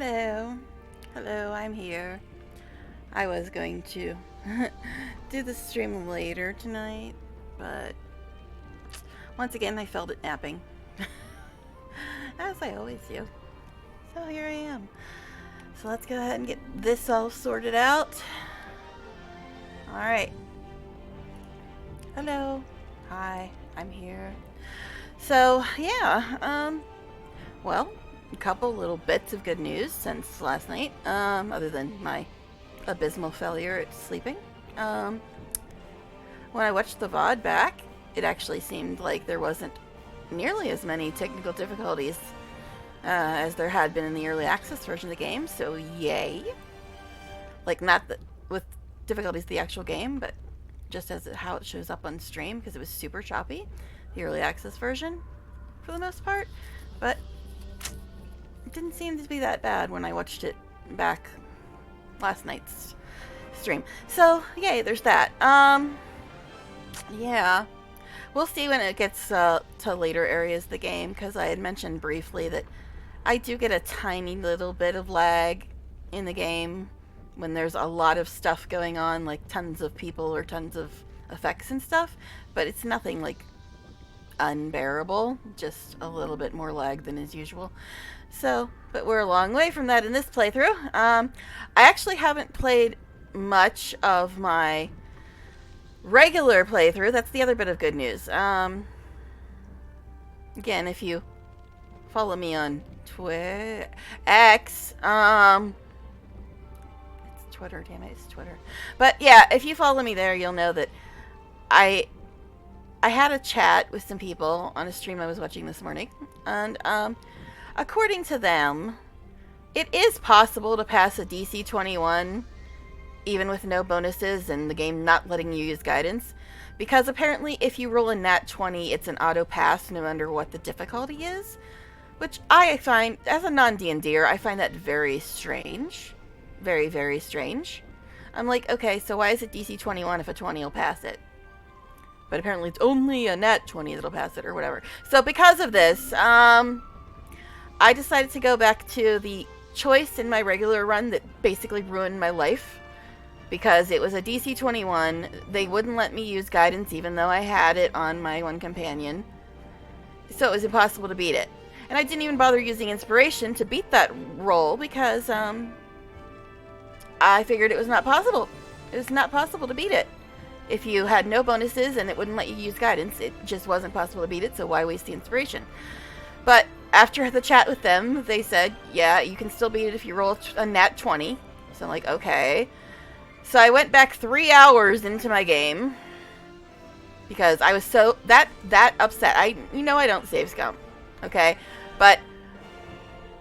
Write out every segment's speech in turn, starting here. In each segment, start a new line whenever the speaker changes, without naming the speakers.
Hello. Hello, I'm here. I was going to do the stream later tonight, but once again I felt it napping. As I always do. So here I am. So let's go ahead and get this all sorted out. Alright. Hello. Hi, I'm here. So, yeah, well, a couple little bits of good news since last night, other than my abysmal failure at sleeping. When I watched the VOD back, it actually seemed like there wasn't nearly as many technical difficulties as there had been in the early access version of the game, so yay. Like, not with difficulties of the actual game, but just as how it shows up on stream, because it was super choppy, the early access version, for the most part. But it didn't seem to be that bad when I watched it back last night's stream. So, yay, there's that. Yeah. We'll see when it gets to later areas of the game, because I had mentioned briefly that I do get a tiny little bit of lag in the game when there's a lot of stuff going on, like tons of people or tons of effects and stuff, but it's nothing like unbearable, just a little bit more lag than is usual. So, but we're a long way from that in this playthrough. I actually haven't played much of my regular playthrough. That's the other bit of good news. Again, if you follow me on X, it's Twitter, damn it, it's Twitter. But yeah, if you follow me there, you'll know that I had a chat with some people on a stream I was watching this morning, and according to them, it is possible to pass a DC 21 even with no bonuses and the game not letting you use guidance, because apparently if you roll a nat 20, it's an auto pass no matter what the difficulty is, which I find, as a non-D&D'er, I find that very strange. Very, very strange. I'm like, okay, so why is it DC 21 if a 20 will pass it? But apparently it's only a nat 20 that'll pass it, or whatever. So because of this, I decided to go back to the choice in my regular run that basically ruined my life. Because it was a DC 21, they wouldn't let me use guidance even though I had it on my one companion. So it was impossible to beat it. And I didn't even bother using inspiration to beat that roll because I figured it was not possible. It was not possible to beat it. If you had no bonuses and it wouldn't let you use guidance, it just wasn't possible to beat it, so why waste the inspiration? But after the chat with them, they said, yeah, you can still beat it if you roll a nat 20. So I'm like, okay. So I went back 3 hours into my game because I was so that upset. I don't save scum, okay? But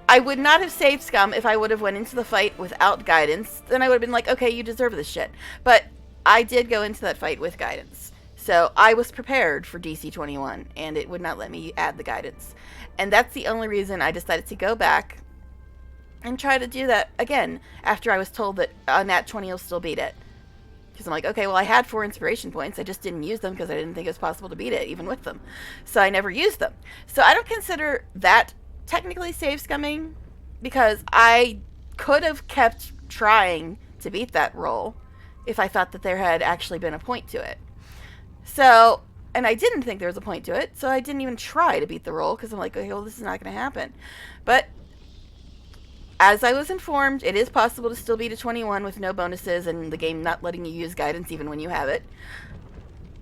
I would not have saved scum if I would have went into the fight without guidance. Then I would have been like, okay, you deserve this shit. But I did go into that fight with guidance. So I was prepared for DC 21, and it would not let me add the guidance. And that's the only reason I decided to go back and try to do that again after I was told that a nat 20 will still beat it. Because I'm like, okay, well, I had 4 inspiration points. I just didn't use them because I didn't think it was possible to beat it, even with them. So I never used them. So I don't consider that technically save scumming, because I could have kept trying to beat that roll if I thought that there had actually been a point to it. So, and I didn't think there was a point to it, so I didn't even try to beat the roll, because I'm like, okay, well, this is not going to happen. But as I was informed, it is possible to still beat a 21 with no bonuses and the game not letting you use guidance even when you have it.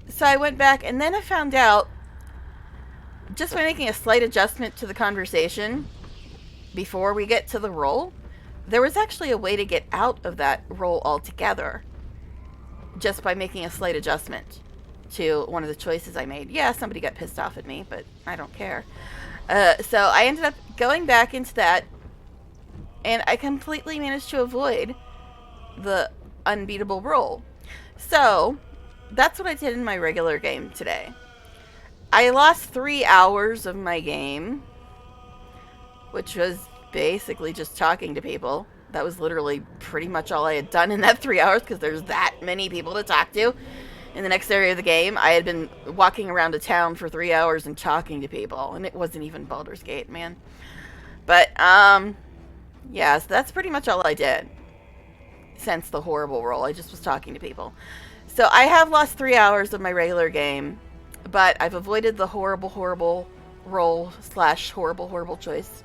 So I went back, and then I found out, just by making a slight adjustment to the conversation before we get to the roll, there was actually a way to get out of that roll altogether, just by making a slight adjustment to one of the choices I made. Yeah, somebody got pissed off at me, but I don't care. So I ended up going back into that, and I completely managed to avoid the unbeatable roll. So that's what I did in my regular game today. I lost 3 hours of my game, which was basically just talking to people. That was literally pretty much all I had done in that 3 hours, because there's that many people to talk to. In the next area of the game, I had been walking around a town for 3 hours and talking to people, and it wasn't even Baldur's Gate, man. But, Yeah, so that's pretty much all I did since the horrible roll. I just was talking to people. So I have lost 3 hours of my regular game, but I've avoided the horrible, horrible roll slash horrible, horrible choice.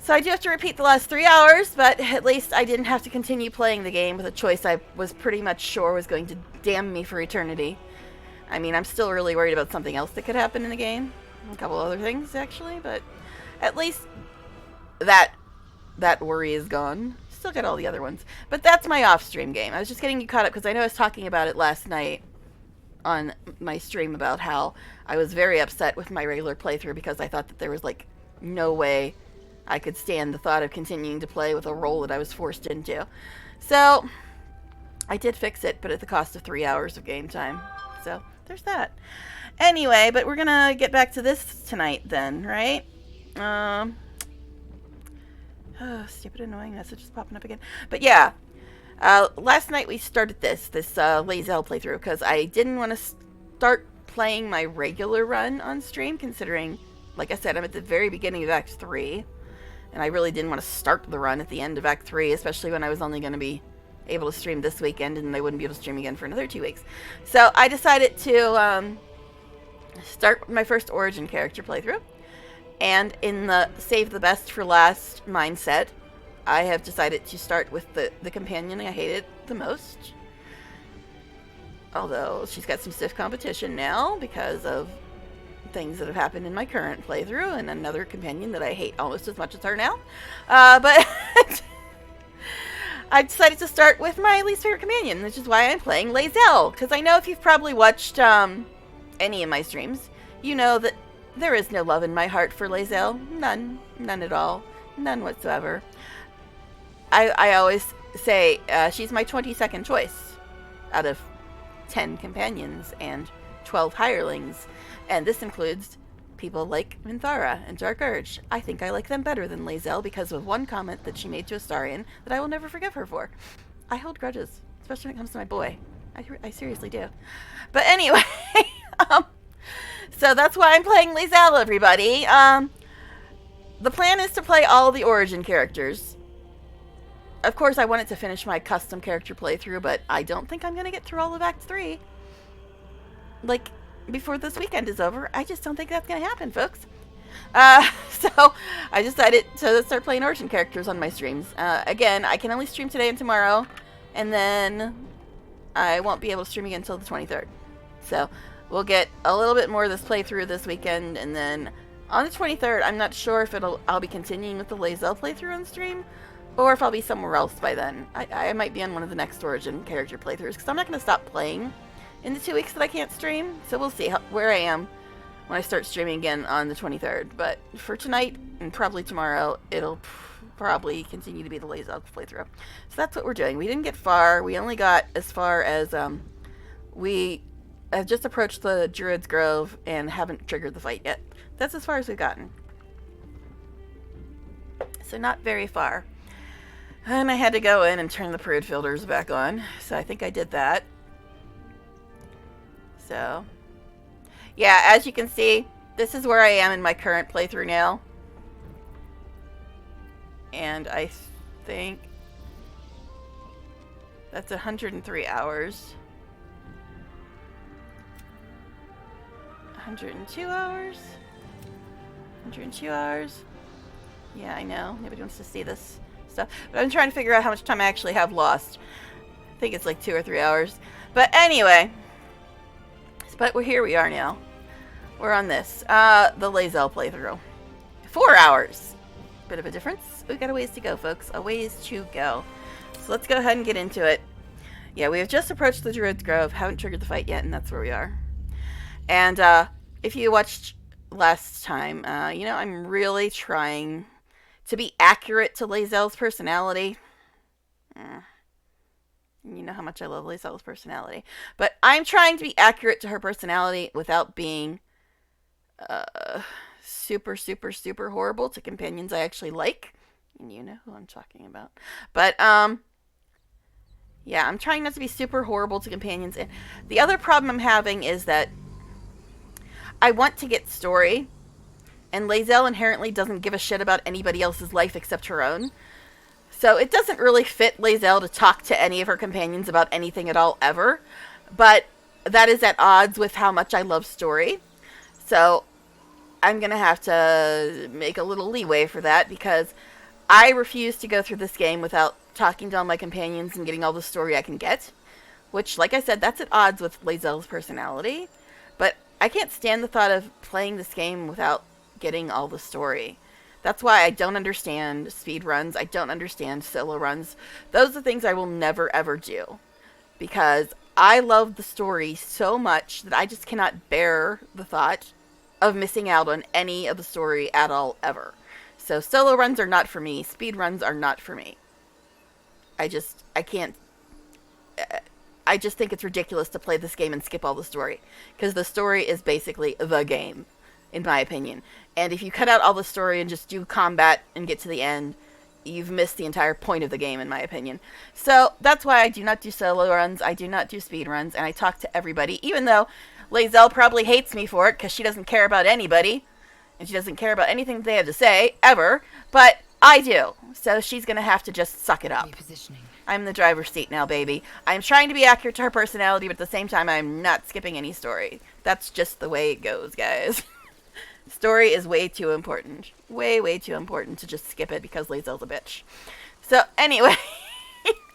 So I do have to repeat the last 3 hours, but at least I didn't have to continue playing the game with a choice I was pretty much sure was going to damn me for eternity. I mean, I'm still really worried about something else that could happen in the game. A couple other things, actually, but at least that worry is gone. Still got all the other ones. But that's my off-stream game. I was just getting you caught up because I know I was talking about it last night on my stream about how I was very upset with my regular playthrough because I thought that there was, like, no way I could stand the thought of continuing to play with a role that I was forced into. So, I did fix it, but at the cost of 3 hours of game time. So, there's that. Anyway, but we're gonna get back to this tonight then, right? Stupid annoying messages popping up again. But yeah, last night we started this Lae'zel playthrough because I didn't want to start playing my regular run on stream, considering, like I said, I'm at the very beginning of Act 3, and I really didn't want to start the run at the end of Act 3, especially when I was only going to be able to stream this weekend, and I wouldn't be able to stream again for another 2 weeks. So I decided to start my first Origin character playthrough, and in the save the best for last mindset, I have decided to start with the companion I hated the most. Although she's got some stiff competition now because of things that have happened in my current playthrough, and another companion that I hate almost as much as her now. But I decided to start with my least favorite companion, which is why I'm playing Lae'zel. Because I know if you've probably watched any of my streams, you know that there is no love in my heart for Lae'zel. None. None at all. None whatsoever. I always say she's my 22nd choice out of 10 companions and 12 hirelings. And this includes people like Minthara and Dark Urge. I think I like them better than Lae'zel because of one comment that she made to Astarion that I will never forgive her for. I hold grudges, especially when it comes to my boy. I seriously do. But anyway, so that's why I'm playing Lae'zel, everybody. The plan is to play all the Origin characters. Of course, I wanted to finish my custom character playthrough, but I don't think I'm going to get through all of Act 3. Like, before this weekend is over. I just don't think that's going to happen, folks. So, I decided to start playing Origin characters on my streams. Again, I can only stream today and tomorrow, and then I won't be able to stream again until the 23rd. So, we'll get a little bit more of this playthrough this weekend, and then on the 23rd, I'm not sure if I'll be continuing with the Lae'zel playthrough on stream, or if I'll be somewhere else by then. I might be on one of the next Origin character playthroughs, because I'm not going to stop playing in the 2 weeks that I can't stream. So we'll see where I am when I start streaming again on the 23rd. But for tonight, and probably tomorrow, it'll probably continue to be the Lae'zel playthrough. So that's what we're doing. We didn't get far. We only got as far as, we have just approached the Druid's Grove and haven't triggered the fight yet. That's as far as we've gotten. So not very far. And I had to go in and turn the parade filters back on. So I think I did that. So, yeah, as you can see, this is where I am in my current playthrough now. And I think that's 103 hours. 102 hours? 102 hours? Yeah, I know. Nobody wants to see this stuff. But I'm trying to figure out how much time I actually have lost. I think it's like 2 or 3 hours. But anyway, but here we are now. We're on this. The Lae'zel playthrough. 4 hours. Bit of a difference. We've got a ways to go, folks. A ways to go. So let's go ahead and get into it. Yeah, we have just approached the Druid's Grove. Haven't triggered the fight yet, and that's where we are. And if you watched last time, you know, I'm really trying to be accurate to Lae'zel's personality. You know how much I love Lae'zel's personality. But I'm trying to be accurate to her personality without being super, super, super horrible to companions I actually like. And you know who I'm talking about. But, yeah, I'm trying not to be super horrible to companions. And the other problem I'm having is that I want to get story, And Lae'zel inherently doesn't give a shit about anybody else's life except her own. So it doesn't really fit Lae'zel to talk to any of her companions about anything at all, ever. But that is at odds with how much I love story. So I'm going to have to make a little leeway for that, because I refuse to go through this game without talking to all my companions and getting all the story I can get. Which, like I said, that's at odds with Lae'zel's personality. But I can't stand the thought of playing this game without getting all the story. That's why I don't understand speed runs. I don't understand solo runs. Those are things I will never, ever do. Because I love the story so much that I just cannot bear the thought of missing out on any of the story at all, ever. So solo runs are not for me. Speed runs are not for me. I can't... I just think it's ridiculous to play this game and skip all the story. Because the story is basically the game, in my opinion. And if you cut out all the story and just do combat and get to the end, you've missed the entire point of the game, in my opinion. So that's why I do not do solo runs, I do not do speed runs, and I talk to everybody, even though Lae'zel probably hates me for it, because she doesn't care about anybody, and she doesn't care about anything they have to say, ever, but I do. So she's going to have to just suck it up. I'm in the driver's seat now, baby. I'm trying to be accurate to her personality, but at the same time, I'm not skipping any story. That's just the way it goes, guys. Story is way too important. Way, way too important to just skip it because Lae'zel's a bitch. So, anyway,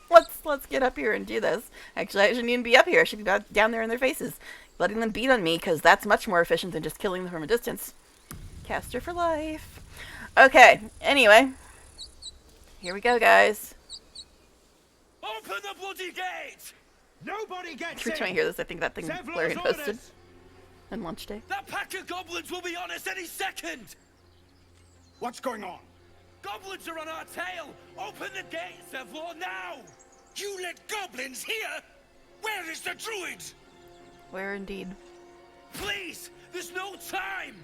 let's get up here and do this. Actually, I shouldn't even be up here. I should be down there in their faces, letting them beat on me, because that's much more efficient than just killing them from a distance. Caster for life. Okay, anyway. Here we go, guys.
Open the bloody gate! Nobody gets
Every time I hear this, I think that thing Larry posted on launch day.
That pack of goblins will be on us any second!
What's going on?
Goblins are on our tail! Open the gate, Zevlor, now!
You let goblins here? Where is the druid?
Where indeed?
Please! There's no time!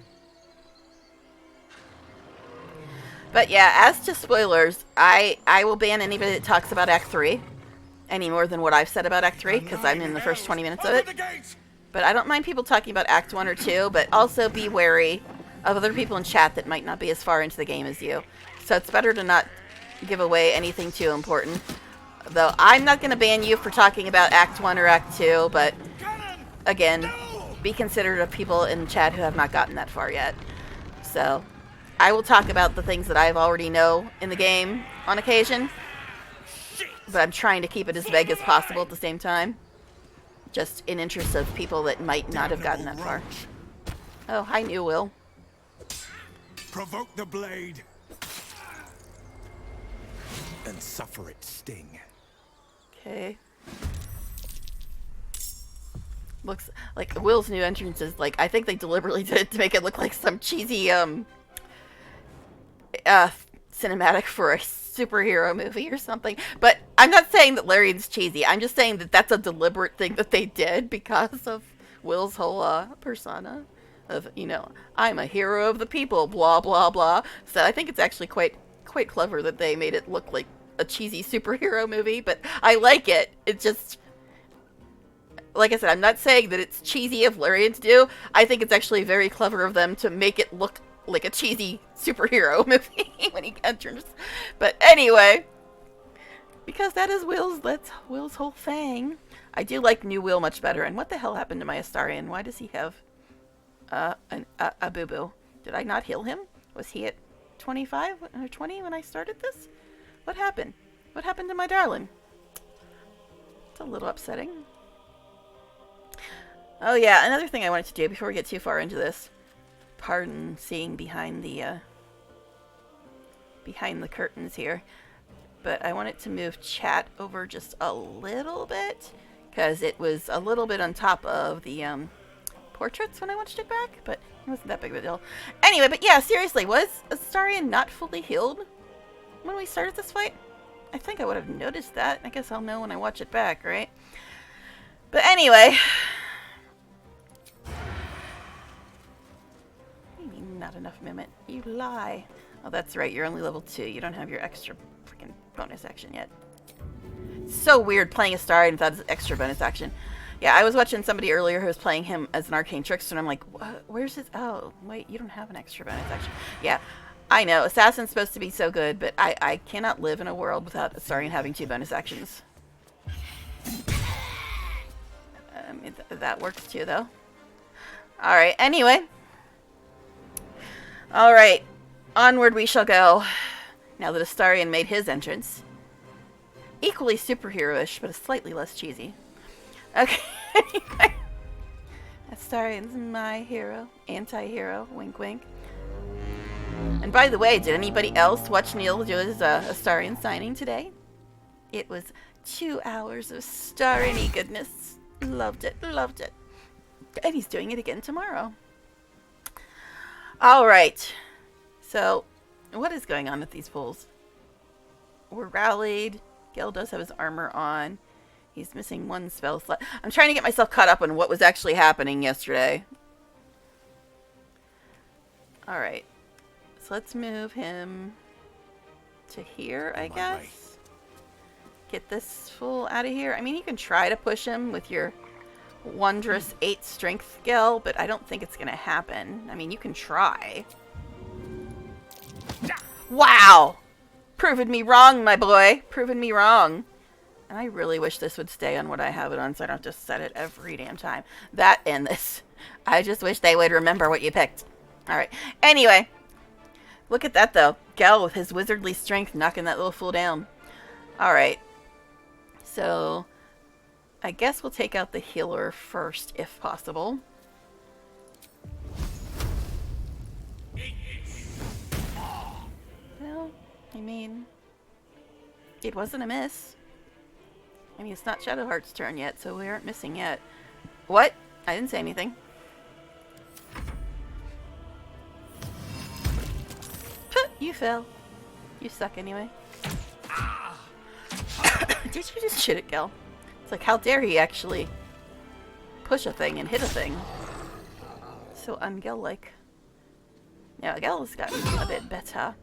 But yeah, as to spoilers, I will ban anybody that talks about Act 3 any more than what I've said about Act 3, because I'm in the first 20 minutes of it. But I don't mind people talking about Act 1 or 2, but also be wary of other people in chat that might not be as far into the game as you. So it's better to not give away anything too important. Though I'm not going to ban you for talking about Act 1 or Act 2, but again, be considerate of people in chat who have not gotten that far yet. So I will talk about the things that I already know in the game on occasion, but I'm trying to keep it as vague as possible at the same time, just in interest of people that might not have gotten that far. Oh, hi, New Will.
Provoke the blade and suffer its sting.
Okay. Looks like Will's new entrance is like, I think they deliberately did it to make it look like some cheesy cinematic for a superhero movie or something. But I'm not saying that Larian's cheesy. I'm just saying that that's a deliberate thing that they did because of Will's whole persona of, you know, I'm a hero of the people, blah blah blah. So I think it's actually quite clever that they made it look like a cheesy superhero movie, but I like it. It just, like I said, I'm not saying that it's cheesy of Larian to do. I think it's actually very clever of them to make it look like a cheesy superhero movie when he enters. But anyway, because that's Will's whole thing. I do like New Will much better. And what the hell happened to my Astarion? Why does he have a boo-boo? Did I not heal him? Was he at 25 or 20 when I started this? What happened? What happened to my darling? It's a little upsetting. Oh yeah, another thing I wanted to do before we get too far into this. Pardon seeing behind the curtains here, but I wanted to move chat over just a little bit because it was a little bit on top of the portraits when I watched it back, but it wasn't that big of a deal. Anyway, but yeah, seriously, was Astarion not fully healed when we started this fight? I think I would have noticed that. I guess I'll know when I watch it back, right? But anyway. Not enough movement. You lie. Oh, that's right. You're only level 2. You don't have your extra freaking bonus action yet. It's so weird playing Astarion without his extra bonus action. Yeah, I was watching somebody earlier who was playing him as an arcane trickster, and I'm like, where's his... Oh, wait, you don't have an extra bonus action. Yeah, I know. Assassin's supposed to be so good, but I cannot live in a world without Astarion having 2 bonus actions. That works too, though. Alright, anyway. Alright, onward we shall go. Now that Astarion made his entrance. Equally superhero-ish, but slightly less cheesy. Okay, anyway. Astarion's my hero. Anti-hero. Wink, wink. And by the way, did anybody else watch Neil do his Astarion signing today? It was 2 hours of Astarion-y goodness. Loved it, loved it. And he's doing it again tomorrow. Alright. So, what is going on with these pools? We're rallied. Gil does have his armor on. He's missing 1 spell slot. I'm trying to get myself caught up on what was actually happening yesterday. Alright. So let's move him to here, I guess. Get this fool out of here. I mean, you can try to push him with your wondrous 8 strength skill, but I don't think it's going to happen. I mean, you can try. Wow! Proving me wrong, my boy. Proving me wrong. And I really wish this would stay on what I have it on so I don't have to set it every damn time. That and this. I just wish they would remember what you picked. Alright. Anyway. Look at that, though. Gel with his wizardly strength knocking that little fool down. Alright. So, I guess we'll take out the healer first, if possible. Well, I mean, it wasn't a miss. I mean, it's not Shadowheart's turn yet, so we aren't missing yet. What? I didn't say anything. You fell. You suck anyway. Did you just shit at Gel? It's like, how dare he actually push a thing and hit a thing? So un-Gel-like. Yeah, Gel's gotten a bit better.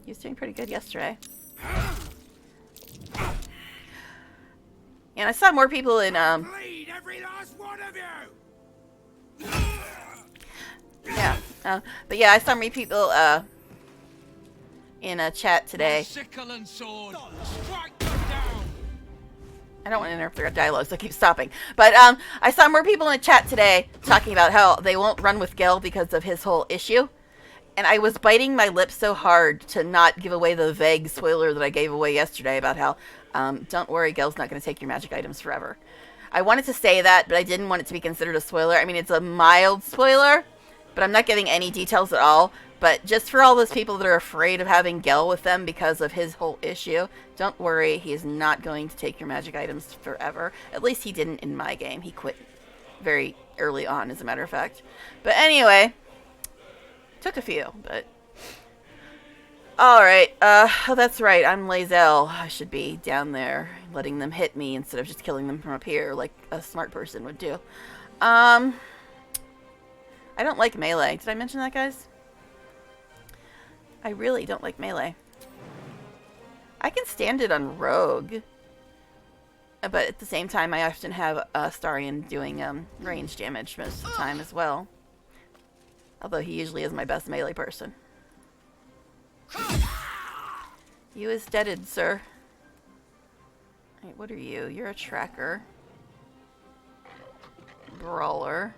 He was doing pretty good yesterday. And I saw more people in,
Bleed every last one of you!
yeah, but yeah, I saw more people, in a chat today.
Sickle and sword, strike them down!
I don't want to interrupt their dialogue, so I keep stopping. But, I saw more people in a chat today talking about how they won't run with Gel because of his whole issue. And I was biting my lips so hard to not give away the vague spoiler that I gave away yesterday about how, don't worry, Gel's not going to take your magic items forever. I wanted to say that, but I didn't want it to be considered a spoiler. I mean, it's a mild spoiler, but I'm not giving any details at all. But just for all those people that are afraid of having Gel with them because of his whole issue, don't worry, he is not going to take your magic items forever. At least he didn't in my game. He quit very early on, as a matter of fact. But anyway, took a few, but... Alright, oh, that's right, I'm Lae'zel. I should be down there letting them hit me instead of just killing them from up here like a smart person would do. I don't like melee. Did I mention that, guys? I really don't like melee. I can stand it on rogue, but at the same time I often have Astarion doing range damage most of the time as well. Although he usually is my best melee person. You is deaded, sir. Wait, what are you? You're a tracker. Brawler.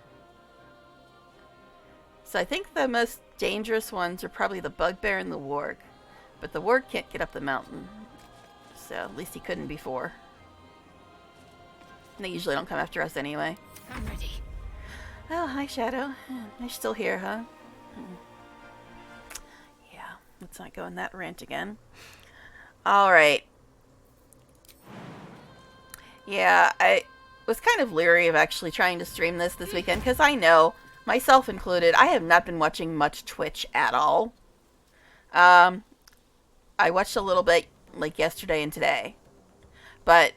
So I think the most dangerous ones are probably the Bugbear and the Warg. But the Warg can't get up the mountain. So at least he couldn't before. And they usually don't come after us anyway.
I'm ready.
Oh, hi, Shadow. You're still here, huh? Yeah, let's not go on that rant again. Alright. Yeah, I was kind of leery of actually trying to stream this weekend, because I know, myself included, I have not been watching much Twitch at all. I watched a little bit, like, yesterday and today. But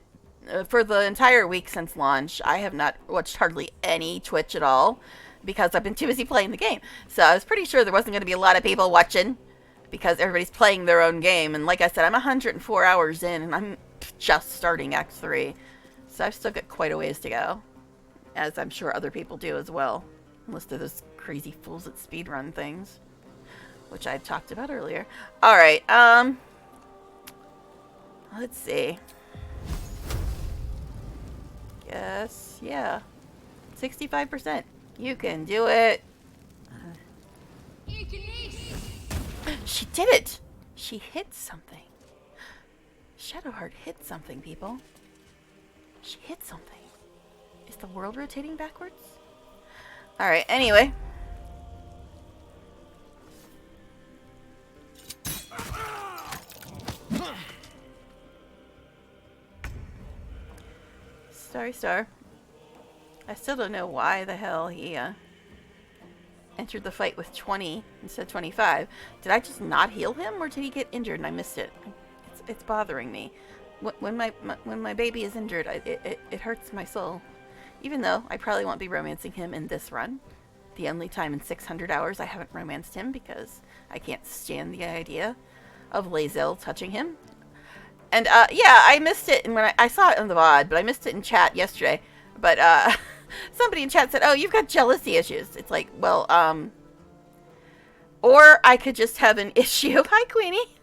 for the entire week since launch, I have not watched hardly any Twitch at all, because I've been too busy playing the game. So I was pretty sure there wasn't going to be a lot of people watching, because everybody's playing their own game. And like I said, I'm 104 hours in, and I'm just starting Act 3. So I've still got quite a ways to go. as I'm sure other people do as well. Unless they're those crazy fools that speedrun things, which I've talked about earlier. Alright, let's see. Yes, yeah. 65%. You can do it. She did it! She hit something. Shadowheart hit something, people. She hit something. Is the world rotating backwards? Alright, anyway. Starry Star. I still don't know why the hell he entered the fight with 20 instead of 25. Did I just not heal him, or did he get injured and I missed it? It's bothering me. When my baby is injured, it hurts my soul. Even though I probably won't be romancing him in this run. The only time in 600 hours I haven't romanced him because I can't stand the idea of Lae'zel touching him. And yeah, I missed it, and when I saw it on the VOD, but I missed it in chat yesterday. But somebody in chat said, "Oh, you've got jealousy issues." It's like, well, or I could just have an issue. Hi, Queenie.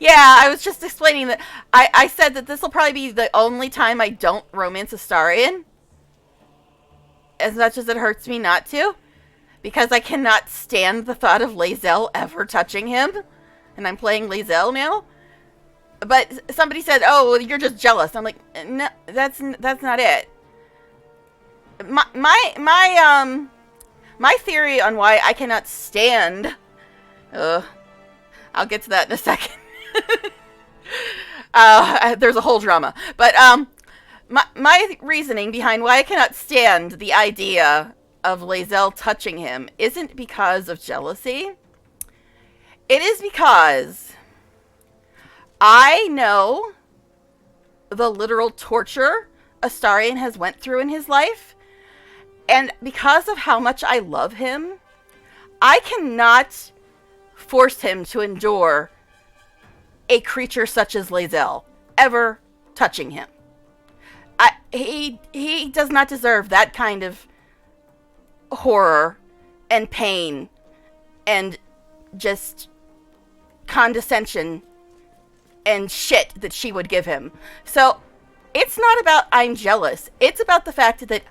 Yeah, I was just explaining that I said that this will probably be the only time I don't romance Astarion. As much as it hurts me not to, because I cannot stand the thought of Lae'zel ever touching him, and I'm playing Lae'zel now. But somebody said, "Oh, well, you're just jealous." I'm like, no, that's not it. My theory on why I cannot stand. I'll get to that in a second. There's a whole drama, but my reasoning behind why I cannot stand the idea of Lae'zel touching him isn't because of jealousy. It is because I know the literal torture Astarion has went through in his life, and because of how much I love him, I cannot force him to endure a creature such as Lae'zel ever touching him. He does not deserve that kind of horror and pain and just condescension and shit that she would give him. So it's not about I'm jealous. It's about the fact that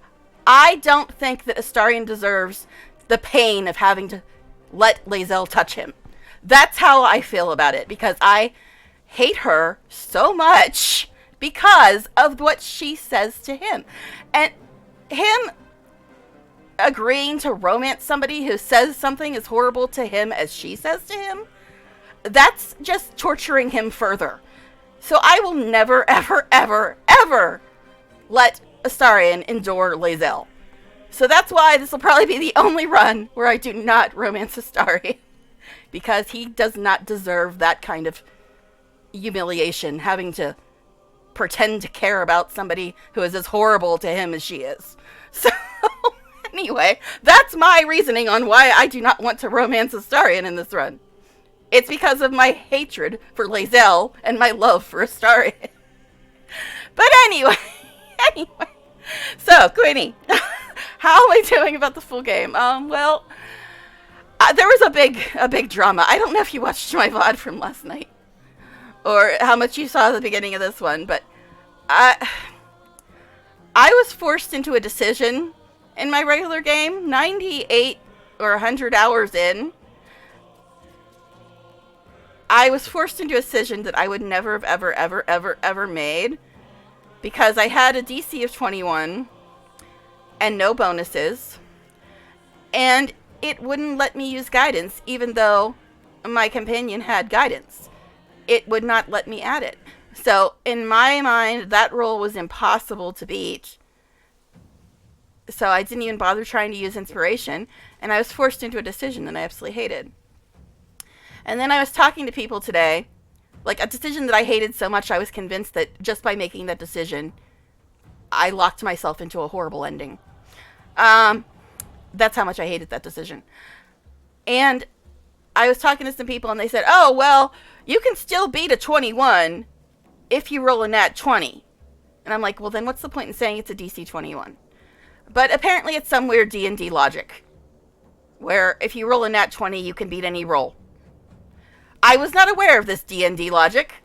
I don't think that Astarion deserves the pain of having to let Lae'zel touch him. That's how I feel about it, because I hate her so much because of what she says to him. And him agreeing to romance somebody who says something as horrible to him as she says to him, that's just torturing him further. So I will never, ever, ever, ever let Astarion endure Lae'zel. So that's why this will probably be the only run where I do not romance Astarion. Because he does not deserve that kind of humiliation, having to pretend to care about somebody who is as horrible to him as she is. So, anyway, that's my reasoning on why I do not want to romance Astarion in this run. It's because of my hatred for Lae'zel and my love for Astarion. But anyway, so, Queenie, how am I doing about the full game? Well, there was a big drama. I don't know if you watched my VOD from last night, or how much you saw at the beginning of this one, but I was forced into a decision in my regular game, 98 or 100 hours in. I was forced into a decision that I would never have ever made, because I had a DC of 21 and no bonuses, and it wouldn't let me use guidance, even though my companion had guidance. It would not let me add it. So, in my mind, that rule was impossible to beat. So I didn't even bother trying to use inspiration, and I was forced into a decision that I absolutely hated. And then I was talking to people today, like a decision that I hated so much I was convinced that just by making that decision, I locked myself into a horrible ending. That's how much I hated that decision. And I was talking to some people and they said, "Oh, well, you can still beat a 21 if you roll a nat 20. And I'm like, well, then what's the point in saying it's a DC 21? But apparently it's some weird D&D logic, where if you roll a nat 20, you can beat any roll. I was not aware of this D&D logic,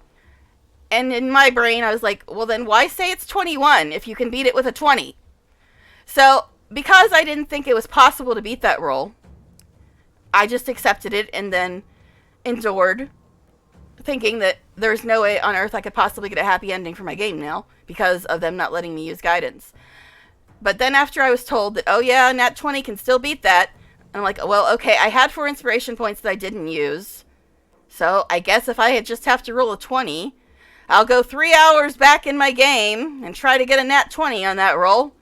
and in my brain I was like, well then why say it's 21 if you can beat it with a 20? So, because I didn't think it was possible to beat that roll, I just accepted it and then endured, thinking that there's no way on earth I could possibly get a happy ending for my game now, because of them not letting me use guidance. But then after I was told that, oh yeah, nat 20 can still beat that, I'm like, well, okay, I had 4 inspiration points that I didn't use, so I guess if I had just have to roll a 20, I'll go 3 hours back in my game and try to get a nat 20 on that roll,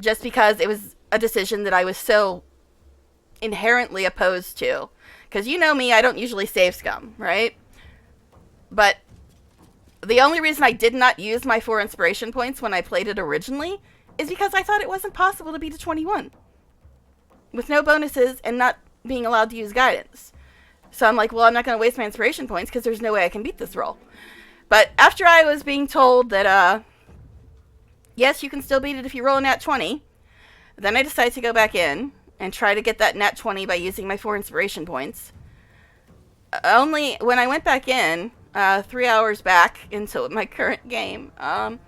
just because it was a decision that I was so inherently opposed to. Because you know me, I don't usually save scum, right? But the only reason I did not use my 4 inspiration points when I played it originally is because I thought it wasn't possible to beat a 21 with no bonuses and not being allowed to use guidance. So I'm like, well, I'm not going to waste my inspiration points because there's no way I can beat this roll. But after I was being told that, yes, you can still beat it if you roll a nat 20, then I decided to go back in and try to get that nat 20 by using my 4 inspiration points. Only when I went back in, 3 hours back into my current game, I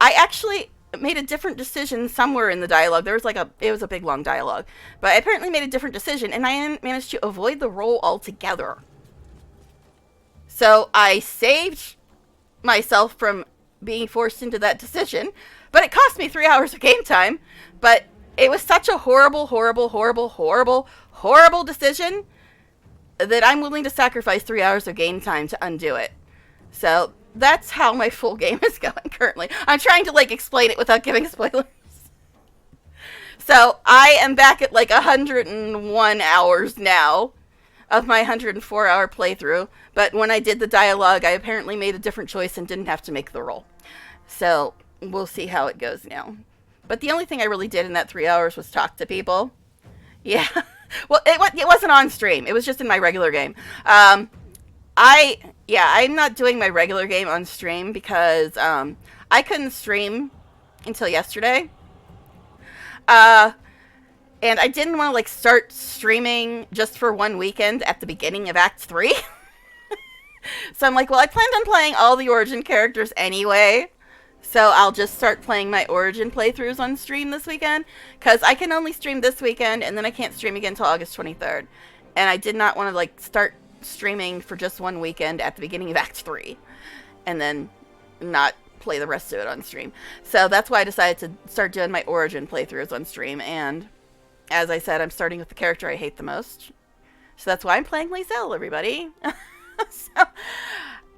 actually made a different decision somewhere in the dialogue. There was it was a big long dialogue, but I apparently made a different decision, and I managed to avoid the roll altogether. So I saved myself from being forced into that decision, but it cost me 3 hours of game time. But it was such a horrible, horrible, horrible, horrible, horrible decision that I'm willing to sacrifice 3 hours of game time to undo it. So that's how my full game is going currently. I'm trying to explain it without giving spoilers. So I am back at 101 hours now of my 104 hour playthrough. But when I did the dialogue, I apparently made a different choice and didn't have to make the roll. So we'll see how it goes now. But the only thing I really did in that 3 hours was talk to people. Yeah. Well, it wasn't on stream. It was just in my regular game. I'm not doing my regular game on stream because I couldn't stream until yesterday. And I didn't want to start streaming just for one weekend at the beginning of Act 3. So I'm like, well, I planned on playing all the Origin characters anyway. So I'll just start playing my Origin playthroughs on stream this weekend. Because I can only stream this weekend, and then I can't stream again until August 23rd. And I did not want to start streaming for just one weekend at the beginning of Act 3. And then not play the rest of it on stream. So that's why I decided to start doing my Origin playthroughs on stream. And as I said, I'm starting with the character I hate the most. So that's why I'm playing Lae'zel, everybody.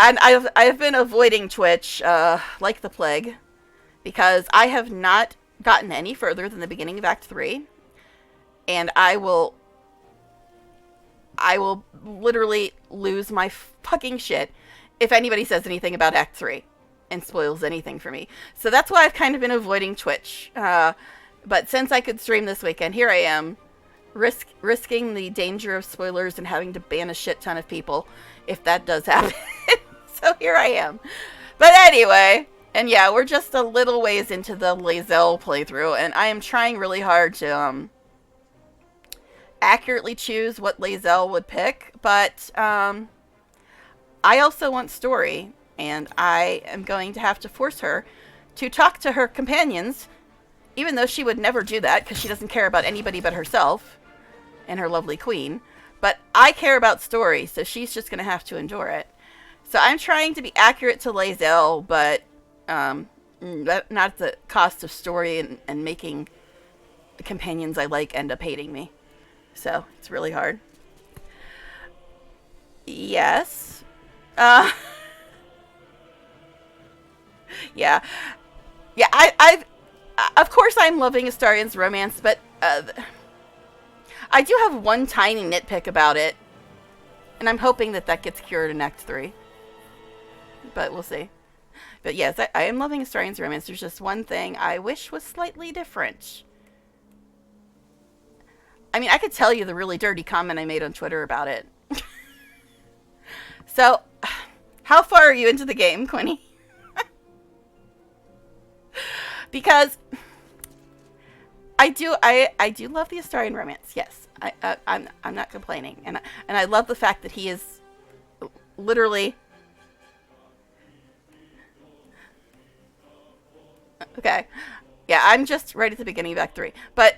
And I've been avoiding Twitch like the plague, because I have not gotten any further than the beginning of Act 3, and I will literally lose my fucking shit if anybody says anything about Act 3 and spoils anything for me. So that's why I've kind of been avoiding Twitch. But since I could stream this weekend, here I am, risking the danger of spoilers and having to ban a shit ton of people if that does happen. So here I am. But anyway, and yeah, we're just a little ways into the Lae'zel playthrough, and I am trying really hard to accurately choose what Lae'zel would pick, but I also want story, and I am going to have to force her to talk to her companions, even though she would never do that because she doesn't care about anybody but herself and her lovely queen. But I care about story, so she's just going to have to endure it. So I'm trying to be accurate to Lae'zel, but not at the cost of story and making the companions I like end up hating me. So it's really hard. Yes. Yeah. Yeah, I've of course I'm loving Astarion's romance, but I do have one tiny nitpick about it, and I'm hoping that gets cured in Act 3. But we'll see. But yes, I am loving Astarion's romance. There's just one thing I wish was slightly different. I mean, I could tell you the really dirty comment I made on Twitter about it. So, how far are you into the game, Quinny? Because I do love the Astarian romance. Yes, I'm not complaining, and I love the fact that he is literally okay. Yeah, I'm just right at the beginning of Act 3, but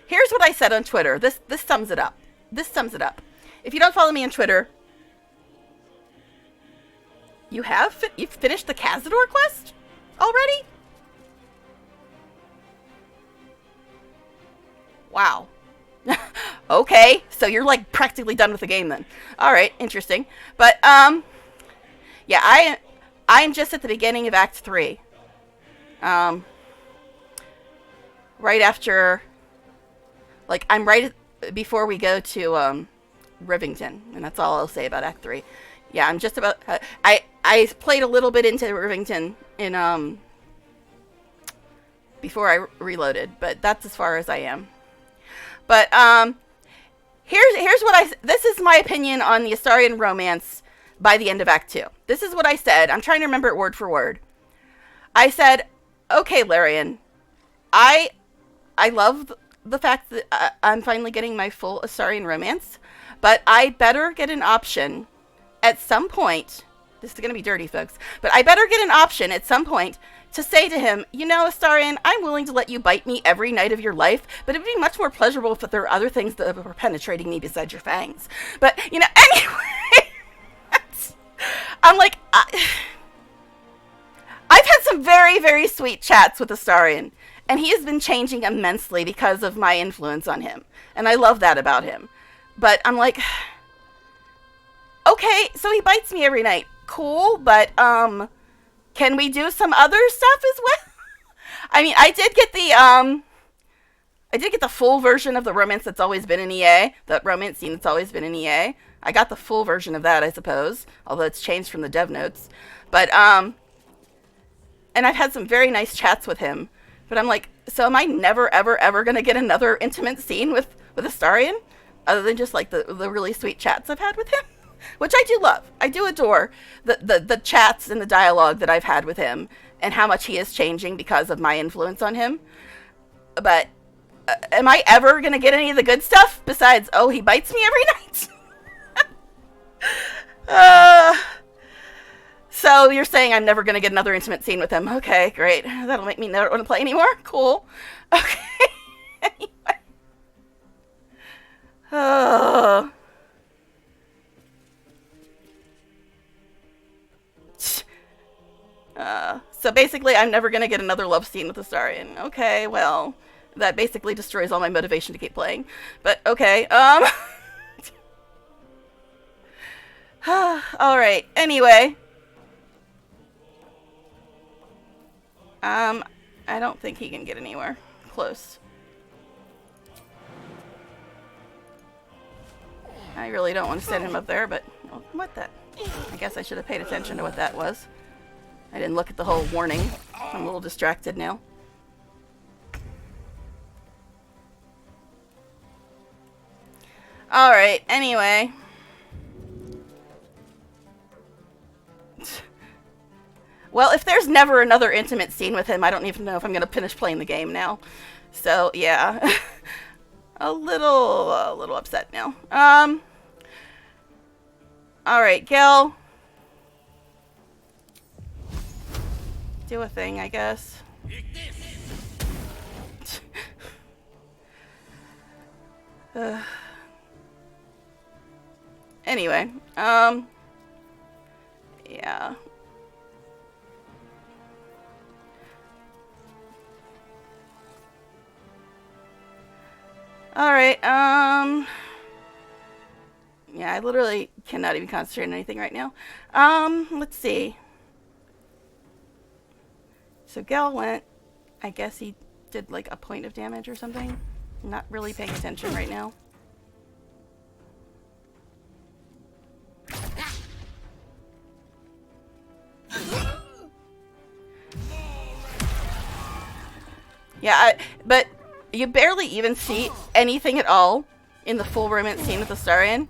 here's what I said on Twitter. This sums it up. This sums it up. If you don't follow me on Twitter, you've finished the Cazador quest already? Wow. Okay, so you're like practically done with the game then. All right, interesting. But yeah, I'm just at the beginning of Act 3. Right after, like, I'm right before we go to Rivington, and that's all I'll say about Act 3. Yeah, I'm just about. I played a little bit into Rivington in before I reloaded, but that's as far as I am. But here's what this is my opinion on the Astarian romance by the end of Act 2. This is what I said. I'm trying to remember it word for word. I said, okay, Larian, I love the fact that I'm finally getting my full Astarian romance, but I better get an option at some point. This is going to be dirty, folks, but I better get an option at some point to say to him, you know, Astarian, I'm willing to let you bite me every night of your life, but it'd be much more pleasurable if there are other things that were penetrating me besides your fangs. But, you know, anyway, I'm like, I've had some very, very sweet chats with Astarian, and he has been changing immensely because of my influence on him, and I love that about him. But I'm like, okay, so he bites me every night. Cool, but, can we do some other stuff as well? I mean, I did get the full version of the romance that's always been in EA, the romance scene that's always been in EA. I got the full version of that, I suppose, although it's changed from the dev notes. But, and I've had some very nice chats with him. But I'm like, so am I never, ever, ever going to get another intimate scene with Astarian? Other than just, like, the really sweet chats I've had with him? Which I do love. I do adore the chats and the dialogue that I've had with him and how much he is changing because of my influence on him. But am I ever going to get any of the good stuff besides, oh, he bites me every night? So you're saying I'm never going to get another intimate scene with him. Okay, great. That'll make me not want to play anymore. Cool. Okay. Anyway. Oh. So basically, I'm never going to get another love scene with Astarian. Okay, well, that basically destroys all my motivation to keep playing. But, okay, alright, anyway. I don't think he can get anywhere close. I really don't want to send him up there, but, well, what the? I guess I should have paid attention to what that was. I didn't look at the whole warning. I'm a little distracted now. Alright, anyway. Well, if there's never another intimate scene with him, I don't even know if I'm going to finish playing the game now. So, yeah. a little upset now. Alright, Gil. Do a thing, I guess. Anyway, yeah. Alright, yeah, I literally cannot even concentrate on anything right now. Let's see. So Gel went, I guess he did like a point of damage or something. I'm not really paying attention right now. Yeah, but you barely even see anything at all in the full romance scene with Astarian.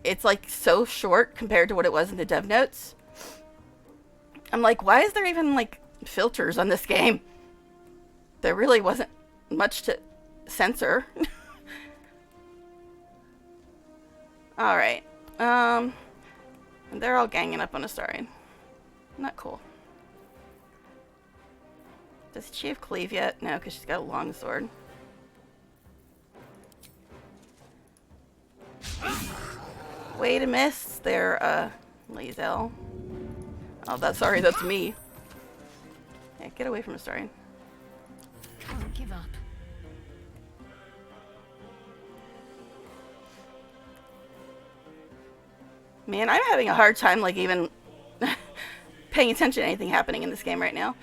It's like so short compared to what it was in the dev notes. I'm like, why is there even like filters on this game? there really wasn't much to censor. Alright. They're all ganging up on Astarion. Not cool. Does she have cleave yet? No, because she's got a long sword. Way to miss there, Lae'zel. Oh, sorry, that's me. Yeah, get away from Astarion.
Can't give up.
Man, I'm having a hard time, like, even paying attention to anything happening in this game right now.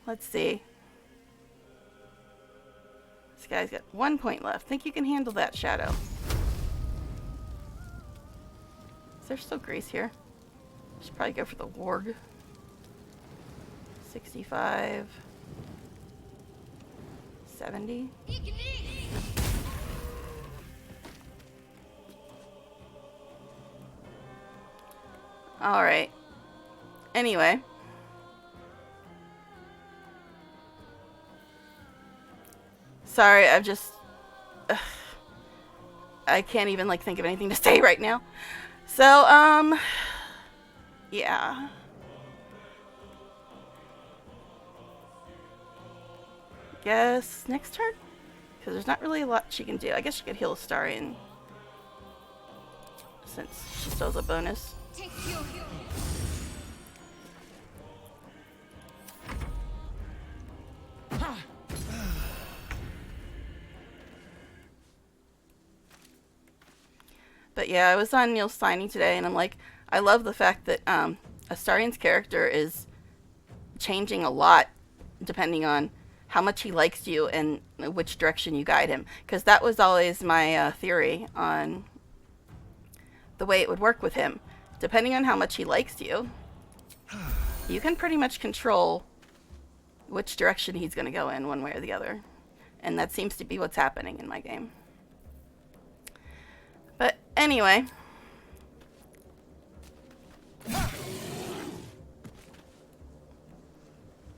Let's see. This guy's got 1 point left. Think you can handle that, Shadow? Is there still grease here? Should probably go for the warg. 65. 70. Alright. Anyway. Sorry, I've just... I can't even, like, think of anything to say right now. So, yeah. Guess next turn? Because there's not really a lot she can do. I guess she could heal Astarion. Since she still has a bonus. But yeah, I was on Neil's signing today, and I'm like, I love the fact that Astarion's character is changing a lot depending on how much he likes you and which direction you guide him. Because that was always my theory on the way it would work with him. Depending on how much he likes you, you can pretty much control which direction he's going to go in one way or the other. And that seems to be what's happening in my game. But anyway.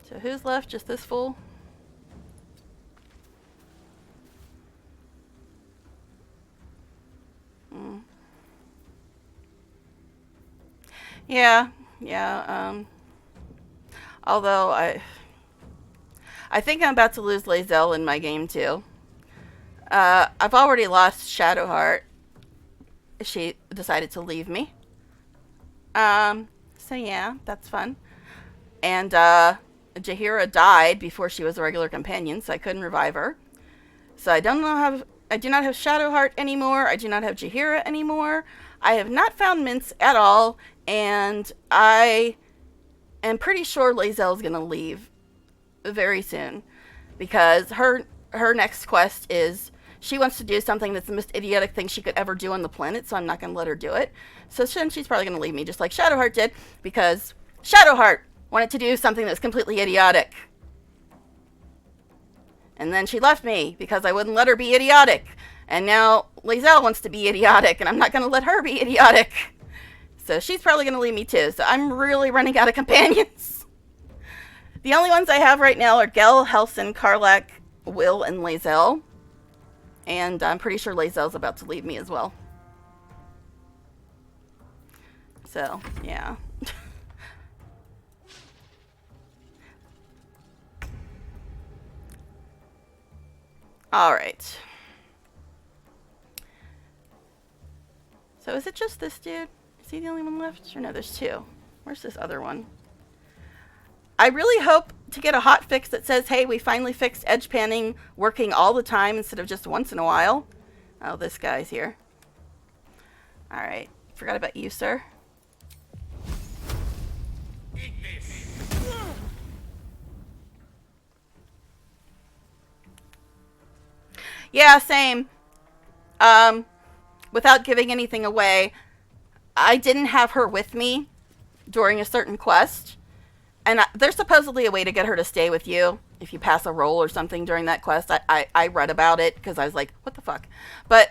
So who's left? Just this fool? Yeah, although I think I'm about to lose Lae'zel in my game too. I've already lost Shadowheart. She decided to leave me. So yeah, that's fun. And Jaheira died before she was a regular companion, so I couldn't revive her. So I do not have Shadowheart anymore. I do not have Jaheira anymore. I have not found Mince at all, and I am pretty sure Lae'zel's gonna leave very soon, because her next quest is she wants to do something that's the most idiotic thing she could ever do on the planet, so I'm not gonna let her do it. So she's probably gonna leave me, just like Shadowheart did, because Shadowheart wanted to do something that's completely idiotic. And then she left me because I wouldn't let her be idiotic. And now Lae'zel wants to be idiotic, and I'm not going to let her be idiotic. So she's probably going to leave me too. So I'm really running out of companions. The only ones I have right now are Gel, Helson, Karlach, Will, and Lae'zel. And I'm pretty sure Lae'zel's about to leave me as well. So, yeah. Alright. So is it just this dude? Is he the only one left? Or no, there's two. Where's this other one? I really hope to get a hot fix that says, hey, we finally fixed edge panning working all the time instead of just once in a while. Oh, this guy's here. Alright. Forgot about you, sir. Yeah, same. Without giving anything away, I didn't have her with me during a certain quest. And there's supposedly a way to get her to stay with you if you pass a roll or something during that quest. I read about it because I was like, what the fuck? But,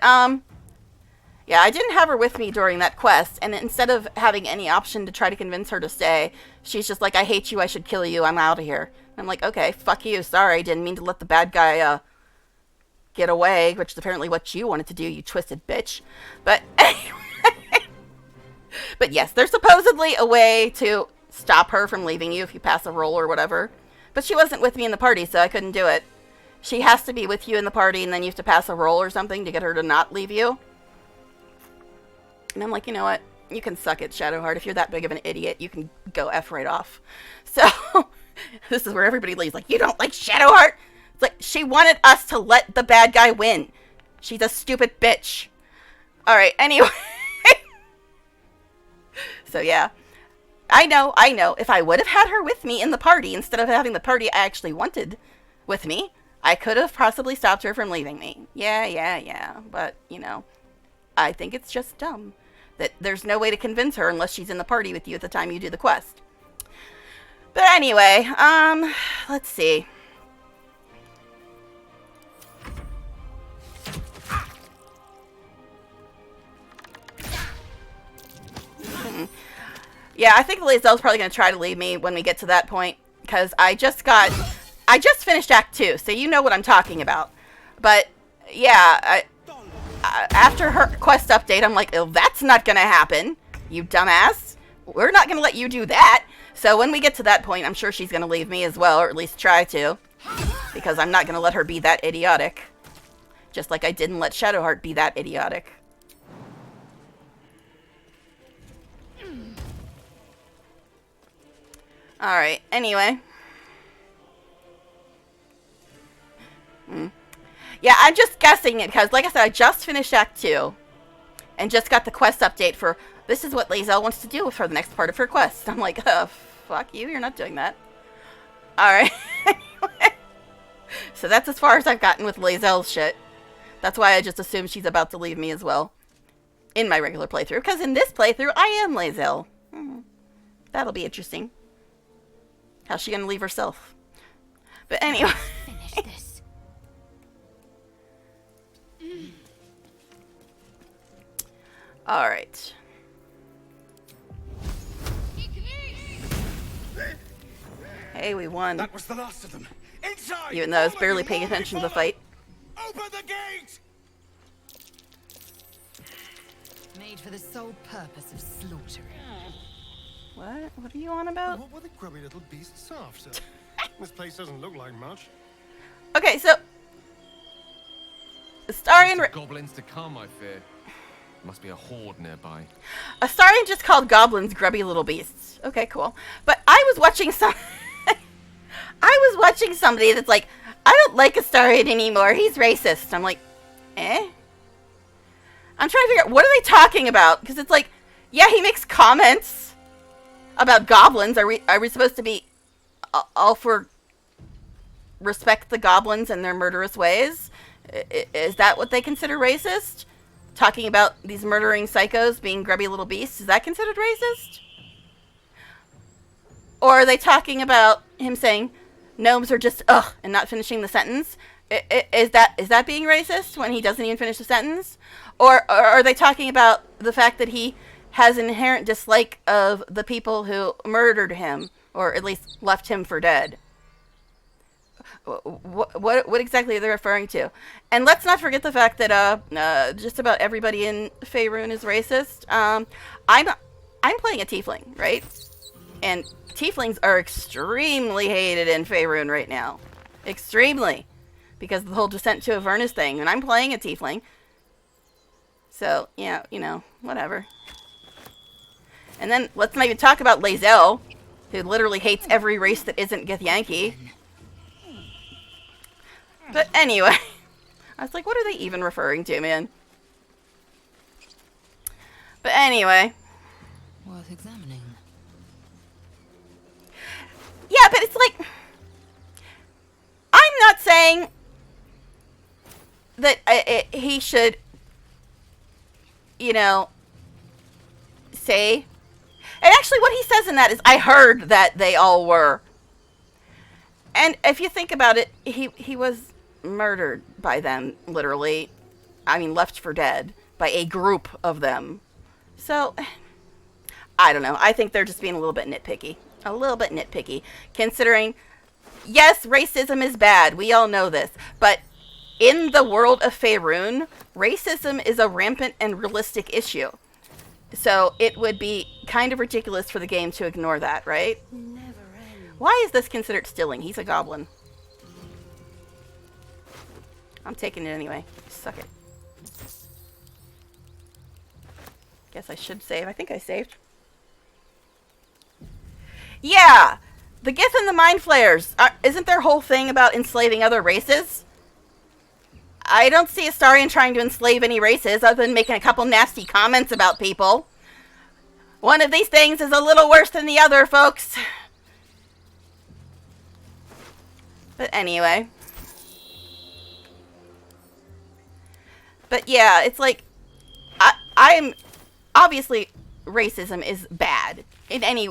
yeah, Yeah, I didn't have her with me during that quest, and instead of having any option to try to convince her to stay, she's just like, I hate you, I should kill you, I'm out of here. I'm like, okay, fuck you, sorry, didn't mean to let the bad guy, get away, which is apparently what you wanted to do, you twisted bitch. But anyway. But yes, there's supposedly a way to stop her from leaving you if you pass a roll or whatever. But she wasn't with me in the party, so I couldn't do it. She has to be with you in the party, and then you have to pass a roll or something to get her to not leave you. And I'm like, you know what? You can suck it, Shadowheart. If you're that big of an idiot, you can go F right off. So, this is where everybody leaves. Like, you don't like Shadowheart? It's like, she wanted us to let the bad guy win. She's a stupid bitch. Alright, anyway. So, yeah. I know. If I would have had her with me in the party, instead of having the party I actually wanted with me, I could have possibly stopped her from leaving me. Yeah. But, you know, I think it's just dumb that there's no way to convince her unless she's in the party with you at the time you do the quest. But anyway, let's see. Yeah, I think Lae'zel's probably going to try to leave me when we get to that point, because I just finished Act 2, so you know what I'm talking about. But, yeah, after her quest update, I'm like, oh, that's not going to happen, you dumbass. We're not going to let you do that. So when we get to that point, I'm sure she's going to leave me as well, or at least try to. Because I'm not going to let her be that idiotic. Just like I didn't let Shadowheart be that idiotic. Alright, anyway. Yeah, I'm just guessing it because, like I said, I just finished Act 2. And just got the quest update for, this is what Lae'zel wants to do for the next part of her quest. I'm like, oh, fuck you, you're not doing that. Alright, anyway. So that's as far as I've gotten with Lae'zel's shit. That's why I just assumed she's about to leave me as well. In my regular playthrough. Because in this playthrough, I am Lae'zel. That'll be interesting. How's she gonna leave herself? But anyway.
Finish this.
Alright. Hey, we won.
That was the last of them. Inside!
Even though I was barely
Follow
paying
me,
attention to the
follow.
fight.
Open the gate!
Made for the sole purpose of slaughtering.
What? What are you on about?
What were the grubby little beasts after? This place doesn't look like much.
Okay, so Astarion,
Goblins to come, I fear. Must be a horde nearby.
Astarion just called goblins grubby little beasts. Okay, cool. But I was watching somebody that's like, I don't like Astarion anymore. He's racist. I'm like, eh? I'm trying to figure out, what are they talking about? Because it's like, yeah, he makes comments about goblins. Are we supposed to be all for respect the goblins and their murderous ways? Is that what they consider racist? Talking about these murdering psychos being grubby little beasts, is that considered racist? Or are they talking about him saying gnomes are just ugh and not finishing the sentence? Is that being racist when he doesn't even finish the sentence? Or are they talking about the fact that he has an inherent dislike of the people who murdered him, or at least left him for dead? What exactly are they referring to? And let's not forget the fact that just about everybody in Faerun is racist. I'm playing a tiefling, right? And tieflings are extremely hated in Faerun right now. Extremely. Because of the whole Descent to Avernus thing. And I'm playing a tiefling. So, yeah, you know, whatever. And then, let's not even talk about Lae'zel, who literally hates every race that isn't Githyanki. But anyway, I was like, what are they even referring to, man? But anyway.
Worth examining.
Yeah, but it's like, I'm not saying that he should, you know, say. And actually what he says in that is, I heard that they all were. And if you think about it, he was murdered by them, literally. I mean, left for dead by a group of them. So, I don't know. I think they're just being a little bit nitpicky. A little bit nitpicky. Considering, yes, racism is bad. We all know this. But in the world of Faerun, racism is a rampant and realistic issue. So it would be kind of ridiculous for the game to ignore that, right? Why is this considered stealing? He's a goblin. I'm taking it anyway. Suck it. Guess I should save. I think I saved. Yeah! The Gith and the Mind Flayers. Isn't their whole thing about enslaving other races? I don't see Astarion trying to enslave any races other than making a couple nasty comments about people. One of these things is a little worse than the other, folks. But anyway. But yeah, it's like, I'm obviously racism is bad in any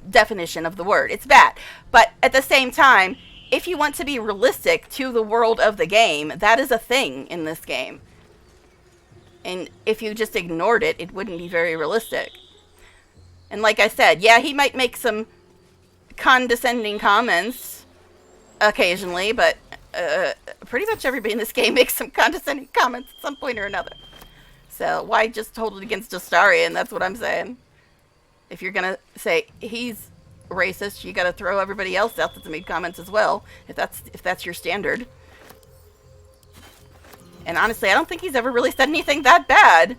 definition of the word. It's bad. But at the same time, if you want to be realistic to the world of the game, that is a thing in this game. And if you just ignored it, it wouldn't be very realistic. And like I said, yeah, he might make some condescending comments occasionally, but pretty much everybody in this game makes some condescending comments at some point or another. So why just hold it against Astarion? That's what I'm saying. If you're gonna say he's racist, you gotta throw everybody else out that's made comments as well, if that's your standard. And honestly, I don't think he's ever really said anything that bad.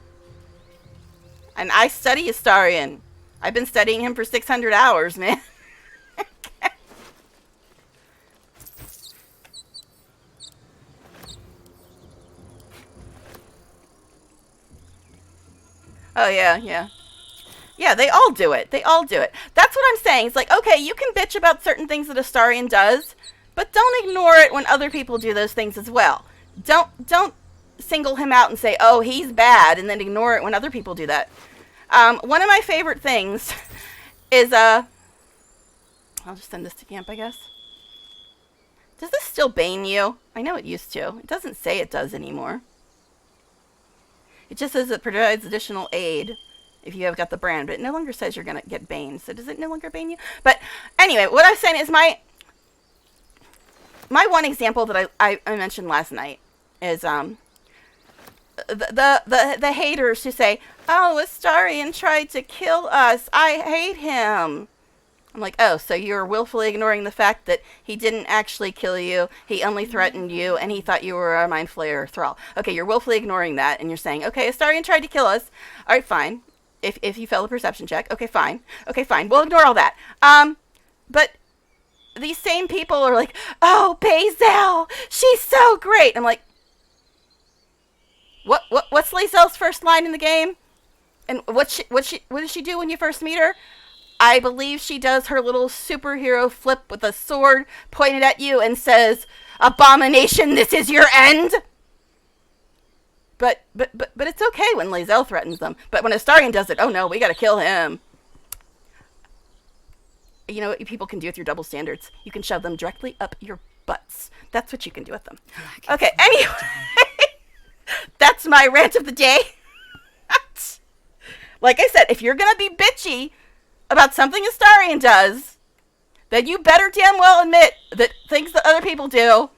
And I study Astarion. I've been studying him for 600 hours, man. Oh, yeah, yeah. Yeah, they all do it. They all do it. That's what I'm saying. It's like, okay, you can bitch about certain things that Astarion does, but don't ignore it when other people do those things as well. Don't single him out and say, oh, he's bad, and then ignore it when other people do that. One of my favorite things is, I'll just send this to camp, I guess. Does this still bane you? I know it used to. It doesn't say it does anymore. It just says it provides additional aid if you have got the brand, but it no longer says you're going to get bane. So does it no longer bane you? But anyway, what I'm saying is my one example that I mentioned last night is the haters who say, oh, Astarion tried to kill us. I hate him. I'm like, oh, so you're willfully ignoring the fact that he didn't actually kill you, he only threatened you, and he thought you were a Mind Flayer thrall. Okay, you're willfully ignoring that, and you're saying, okay, Astarion tried to kill us. All right, fine. If you fail a perception check, okay, fine. Okay, fine. We'll ignore all that. But these same people are like, oh, Lae'zel, she's so great. I'm like, what's Lae'zel's first line in the game? And what does she do when you first meet her? I believe she does her little superhero flip with a sword pointed at you and says, abomination, this is your end. But it's okay when Lae'zel threatens them. But when Astarion does it, oh no, we gotta kill him. You know what people can do with your double standards? You can shove them directly up your butts. That's what you can do with them. Okay, anyway. That's my rant of the day. Like I said, if you're gonna be bitchy about something Astarion does, then you better damn well admit that things that other people do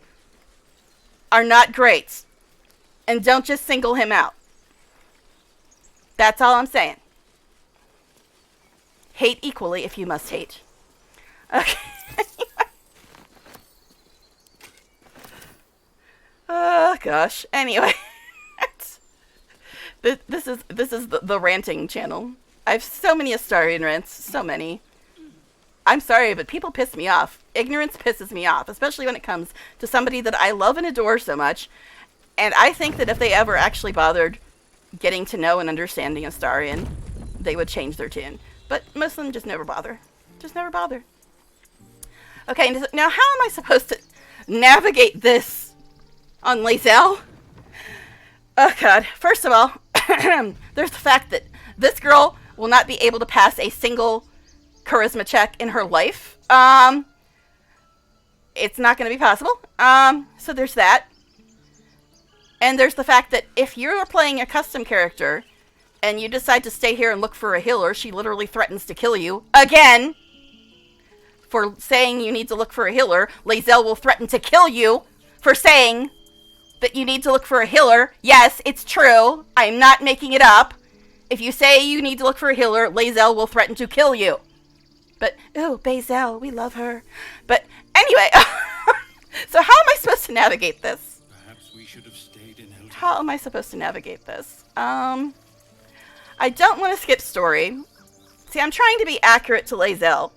are not great. And don't just single him out. That's all I'm saying. Hate equally if you must hate. Okay. Oh gosh. Anyway. This is the ranting channel. I have so many Astarion rants. So many. I'm sorry, but people piss me off. Ignorance pisses me off, especially when it comes to somebody that I love and adore so much. And I think that if they ever actually bothered getting to know and understanding Astarion, they would change their tune. But most of them just never bother. Just never bother. Okay, now how am I supposed to navigate this on Lae'zel? Oh god. First of all, there's the fact that this girl will not be able to pass a single charisma check in her life. It's not going to be possible. So there's that. And there's the fact that if you're playing a custom character and you decide to stay here and look for a healer, she literally threatens to kill you. Again! For saying you need to look for a healer, Lae'zel will threaten to kill you for saying that you need to look for a healer. Yes, it's true. I'm not making it up. If you say you need to look for a healer, Lae'zel will threaten to kill you. But, oh, Lae'zel, we love her. But anyway, so how am I supposed to navigate this?
Perhaps we should have stayed in Hilton.
How am I supposed to navigate this? I don't want to skip story. See, I'm trying to be accurate to Lae'zel.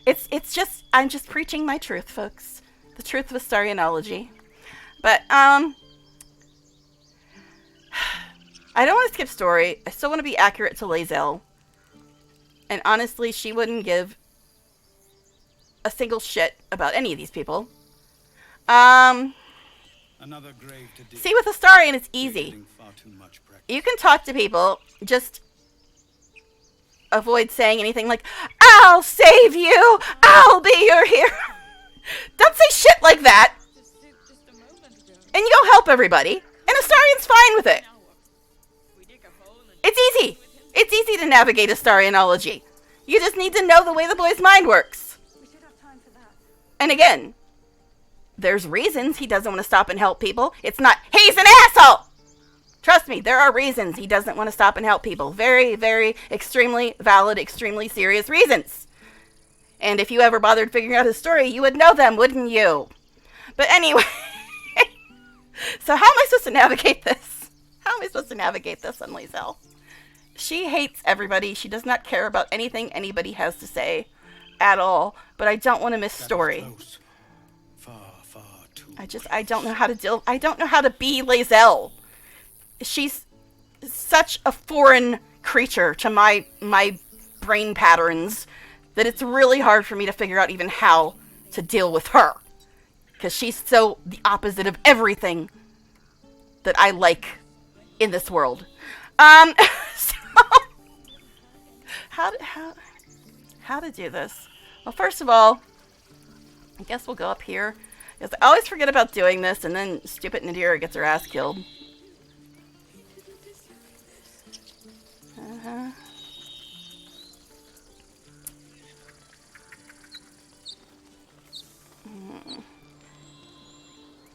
It's just, I'm just preaching my truth, folks. The truth of Astarianology. But, I don't want to skip story. I still want to be accurate to Lae'zel. And honestly, she wouldn't give a single shit about any of these people.
Another grave to dig.
See, with Astarion, it's
You're
easy.
getting far too much practice.
You can talk to people, just avoid saying anything like, I'll save you! I'll be your hero! Don't say shit like that! And you'll help everybody. And Astarion's fine with it. It's easy. It's easy to navigate Astarionology. You just need to know the way the boy's mind works. And again, there's reasons he doesn't want to stop and help people. It's not, he's an asshole! Trust me, there are reasons he doesn't want to stop and help people. Very, very, extremely valid, extremely serious reasons. And if you ever bothered figuring out his story, you would know them, wouldn't you? But anyway, so how am I supposed to navigate this? How am I supposed to navigate this on Lae'zel? She hates everybody. She does not care about anything anybody has to say at all. But I don't want to miss story.
Close. Far, far too
I don't know how to deal. I don't know how to be Lae'zel. She's such a foreign creature to my brain patterns that it's really hard for me to figure out even how to deal with her. Because she's so the opposite of everything that I like in this world. So, how to do this? Well, first of all, I guess we'll go up here. Because I always forget about doing this, and then stupid Nadira gets her ass killed.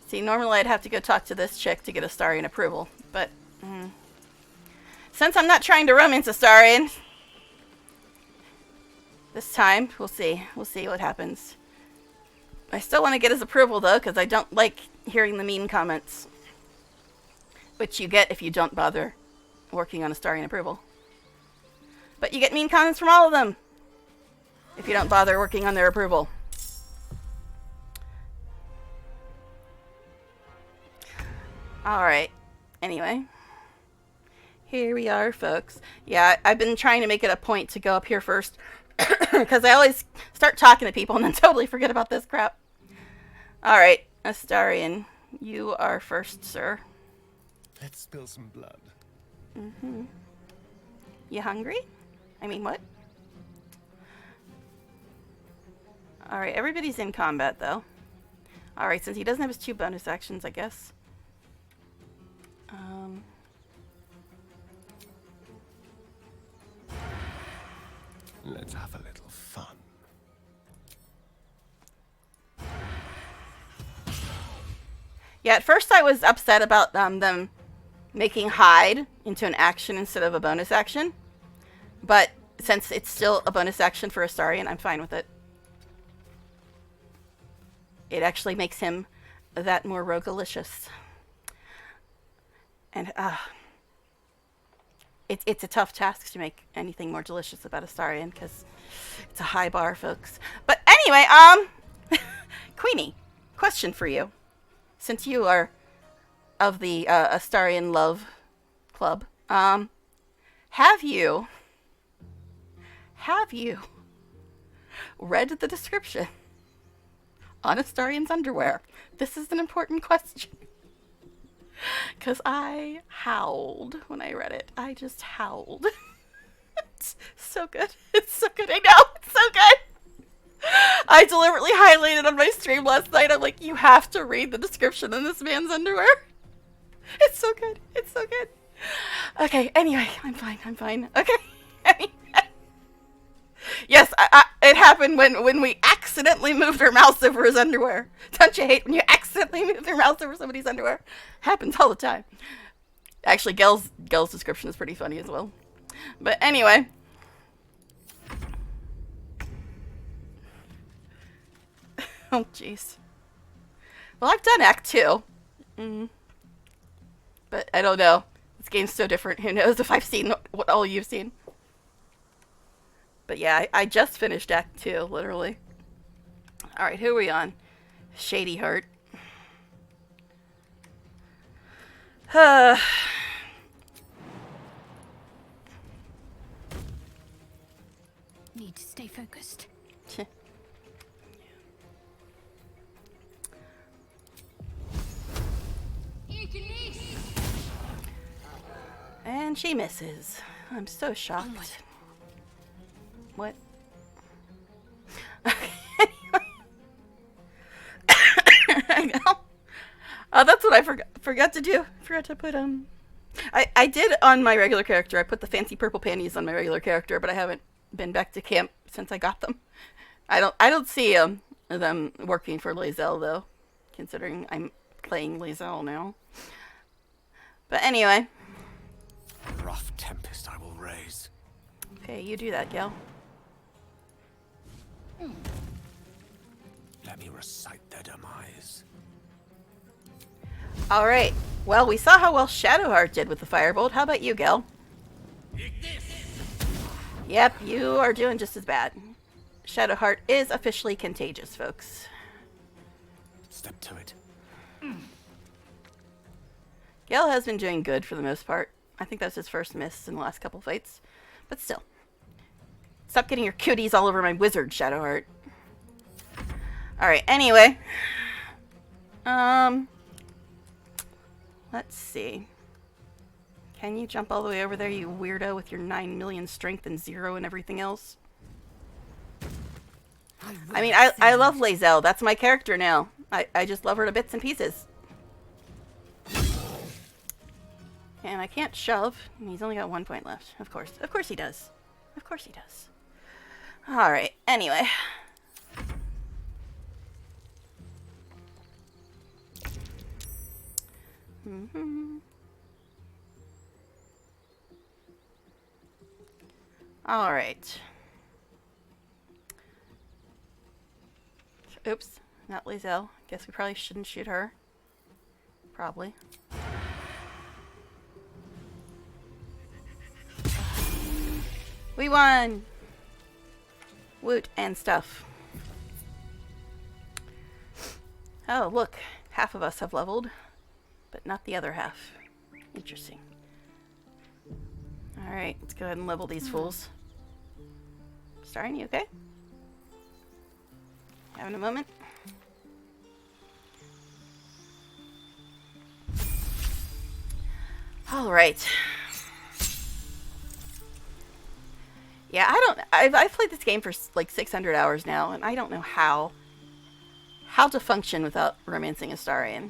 See, normally I'd have to go talk to this chick to get Astarion approval, but since I'm not trying to romance Astarion, this time, we'll see. We'll see what happens. I still want to get his approval, though, because I don't like hearing the mean comments, which you get if you don't bother working on Astarion approval. But you get mean comments from all of them if you don't bother working on their approval. Alright. Anyway. Here we are, folks. Yeah, I've been trying to make it a point to go up here first. Because I always start talking to people and then totally forget about this crap. Alright. Astarion, you are first, sir.
Let's spill some blood.
Mm-hmm. You hungry? I mean, what? Alright, everybody's in combat, though. Alright, since he doesn't have his 2 bonus actions, I guess.
Let's have a little fun.
Yeah, at first I was upset about them making hide into an action instead of a bonus action. But since it's still a bonus action for Astarion, I'm fine with it. It actually makes him that more roguelicious. And, it's a tough task to make anything more delicious about Astarion, because it's a high bar, folks. But anyway, Queenie, question for you. Since you are of the Astarion Love Club, have you read the description on Astarion's underwear? This is an important question. Because I howled when I read it. I just howled. It's so good. It's so good. I know. It's so good. I deliberately highlighted on my stream last night. I'm like, you have to read the description in this man's underwear. It's so good. It's so good. Okay, anyway, I'm fine. Okay. Yes, it happened when we accidentally moved our mouse over his underwear. Don't you hate when you accidentally move your mouse over somebody's underwear? Happens all the time. Actually, Gel's description is pretty funny as well. But anyway. Oh, jeez. Well, I've done Act 2. But I don't know. This game's so different. Who knows if I've seen what all you've seen. But yeah, I just finished Act 2, literally. Alright, who are we on? Shady Heart.
Need to stay focused.
And she misses. I'm so shocked. What? I know. Oh, that's what I forgot to do. Forgot to put I did on my regular character. I put the fancy purple panties on my regular character, but I haven't been back to camp since I got them. I don't see them working for Lae'zel though, considering I'm playing Lae'zel now. But anyway.
Rough tempest I will raise.
Okay, you do that, Gel.
Let me recite their demise.
Alright. Well, we saw how well Shadowheart did with the firebolt. How about you, Gel? Yep, you are doing just as bad. Shadowheart is officially contagious, folks.
Step to it.
Gale has been doing good for the most part. I think that's his first miss in the last couple fights. But still. Stop getting your cuties all over my wizard, Shadowheart. Alright, anyway. Let's see. Can you jump all the way over there, you weirdo, with your 9 million strength and 0 and everything else? I mean, I love Lae'zel. That's my character now. I just love her to bits and pieces. And I can't shove. He's only got 1 point left. Of course. Of course he does. Of course he does. Alright, anyway. Alright. Oops, not Lae'zel. Guess we probably shouldn't shoot her. Probably. We won! Woot and stuff. Oh, look. Half of us have leveled, but not the other half. Interesting. Alright, let's go ahead and level these fools. Starring, you okay? Having a moment? Alright. Yeah, I've played this game for like 600 hours now, and I don't know how to function without romancing a Starian.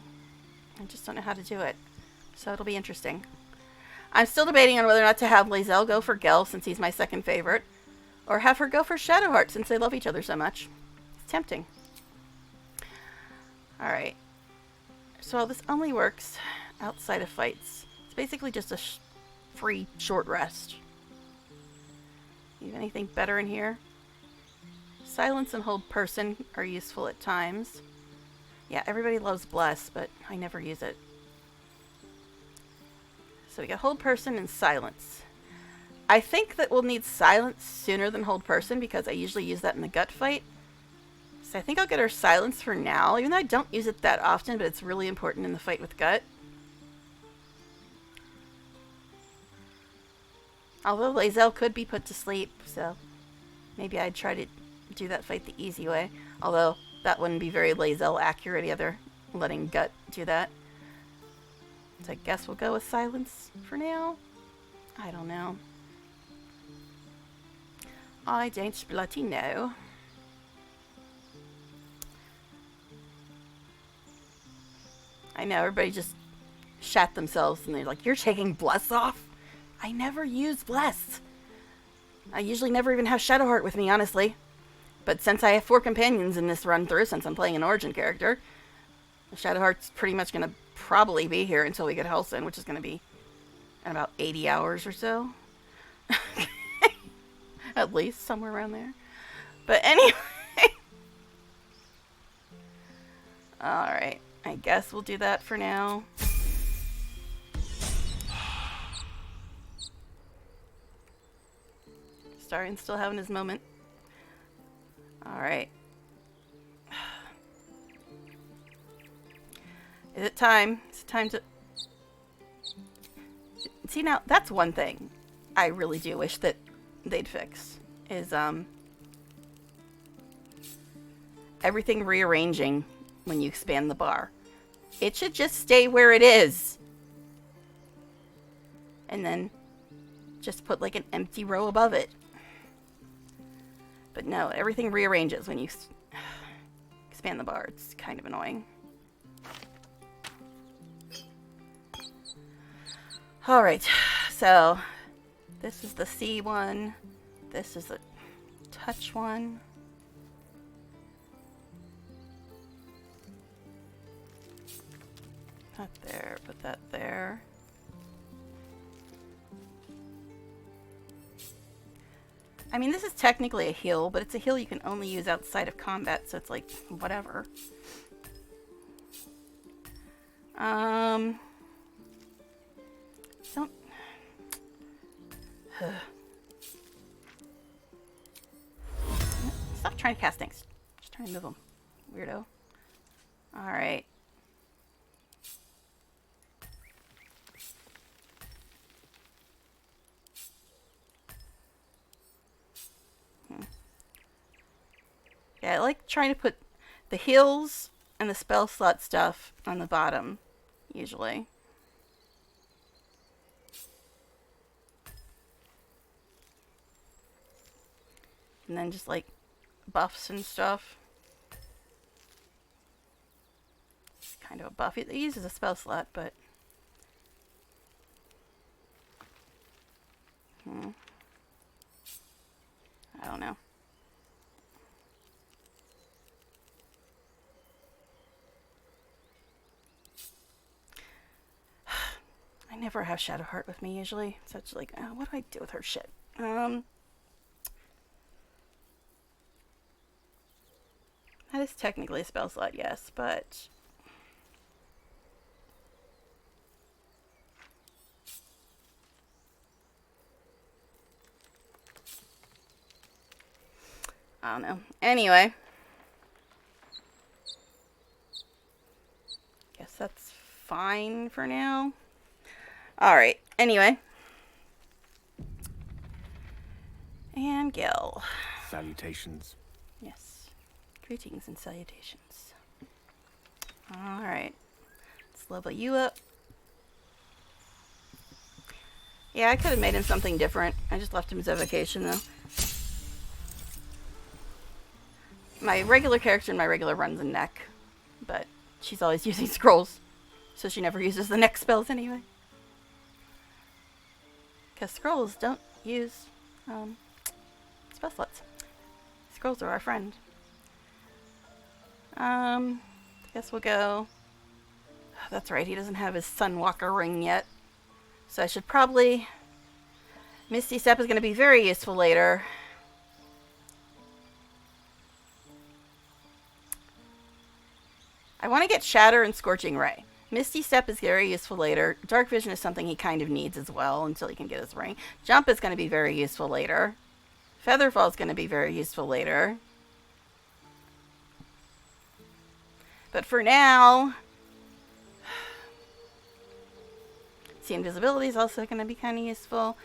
I just don't know how to do it. So it'll be interesting. I'm still debating on whether or not to have Lae'zel go for Gel, since he's my second favorite, or have her go for Shadowheart, since they love each other so much. It's tempting. Alright. So this only works outside of fights. It's basically just a free short rest. You have anything better in here? Silence and hold person are useful at times. Yeah, everybody loves bless, but I never use it. So we got hold person and silence. I think that we'll need silence sooner than hold person because I usually use that in the gut fight. So I think I'll get her silence for now, even though I don't use it that often, but it's really important in the fight with gut. Although Lae'zel could be put to sleep, so maybe I'd try to do that fight the easy way. Although that wouldn't be very Lae'zel accurate either, letting gut do that. So I guess we'll go with silence for now. I don't know. I don't bloody know. I know, everybody just shat themselves and they're like, you're taking Bless off? I never use Bless. I usually never even have Shadowheart with me, honestly. But since I have 4 companions in this run through, since I'm playing an origin character, Shadowheart's pretty much going to probably be here until we get Halsin, which is going to be in about 80 hours or so. At least, somewhere around there. But anyway. Alright, I guess we'll do that for now. Starian's still having his moment. Alright. Is it time? Is it time to... See, now, that's one thing I really do wish that they'd fix. Is, everything rearranging when you expand the bar. It should just stay where it is. And then just put, like, an empty row above it. But no, everything rearranges when you expand the bar. It's kind of annoying. Alright, so this is the C one. This is the touch one. Not there, put that there. I mean, this is technically a heal, but it's a heal you can only use outside of combat, so it's like, whatever. Don't... Stop trying to cast things. Just trying to move them. Weirdo. Alright. Yeah, I like trying to put the heals and the spell slot stuff on the bottom, usually. And then just like buffs and stuff. It's kind of a buff. It uses a spell slot, but... I don't know. I never have Shadowheart with me usually, so it's like, oh, what do I do with her shit? That is technically a spell slot, yes, but... I don't know. Anyway. Guess that's fine for now. Alright, anyway. And Gil.
Salutations.
Yes. Greetings and salutations. Alright. Let's level you up. Yeah, I could have made him something different. I just left him as evocation, though. My regular character in my regular runs a neck. But she's always using scrolls. So she never uses the neck spells anyway. Because scrolls don't use spell slots. Scrolls are our friend. I guess we'll go... Oh, that's right, he doesn't have his Sunwalker ring yet. So I should probably... Misty Step is going to be very useful later. I want to get Shatter and Scorching Ray. Misty Step is very useful later. Dark Vision is something he kind of needs as well until he can get his ring. Jump is going to be very useful later. Featherfall is going to be very useful later. But for now... See, Invisibility is also going to be kind of useful.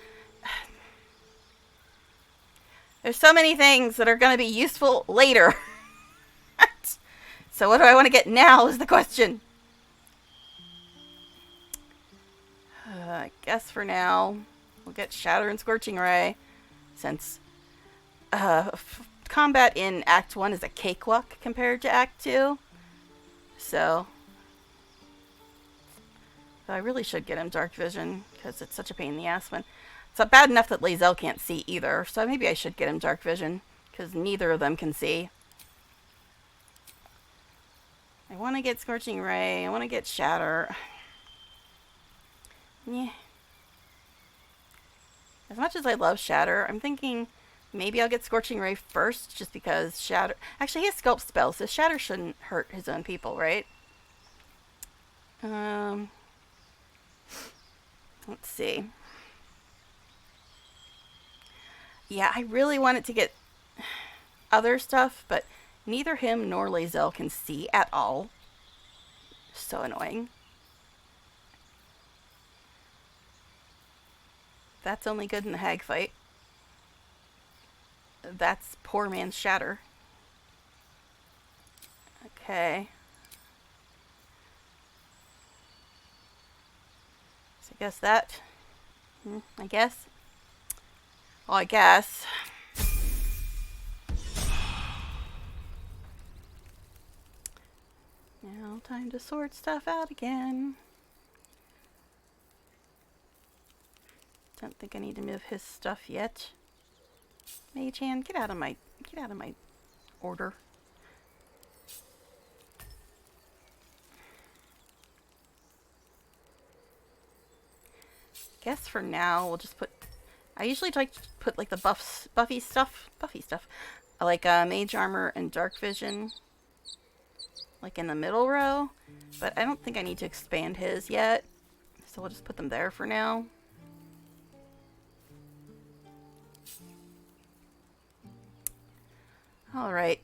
There's so many things that are going to be useful later. So what do I want to get now is the question. I guess for now, we'll get Shatter and Scorching Ray, since combat in Act 1 is a cakewalk compared to Act 2. So, Though I really should get him dark vision, because it's such a pain in the ass when... It's not bad enough that Lae'zel can't see either, so maybe I should get him dark vision, because neither of them can see. I want to get Scorching Ray, I want to get Shatter. Yeah. As much as I love Shatter, I'm thinking maybe I'll get Scorching Ray first, just because Shatter... Actually, he has Sculpt spells, so Shatter shouldn't hurt his own people, right? Let's see. Yeah, I really wanted to get other stuff, but neither him nor Lae'zel can see at all. So annoying. That's only good in the hag fight. That's poor man's Shatter. Okay. So I guess that... I guess. Well, I guess. Now, time to sort stuff out again. Don't think I need to move his stuff yet. Mage Hand, get out of my order. Guess for now we'll just put... I usually like to put like the Buffy stuff. I like Mage Armor and Dark Vision, like in the middle row, but I don't think I need to expand his yet, so we'll just put them there for now. Alright,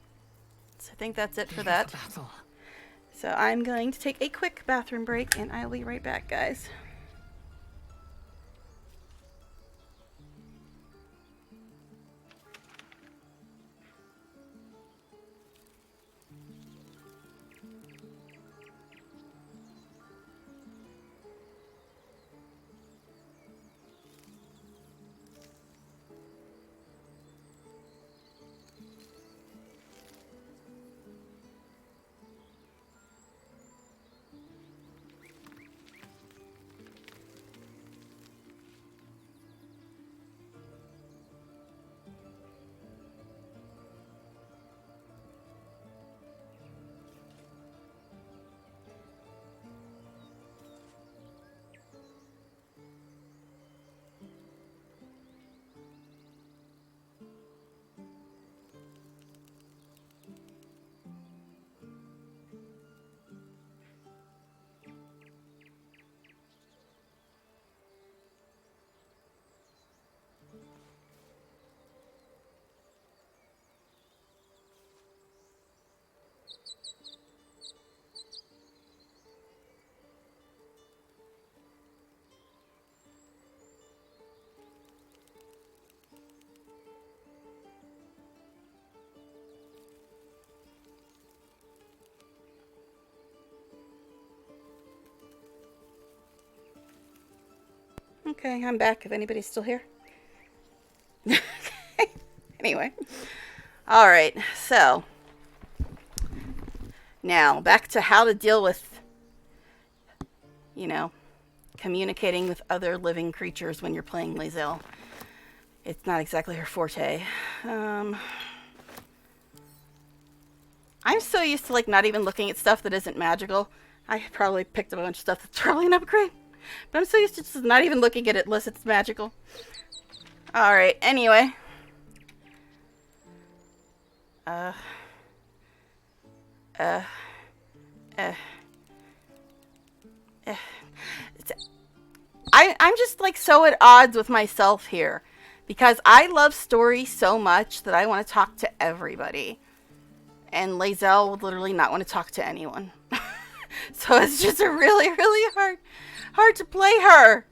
so I think that's it for that. So I'm going to take a quick bathroom break, and I'll be right back, guys. Okay, I'm back if anybody's still here. Anyway. Alright, so. Now, back to how to deal with, you know, communicating with other living creatures when you're playing Lae'zel. It's not exactly her forte. I'm so used to, like, not even looking at stuff that isn't magical. I probably picked up a bunch of stuff that's probably an upgrade. But I'm so used to just not even looking at it unless it's magical. Alright, anyway. I'm just like so at odds with myself here. Because I love story so much that I want to talk to everybody. And Lae'zel would literally not want to talk to anyone. So it's just a really hard to play her.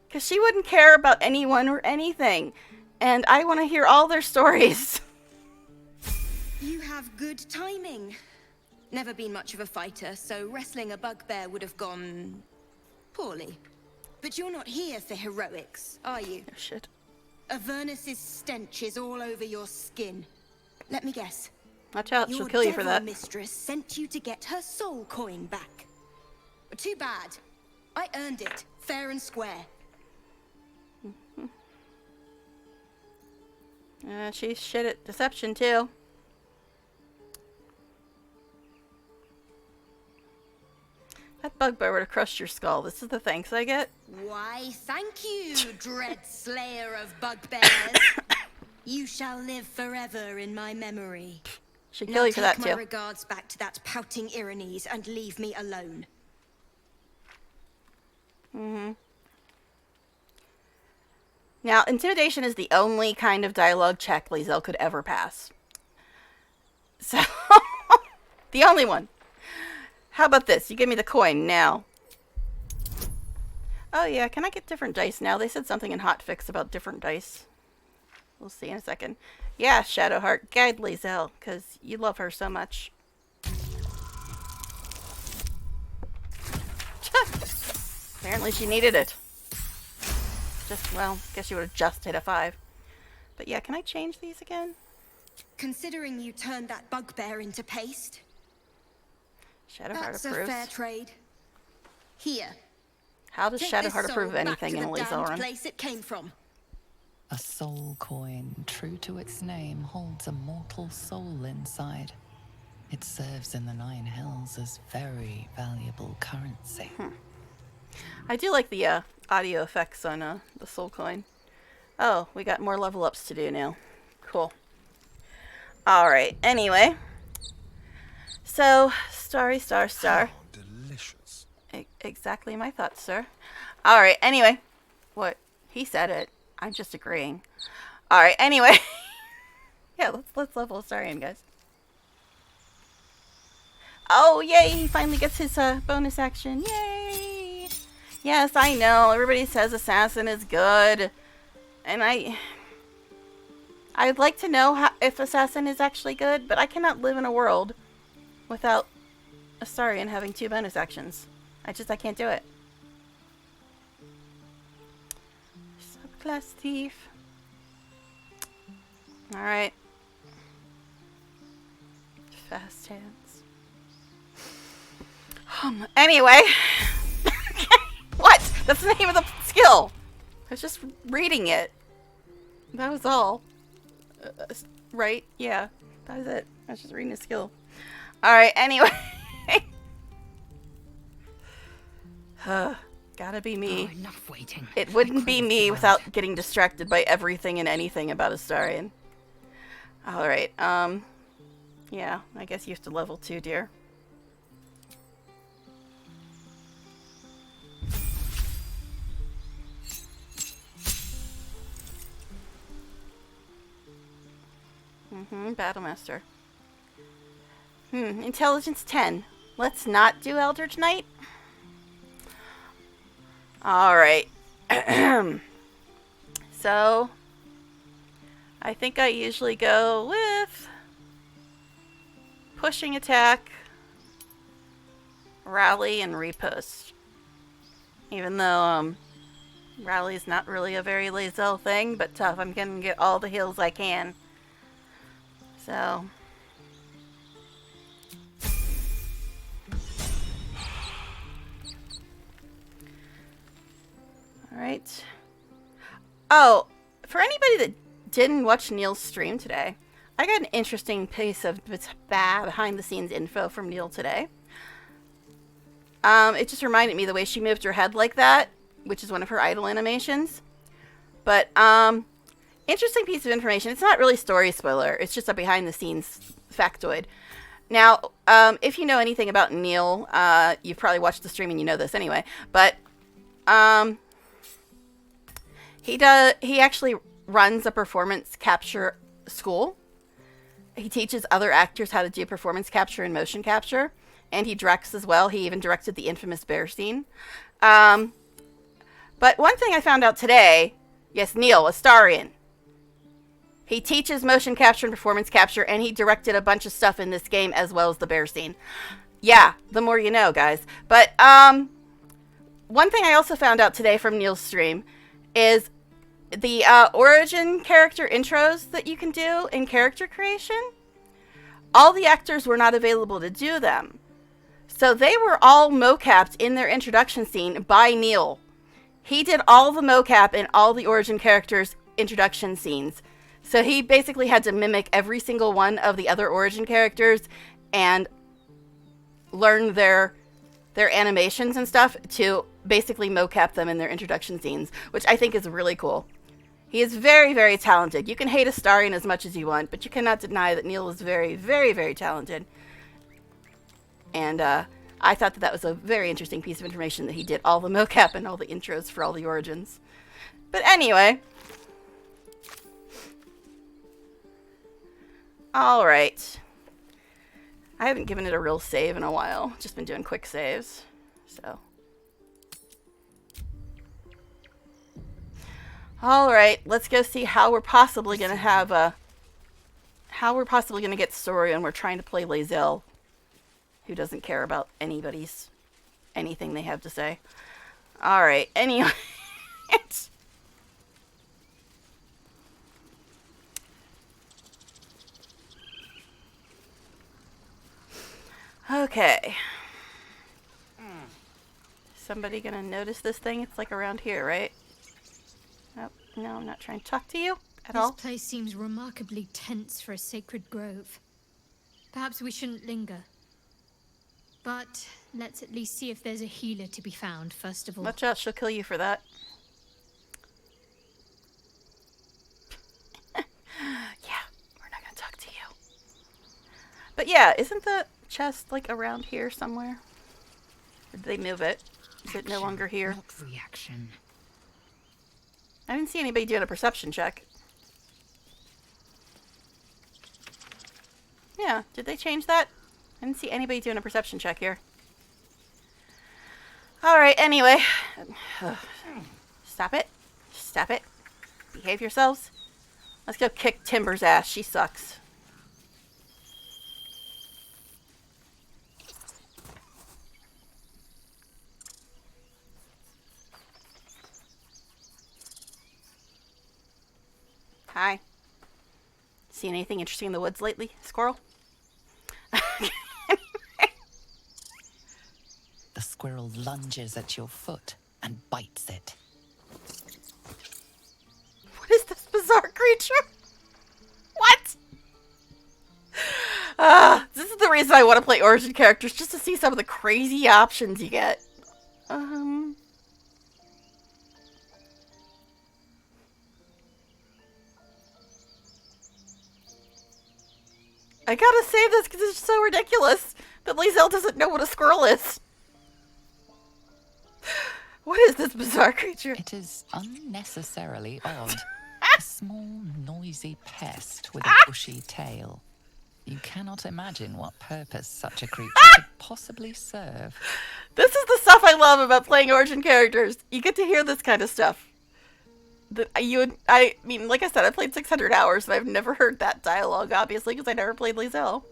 Because she wouldn't care about anyone or anything. And I want to hear all their stories.
You have good timing. Never been much of a fighter, so wrestling a bugbear would have gone poorly. But you're not here for heroics, are you?
Oh, shit.
Avernus's stench is all over your skin. Let me guess.
Watch out, she'll kill you for that.
Your mistress sent you to get her soul coin back. Too bad. I earned it, fair and square.
She's shit at deception, too. That bugbear would have crushed your skull. This is the thanks I get.
Why, thank you, dread slayer of bugbears. You shall live forever in my memory.
Should kill you for that,
Take my
too.
regards back to that pouting Irenes and leave me alone.
Now, intimidation is the only kind of dialogue check Lae'zel could ever pass. So, the only one. How about this? You give me the coin now. Oh yeah, can I get different dice now? They said something in Hotfix about different dice. We'll see in a second. Yeah, Shadowheart, guide Lae'zel, because you love her so much. Apparently she needed it. Well, guess you would have just hit a 5. But yeah, can I change these again?
Considering you turned that bugbear into paste,
Shadowheart
that's a
approves.
fair trade. Here,
How does
take this
Shadowheart
soul
approve of
back
anything
to
in a
the
Lae'zel
damned
run?
place it came from.
A soul coin, true to its name, holds a mortal soul inside. It serves in the 9 hells as very valuable currency.
I do like the audio effects on the soul coin. Oh, we got more level ups to do now. Cool. Alright, anyway. So, Starry Star.
How delicious.
Exactly my thoughts, sir. Alright, anyway. What? He said it. I'm just agreeing. Alright, anyway. Yeah, let's level Astarion, guys. Oh, yay! He finally gets his bonus action. Yay! Yes, I know. Everybody says Assassin is good. And I'd like to know if Assassin is actually good, but I cannot live in a world without Astarion having 2 bonus actions. I can't do it. Subclass thief. Alright. Fast hands. Anyway. What? That's the name of the skill. I was just reading it. That was all. Right? Yeah. That was it. I was just reading the skill. Alright, anyway. Gotta be me.
Oh, enough waiting.
It wouldn't be
I crave
me
the
without
word.
getting distracted by everything and anything about Astarion. Alright, yeah, I guess you have to level 2, dear. Battlemaster. Intelligence 10. Let's not do Eldritch Knight. Alright. So, I think I usually go with pushing attack, rally, and repost. Even though, rally is not really a very Lae'zel thing, but tough. I'm gonna get all the heals I can. So. Alright. Oh, for anybody that didn't watch Neil's stream today, I got an interesting piece of behind the scenes info from Neil today. It just reminded me the way she moved her head like that, which is one of her idle animations. But, interesting piece of information. It's not really story spoiler. It's just a behind the scenes factoid. Now, if you know anything about Neil, you've probably watched the stream and you know this anyway. But, he actually runs a performance capture school. He teaches other actors how to do performance capture and motion capture. And he directs as well. He even directed the infamous bear scene. But one thing I found out today, yes, Neil, Astarion. He teaches motion capture and performance capture, and he directed a bunch of stuff in this game as well as the bear scene. Yeah, the more you know, guys. But one thing I also found out today from Neil's stream is the origin character intros that you can do in character creation. All the actors were not available to do them. So they were all mocapped in their introduction scene by Neil. He did all the mocap in all the origin characters' introduction scenes. So he basically had to mimic every single one of the other origin characters and learn their animations and stuff to basically mocap them in their introduction scenes, which I think is really cool. He is very, very talented. You can hate Astarion as much as you want, but you cannot deny that Neil is very, very, very talented. And I thought that was a very interesting piece of information that he did all the mocap and all the intros for all the origins. But anyway. Alright. I haven't given it a real save in a while. Just been doing quick saves. So. Alright, let's go see how we're possibly going to have a... How we're possibly going to get story when we're trying to play Lae'zel, who doesn't care about anything they have to say. Alright, anyway. Okay. Somebody gonna notice this thing? It's like around here, right? Oh, no, I'm not trying to talk to you at all.
This place seems remarkably tense for a sacred grove. Perhaps we shouldn't linger. But let's at least see if there's a healer to be found, first of all.
Watch out, she'll kill you for that. Yeah, we're not gonna talk to you. But yeah, isn't the chest like around here somewhere? Or did they move it? Is it no longer here?
Not reaction.
I didn't see anybody doing a perception check. Yeah, did they change that? I didn't see anybody doing a perception check here. Alright, anyway. Stop it. Stop it. Behave yourselves. Let's go kick Timber's ass. She sucks. Hi. See anything interesting in the woods lately, squirrel?
The squirrel lunges at your foot and bites it.
What is this bizarre creature? What? This is the reason I want to play origin characters, just to see some of the crazy options you get. I gotta save this because it's so ridiculous that Lae'zel doesn't know what a squirrel is. What is this bizarre creature?
It is unnecessarily odd. A small, noisy pest with a bushy tail. You cannot imagine what purpose such a creature could possibly serve.
This is the stuff I love about playing origin characters. You get to hear this kind of stuff. I mean, like I said, I played 600 hours, and I've never heard that dialogue, obviously, because I never played Lae'zel.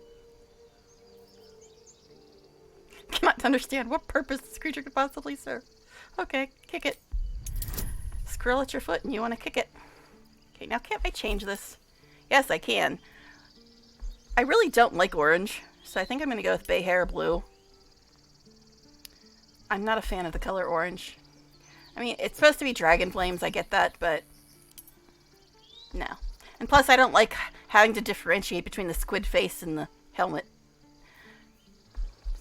Cannot understand what purpose this creature could possibly serve. Okay, kick it. Squirrel at your foot, and you want to kick it. Okay, now can't I change this? Yes, I can. I really don't like orange, so I think I'm going to go with Bay Hair Blue. I'm not a fan of the color orange. I mean, it's supposed to be dragon flames, I get that, but no. And plus, I don't like having to differentiate between the squid face and the helmet.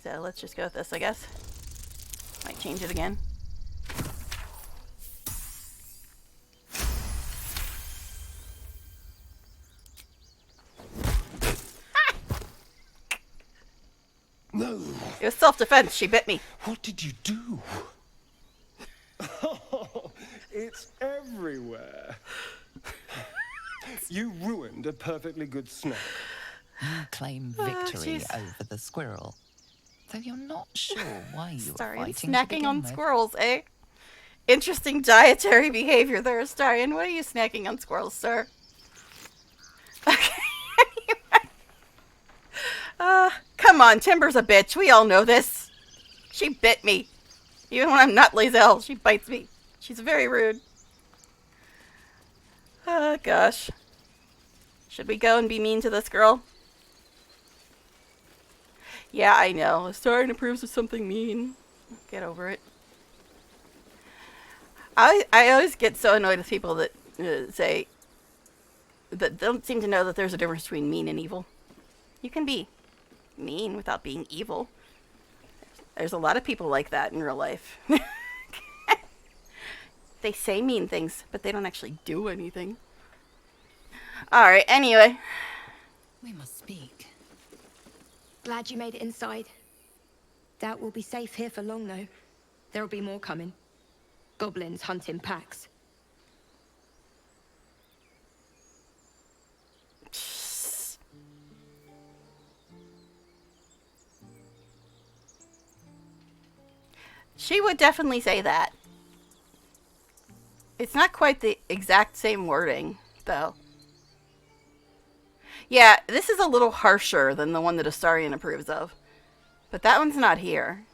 So let's just go with this, I guess. Might change it again.
No.
It was self-defense. She bit me.
What did you do? Oh, it's everywhere. You ruined a perfectly good snack.
You claim victory
jeez.
over the squirrel, though you're not sure why you were
Astarion
fighting to
snacking
begin
on
with.
squirrels, eh? Interesting dietary behavior there, Astarion. What are you snacking on squirrels, sir? Okay. Come on, Timber's a bitch. We all know this. She bit me. Even when I'm not Lae'zel, she bites me. She's very rude. Oh, gosh. Should we go and be mean to this girl? Yeah, I know. Astarion approves of something mean. Get over it. I always get so annoyed with people that say that don't seem to know that there's a difference between mean and evil. You can be mean without being evil. There's a lot of people like that in real life. They say mean things, but they don't actually do anything. Alright, anyway.
We must speak. Glad you made it inside. Doubt we'll be safe here for long, though. There'll be more coming. Goblins hunt in packs.
She would definitely say that. It's not quite the exact same wording, though. Yeah, this is a little harsher than the one that Astarion approves of. But that one's not here.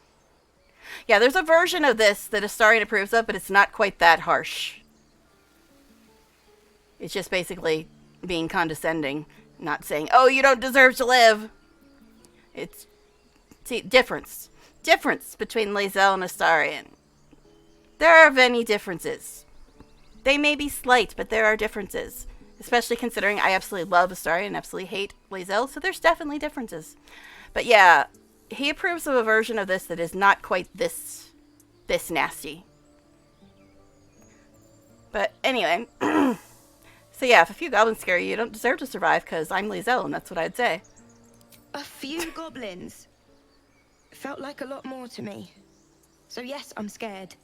Yeah, there's a version of this that Astarion approves of, but it's not quite that harsh. It's just basically being condescending, not saying, oh, you don't deserve to live. It's, see, difference. Difference between Lae'zel and Astarion. There are many differences. They may be slight, but there are differences. Especially considering I absolutely love Astarion and absolutely hate Lae'zel, so there's definitely differences. But yeah, he approves of a version of this that is not quite this nasty. But anyway, so yeah, if a few goblins scare you, you don't deserve to survive because I'm Lae'zel, and that's what I'd say.
A few goblins. Felt like a lot more to me. So yes, I'm scared.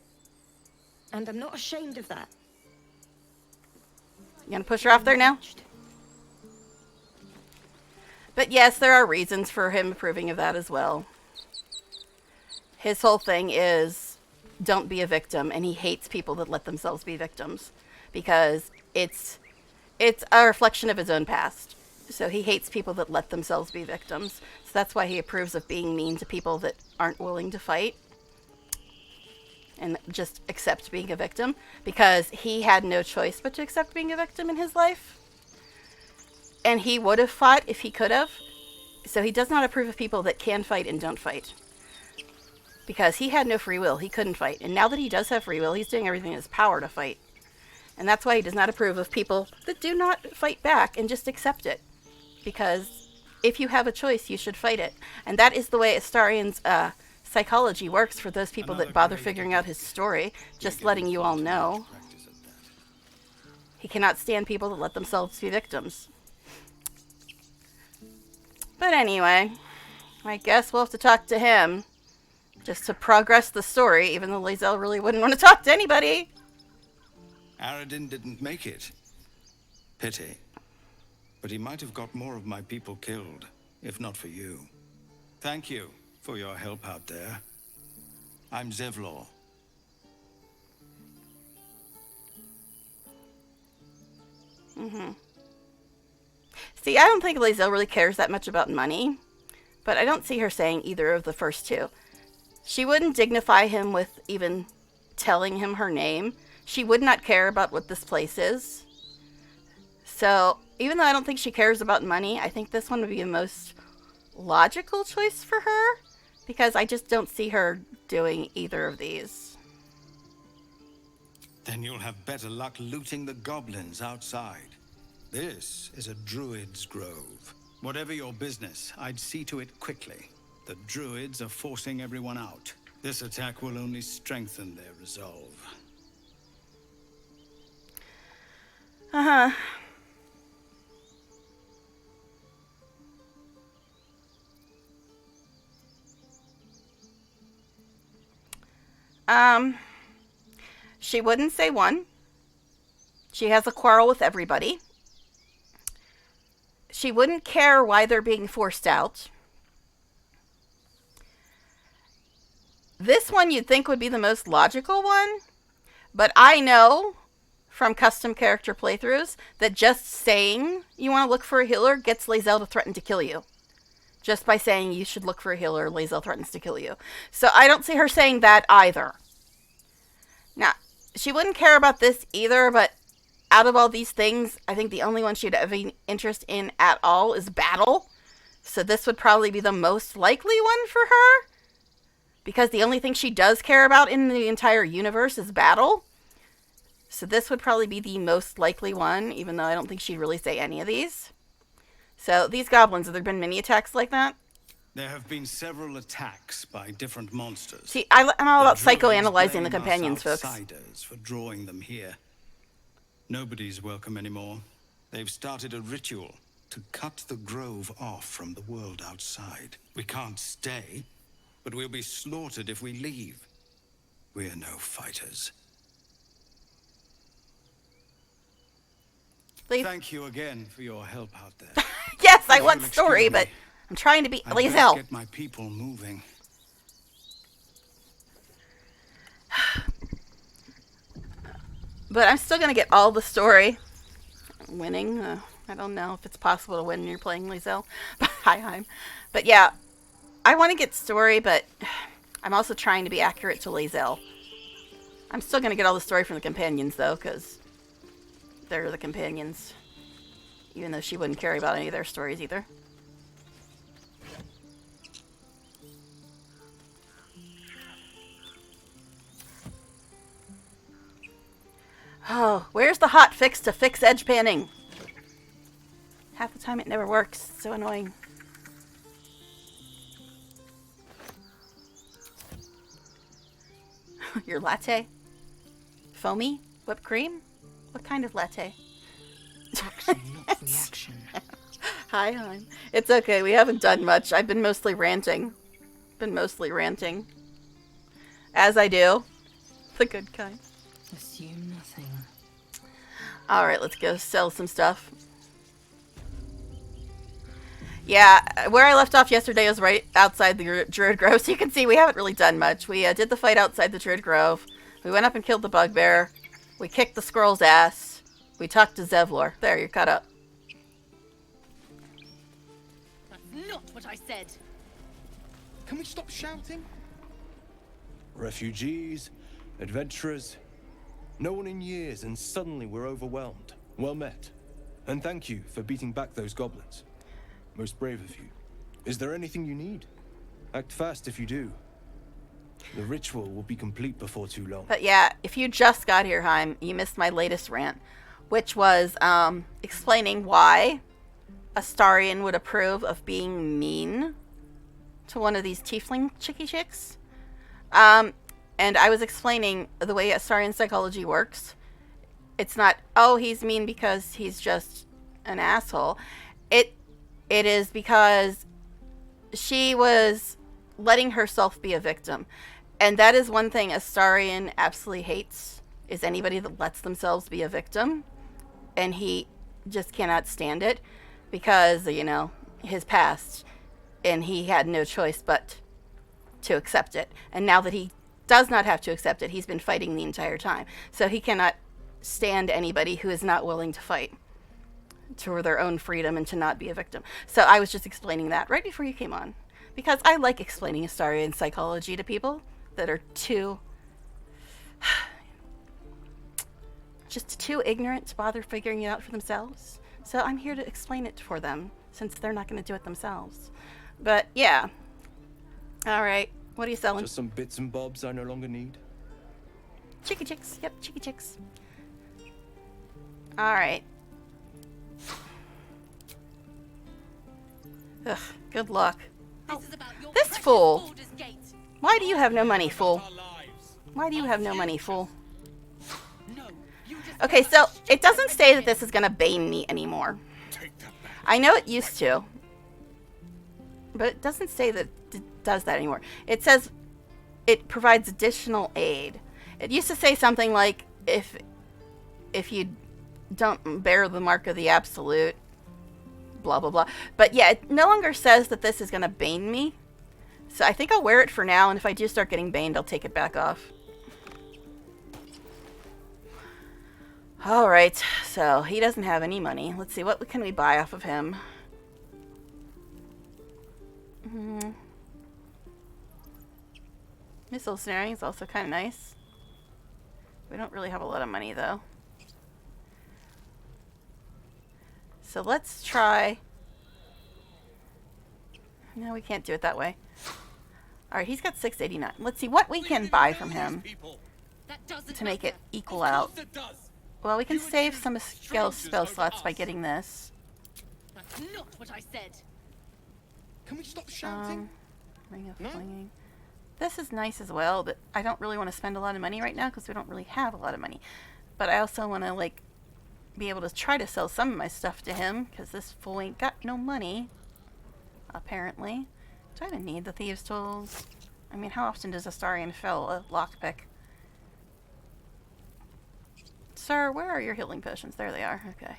And I'm not ashamed of that.
You gonna push her off there now? But yes, there are reasons for him approving of that as well. His whole thing is, don't be a victim, and he hates people that let themselves be victims. Because it's a reflection of his own past. So he hates people that let themselves be victims. So that's why he approves of being mean to people that aren't willing to fight. And just accept being a victim. Because he had no choice but to accept being a victim in his life. And he would have fought if he could have. So he does not approve of people that can fight and don't fight. Because he had no free will. He couldn't fight. And now that he does have free will, he's doing everything in his power to fight. And that's why he does not approve of people that do not fight back and just accept it. Because if you have a choice, you should fight it. And that is the way Astarion's psychology works for those people that bother figuring out his story, just letting you all know. He cannot stand people that let themselves be victims. But anyway, I guess we'll have to talk to him just to progress the story, even though Lae'zel really wouldn't want to talk to anybody.
Aradin didn't make it. Pity. But he might have got more of my people killed, if not for you. Thank you for your help out there. I'm Zevlor.
See, I don't think Lae'zel really cares that much about money, but I don't see her saying either of the first two. She wouldn't dignify him with even telling him her name. She would not care about what this place is. So, even though I don't think she cares about money, I think this one would be the most logical choice for her, because I just don't see her doing either of these.
Then you'll have better luck looting the goblins outside. This is a druid's grove. Whatever your business, I'd see to it quickly. The druids are forcing everyone out. This attack will only strengthen their resolve.
Uh-huh. She wouldn't say one. She has a quarrel with everybody. She wouldn't care why they're being forced out. This one you'd think would be the most logical one, but I know from custom character playthroughs that just saying you want to look for a healer gets Lae'zel to threaten to kill you. Just by saying you should look for a healer, Lae'zel threatens to kill you. So I don't see her saying that either. Now, she wouldn't care about this either, but out of all these things, I think the only one she'd have any interest in at all is battle. So this would probably be the most likely one for her. Because the only thing she does care about in the entire universe is battle. So this would probably be the most likely one, even though I don't think she'd really say any of these. So these goblins, have there been many attacks like that?
There have been several attacks by different monsters.
See, I'm all about
The druids
psychoanalyzing the
blame
companions,
us
folks.
outsiders for drawing them here. Nobody's welcome anymore. They've started a ritual to cut the grove off from the world outside. We can't stay, but we'll be slaughtered if we leave. We're no fighters.
Please.
Thank you again for your help out there.
Yes, I
If
want
you'll
story,
excuse
but
me,
I'm trying to be
I'd best
Lae'zel.
get my people moving.
But I'm still going to get all the story. Winning. I don't know if it's possible to win when you're playing Lae'zel. Hi. But yeah, I want to get story, but I'm also trying to be accurate to Lae'zel. I'm still going to get all the story from the companions, though, because they're the companions. Even though she wouldn't care about any of their stories either. Oh, where's the hot fix to fix edge panning? Half the time it never works. It's so annoying. Your latte? Foamy? Whipped cream? What kind of latte?
Action, not reaction.
Hi, hon. It's okay. We haven't done much. I've been mostly ranting. As I do. The good kind.
Assume nothing.
Alright, let's go sell some stuff. Yeah, where I left off yesterday was right outside the Druid Grove, so you can see we haven't really done much. We did the fight outside the Druid Grove. We went up and killed the bugbear. We kicked the squirrel's ass. We talked to Zevlor. There, you're caught up.
That's not what I said.
Can we stop shouting? Refugees, adventurers. No one in years, and suddenly we're overwhelmed. Well met. And thank you for beating back those goblins. Most brave of you. Is there anything you need? Act fast if you do. The ritual will be complete before too long.
But yeah, if you just got here, Heim, you missed my latest rant, which was explaining why Astarion would approve of being mean to one of these tiefling chicks. And I was explaining the way Astarion psychology works. It's not, oh, he's mean because he's just an asshole. It is because she was letting herself be a victim. And that is one thing Astarion absolutely hates, is anybody that lets themselves be a victim. And he just cannot stand it because, you know, his past. And he had no choice but to accept it. And now that he does not have to accept it, he's been fighting the entire time. So he cannot stand anybody who is not willing to fight for their own freedom and to not be a victim. So I was just explaining that right before you came on. Because I like explaining Astarion psychology to people that are just too ignorant to bother figuring it out for themselves. So I'm here to explain it for them, since they're not going to do it themselves. But yeah. Alright, what are you selling?
Just some bits and bobs I no longer need.
Chicky chicks. Yep, chicky chicks. Alright. Ugh, good luck. This fool. Why do you have no money, fool? Why do you have no money, fool? Okay, so it doesn't say that this is going to bane me anymore. I know it used to. But it doesn't say that it does that anymore. It says it provides additional aid. It used to say something like, if you don't bear the mark of the absolute, blah, blah, blah. But yeah, it no longer says that this is going to bane me. So I think I'll wear it for now, and if I do start getting baned, I'll take it back off. Alright, so he doesn't have any money. Let's see, what can we buy off of him? Missile snaring is also kind of nice. We don't really have a lot of money, though. So let's try No, we can't do it that way. Alright, he's got 689. Let's see what we can buy from him to make it equal out. Well, we can save some spell slots by getting this.
That's not what I said.
Can we stop shouting?
Ring of Flinging. This is nice as well, but I don't really want to spend a lot of money right now because we don't really have a lot of money. But I also want to, like, be able to try to sell some of my stuff to him because this fool ain't got no money, apparently. Do I even need the Thieves' Tools? I mean, how often does Astarion fill a lockpick? Sir, where are your healing potions? There they are. Okay.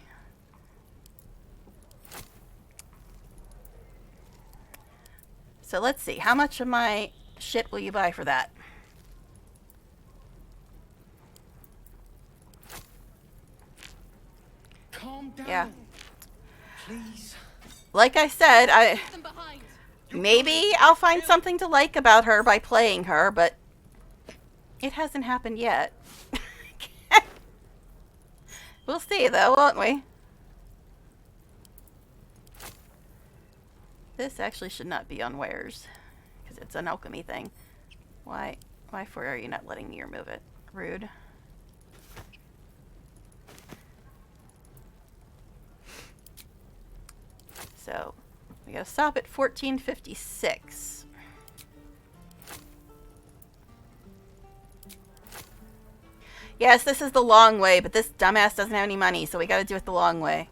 So let's see. How much of my shit will you buy for that?
Calm down.
Yeah.
Please.
Like I said, maybe I'll find something to like about her by playing her, but it hasn't happened yet. We'll see, though, won't we? This actually should not be on wares, because it's an alchemy thing. Why for are you not letting me remove it? Rude. So, we gotta stop at 1456. Yes, this is the long way, but this dumbass doesn't have any money, so we gotta do it the long way.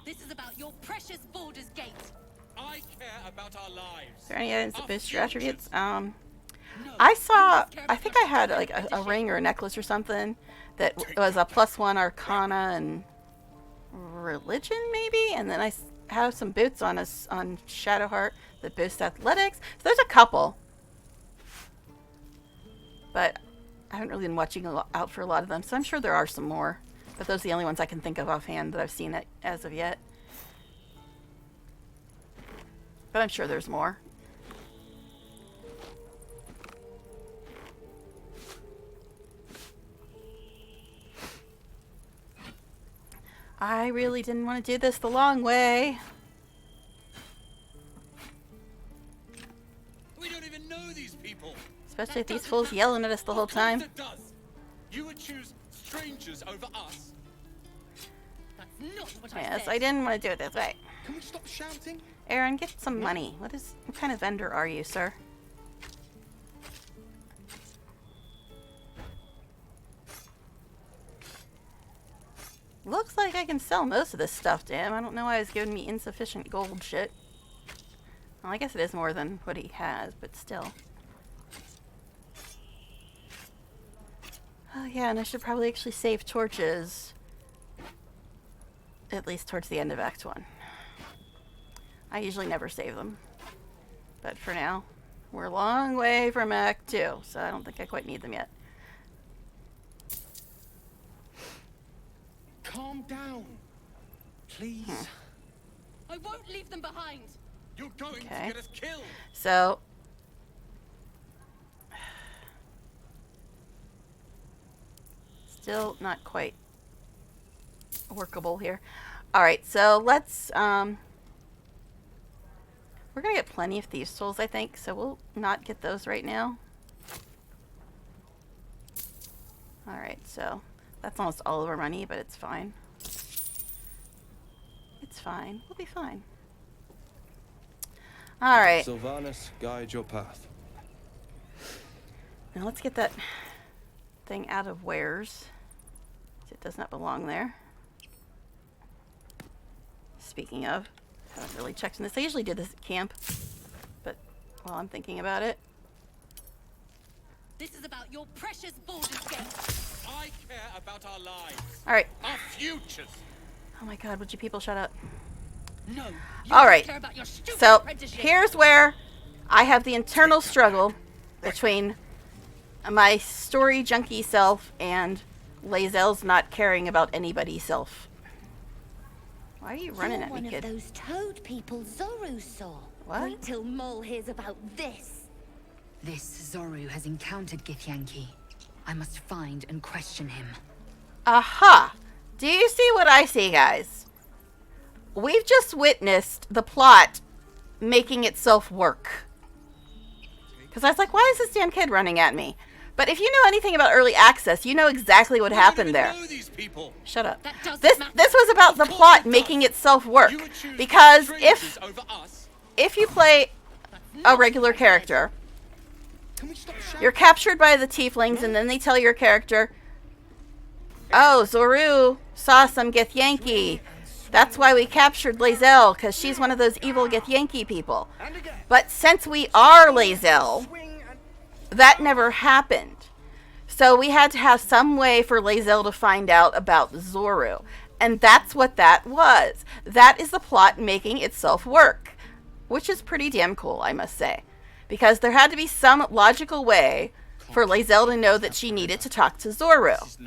This is about your precious Baldur's Gate.
I care about our lives.
Is there any items that boost your attributes? I saw, I think I had like a ring or a necklace or something that was a +1 Arcana and Religion, maybe? And then I have some boots on on Shadowheart that boost athletics. So there's a couple. But I haven't really been watching out for a lot of them, so I'm sure there are some more. But those are the only ones I can think of offhand that I've seen as of yet. But I'm sure there's more. I really didn't want to do this the long way.
We don't even know these people.
Especially if these fools yelling at us the whole time.
It does. You would choose strangers over us.
That's not what I
Yes,
said.
I didn't want to do it this way.
Can we stop shouting?
Aaron, get some money. What kind of vendor are you, sir? Looks like I can sell most of this stuff to him. I don't know why he's giving me insufficient gold shit. Well, I guess it is more than what he has, but still. Oh yeah, and I should probably actually save torches. At least towards the end of Act 1. I usually never save them. But for now, we're a long way from Act 2, so I don't think I quite need them yet.
Calm down. Please.
I won't leave them behind.
You're going to
Okay.
get us killed.
So, still not quite workable here. Alright, so let's, we're gonna get plenty of Thieves' Tools, I think, so we'll not get those right now. Alright, so that's almost all of our money, but it's fine. It's fine. We'll be fine. Alright.
Sylvanas, guide your path.
Now let's get that thing out of wares. It does not belong there. Speaking of, I haven't really checked in this. I usually did this at camp, but while I'm thinking about it.
This is about your precious Baldur's Gate.
I care about our lives.
Alright.
Our futures.
Oh my god, would you people shut up?
No.
Alright.
Care about your stupid
So,
apprenticeship.
here's where I have the internal struggle between my story junkie self and Lae'zel's not caring about anybody's self. Why are you running at me, kid?
One of those toad people Zoru saw.
What?
Wait till Mole hears about this.
This Zoru has encountered Githyanki. I must find and question him.
Aha! Do you see what I see, guys? We've just witnessed the plot making itself work. Because I was like, why is this damn kid running at me? But if you know anything about early access, you know exactly what happened there. Shut up. This was about the plot making itself work. Because if you play a regular character, you're captured by the tieflings, and then they tell your character, oh, Zoru saw some Githyanki. That's why we captured Lae'zel, because she's one of those evil Githyanki people. But since we are Lae'zel, that never happened. So we had to have some way for Lae'zel to find out about Zoru. And that's what that was. That is the plot making itself work. Which is pretty damn cool, I must say. Because there had to be some logical way for Lae'zel to know that she needed to talk to Zoru.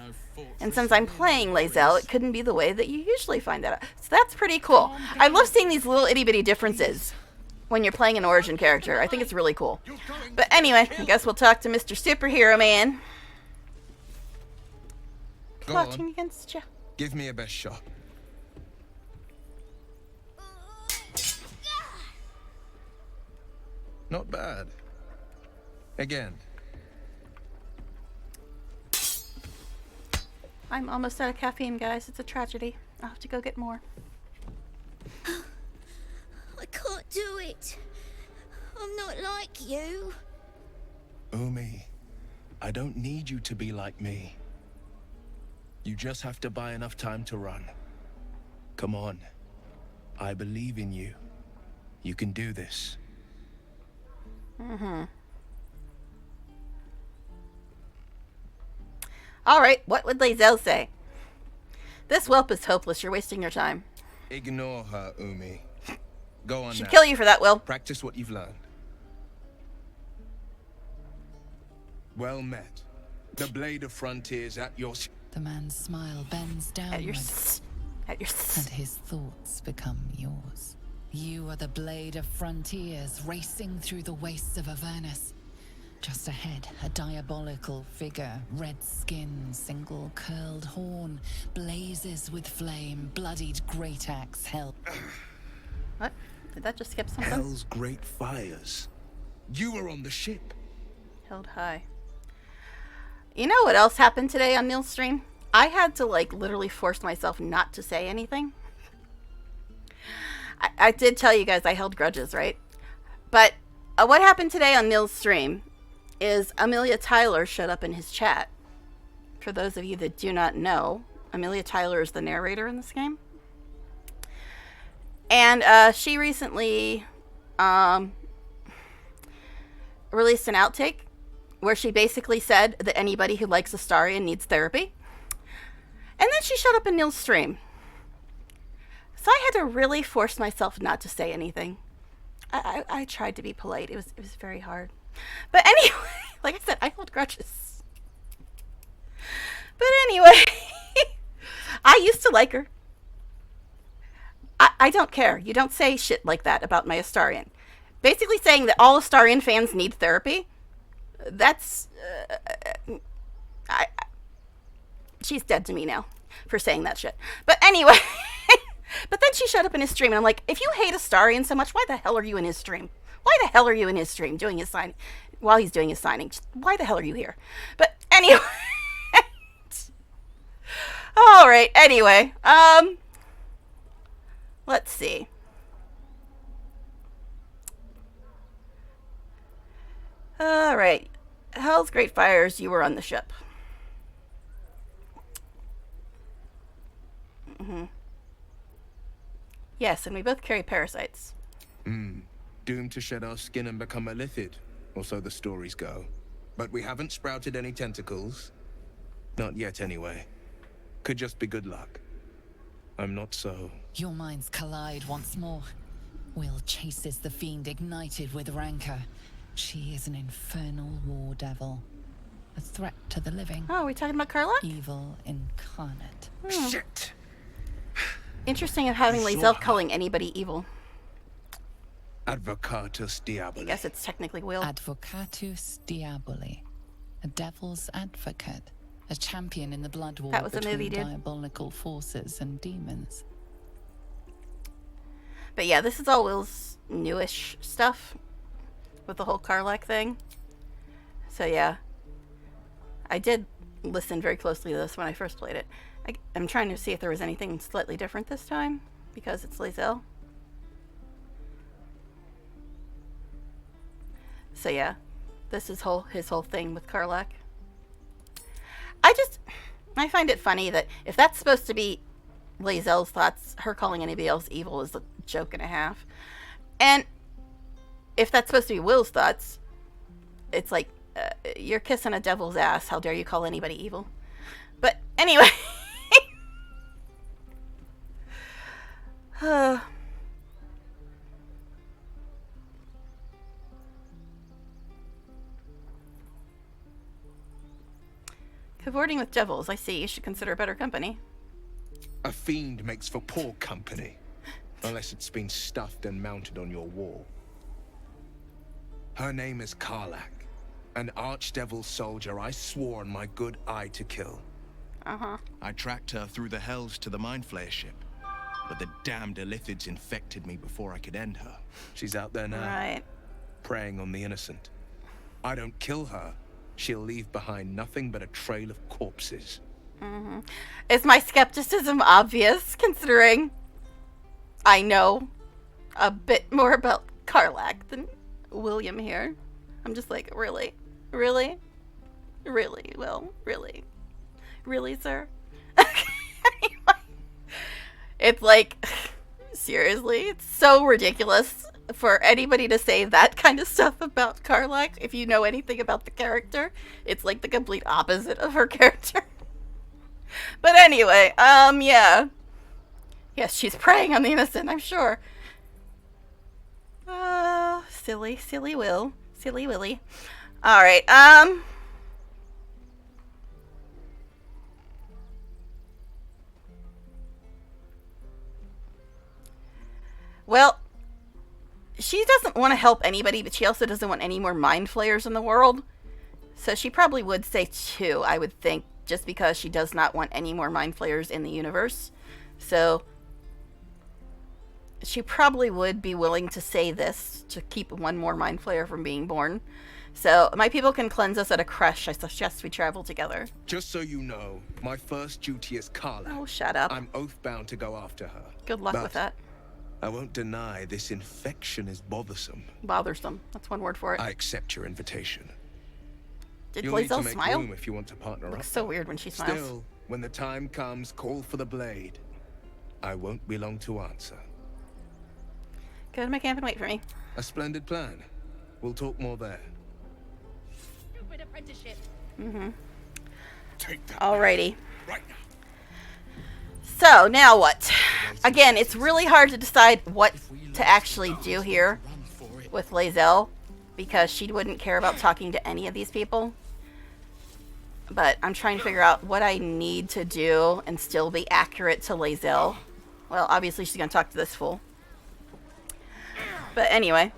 And since I'm playing Lae'zel, it couldn't be the way that you usually find that out. So that's pretty cool. I love seeing these little itty-bitty differences when you're playing an origin character. I think it's really cool. But anyway, I guess we'll talk to Mr. Superhero Man. Plotting against you.
Give me a best shot. Not bad. Again.
I'm almost out of caffeine, guys. It's a tragedy. I'll have to go get more.
I can't do it. I'm not like you.
Umi, I don't need you to be like me. You just have to buy enough time to run. Come on. I believe in you. You can do this.
Alright, what would Lae'zel say? This whelp is hopeless. You're wasting your time.
Ignore her, Umi. Go on
She'd
now.
kill you for that, Will.
Practice what you've learned. Well met. The blade of frontiers at your...
The man's smile bends downward,
At your
and his thoughts become yours. You are the blade of frontiers racing through the wastes of Avernus. Just ahead, a diabolical figure, red skin, single curled horn, blazes with flame, bloodied great axe held.
What? Did that just skip something?
Hell's great fires. You were on the ship.
Held high. You know what else happened today on Neil's stream? I had to, like, literally force myself not to say anything. I did tell you guys I held grudges, right? But what happened today on Neil's stream is Amelia Tyler showed up in his chat. For those of you that do not know, Amelia Tyler is the narrator in this game. And she recently released an outtake where she basically said that anybody who likes Astarion needs therapy. And then she showed up in Neil's stream. So I had to really force myself not to say anything. I tried to be polite. It was very hard. But anyway, like I said, I hold grudges. But anyway, I used to like her. I don't care. You don't say shit like that about my Astarion. Basically saying that all Astarion fans need therapy. That's... she's dead to me now for saying that shit. But anyway... But then she showed up in his stream, and I'm like, if you hate Astarion so much, why the hell are you in his stream? Why the hell are you in his stream doing his sign while he's doing his signing? Just, why the hell are you here? But anyway. All right, anyway. Let's see. All right. Hell's Great Fires, you were on the ship. Yes, and we both carry parasites.
Doomed to shed our skin and become a lithid, or so the stories go. But we haven't sprouted any tentacles. Not yet, anyway. Could just be good luck. I'm not so...
Your minds collide once more. Will chases the fiend ignited with rancor. She is an infernal war devil. A threat to the living.
Oh, are we talking about Carla?
Evil incarnate.
Shit!
Interesting of having Lae'zel calling anybody evil.
Advocatus Diaboli.
I guess it's technically Will.
Advocatus Diaboli. A devil's advocate. a champion in the blood war
That was a movie,
between
dude.
diabolical forces and demons.
But yeah, this is all Will's newish stuff with the whole Karlach thing. So yeah, I did listen very closely to this when I first played it. I'm trying to see if there was anything slightly different this time because it's Lae'zel. So yeah, this is his whole thing with Karlach. I find it funny that if that's supposed to be Lae'zel's thoughts, her calling anybody else evil is a joke and a half. And if that's supposed to be Will's thoughts, it's like, you're kissing a devil's ass. How dare you call anybody evil? But anyway. Cavorting with devils, I see. You should consider better company.
A fiend makes for poor company, unless it's been stuffed and mounted on your wall. Her name is Karlach, an archdevil soldier I swore on my good eye to kill.
I tracked her through the hells to the Mind Flayer ship, but the damned Illithids infected me before I could end her.
She's out there now,
Right.
preying on the innocent. I don't kill her, she'll leave behind nothing but a trail of corpses.
Is my skepticism obvious, considering I know a bit more about Karlach than William here? I'm just like, really? Really? Really? Will? Really? Really, sir? Anyway, it's like, seriously, it's so ridiculous for anybody to say that kind of stuff about Karlach. If you know anything about the character, it's like the complete opposite of her character. But anyway, yeah. Yes, she's preying on the innocent, I'm sure. Silly Will. Silly Willy. Alright, well, she doesn't want to help anybody, but she also doesn't want any more mind flayers in the world. So she probably would say 2, I would think, just because she does not want any more mind flayers in the universe. So she probably would be willing to say this to keep one more mind flayer from being born. So my people can cleanse us at a crush. I suggest we travel together.
Just so you know, my first duty is Karlach.
Oh, shut up.
I'm oath-bound to go after her.
Good luck with that.
I won't deny this infection is bothersome.
Bothersome. That's one word for it.
I accept your invitation.
Did
You'll need to
Lae'zel
make
smile?
room if you want to partner up.
Looks so weird when she smiles.
Still, when the time comes, call for the blade. I won't be long to answer.
Go to my camp and wait for me.
A splendid plan. We'll talk more there.
Stupid apprenticeship.
Take that.
Alrighty.
Right now.
So, now what? Again, it's really hard to decide what to actually do here with Lae'zel, because she wouldn't care about talking to any of these people. But I'm trying to figure out what I need to do and still be accurate to Lae'zel. Well, obviously she's going to talk to this fool. But anyway.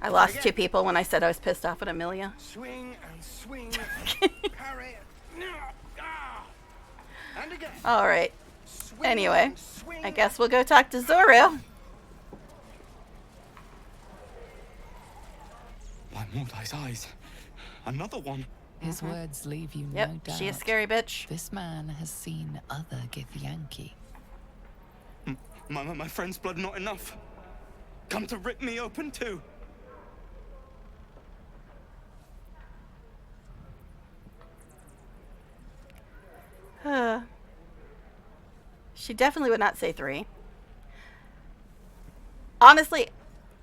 I lost 2 people when I said I was pissed off at Amelia.
Swing and swing. Parry. And again.
Alright.
Swing
Anyway,
and swing.
I guess we'll go talk to Zoro.
By Mordai's eyes. Another one.
His words leave you
Yep,
no doubt.
she a scary bitch.
This man has seen other Githyanki.
My friend's blood not enough. Come to rip me open too.
She definitely would not say 3. Honestly,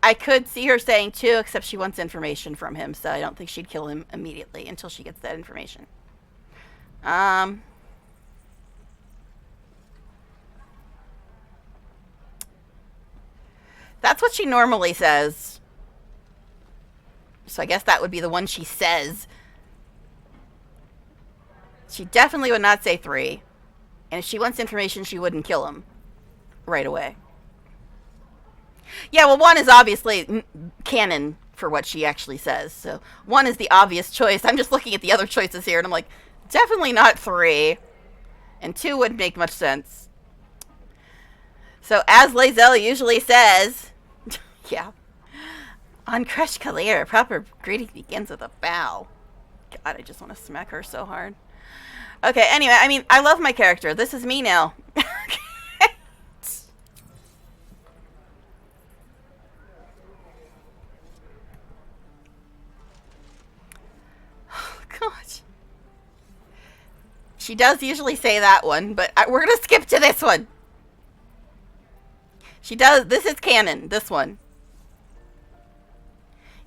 I could see her saying 2, except she wants information from him, so I don't think she'd kill him immediately until she gets that information. That's what she normally says. So I guess that would be the one she says. She definitely would not say 3. And if she wants information, she wouldn't kill him right away. Yeah, well, 1 is obviously canon for what she actually says. So 1 is the obvious choice. I'm just looking at the other choices here, and I'm like, definitely not 3. And 2 wouldn't make much sense. So as Lae'zel usually says, yeah, on Crush Kalir, proper greeting begins with a bow. God, I just want to smack her so hard. Okay, anyway, I mean, I love my character. This is me now. Oh, gosh. She does usually say that one, but we're going to skip to this one. She does. This is canon, this one.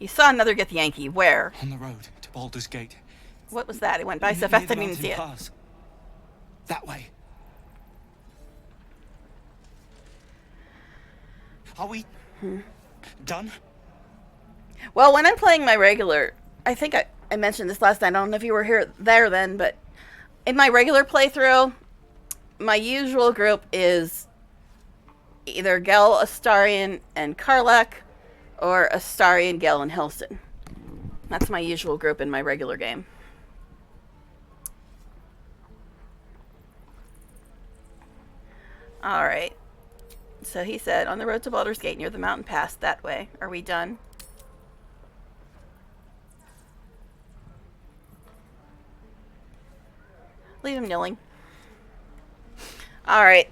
You saw another Githyanki. Where?
On the road to Baldur's Gate.
What was that? It went by so fast I didn't even see it.
Pass. That way. Are we done?
Well, when I'm playing my regular, I think I mentioned this last night. I don't know if you were there then, but in my regular playthrough, my usual group is either Gel, Astarion, and Karlach, or Astarion, Gel, and Hilson. That's my usual group in my regular game. Alright. So he said, on the road to Baldur's Gate near the mountain pass, that way. Are we done? Leave him kneeling. Alright.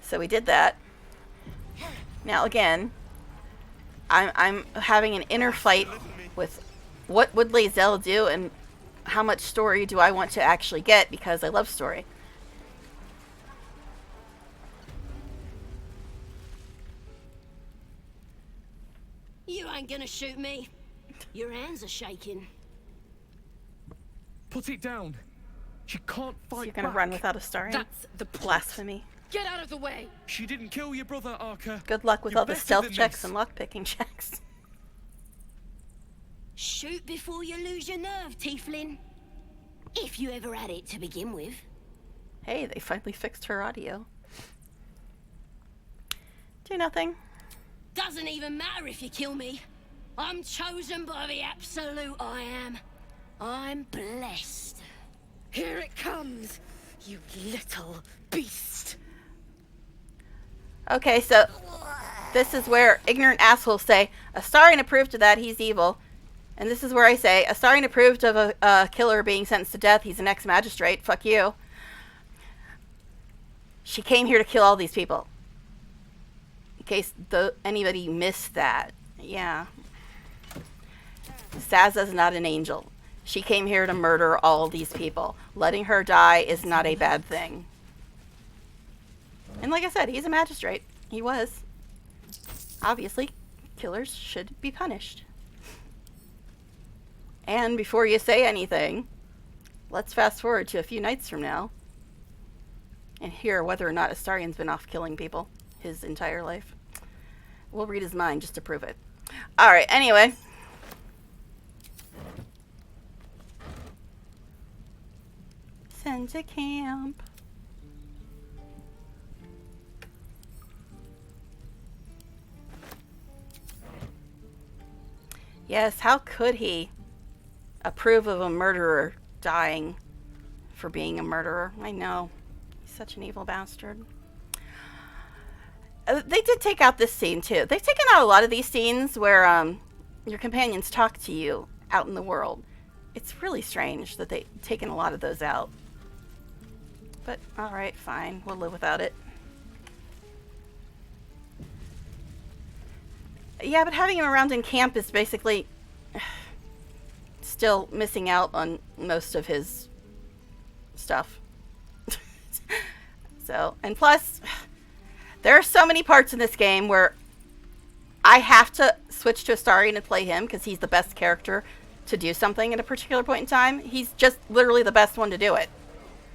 So we did that. Now again, I'm having an inner fight with what would Lae'zel do and how much story do I want to actually get, because I love story.
You ain't gonna shoot me. Your hands are shaking.
Put it down. She can't fight.
So you're gonna run without Astarion?
That's the point.
Blasphemy.
Get out of the way.
She didn't kill your brother, Arca.
Good luck with
You're
all the
better
stealth
than
checks
this.
and lockpicking checks.
Shoot before you lose your nerve, Tieflin. If you ever had it to begin with.
Hey, they finally fixed her audio. Do nothing.
Doesn't even matter if you kill me. I'm chosen by the absolute I am. I'm blessed. Here it comes, you little beast.
Okay, so this is where ignorant assholes say, Astarion approved of that, he's evil. And this is where I say, Astarion approved of a killer being sentenced to death, he's an ex-magistrate, fuck you. She came here to kill all these people. In case anybody missed that. Yeah. Sazza's not an angel. She came here to murder all these people. Letting her die is not a bad thing. And like I said, he's a magistrate. He was. Obviously, killers should be punished. And before you say anything, let's fast forward to a few nights from now and hear whether or not Astarion's been off killing people his entire life. We'll read his mind just to prove it. Alright, anyway. Send to camp. Yes, how could he approve of a murderer dying for being a murderer? I know. He's such an evil bastard. They did take out this scene, too. They've taken out a lot of these scenes where your companions talk to you out in the world. It's really strange that they've taken a lot of those out. But, alright, fine. We'll live without it. Yeah, but having him around in camp is basically still missing out on most of his stuff. So, and plus, there are so many parts in this game where I have to switch to Astarion and play him because he's the best character to do something at a particular point in time. He's just literally the best one to do it.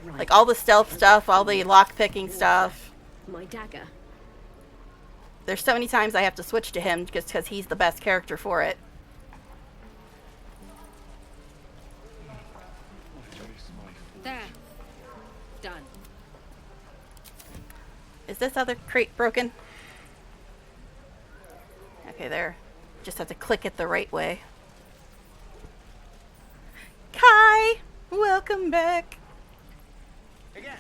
Right.
Like all the stealth stuff, all the lock-picking stuff.
My dagger.
There's so many times I have to switch to him just because he's the best character for it.
There. Done.
Is this other crate broken? Okay, there. Just have to click it the right way. Kai! Welcome back!
Again.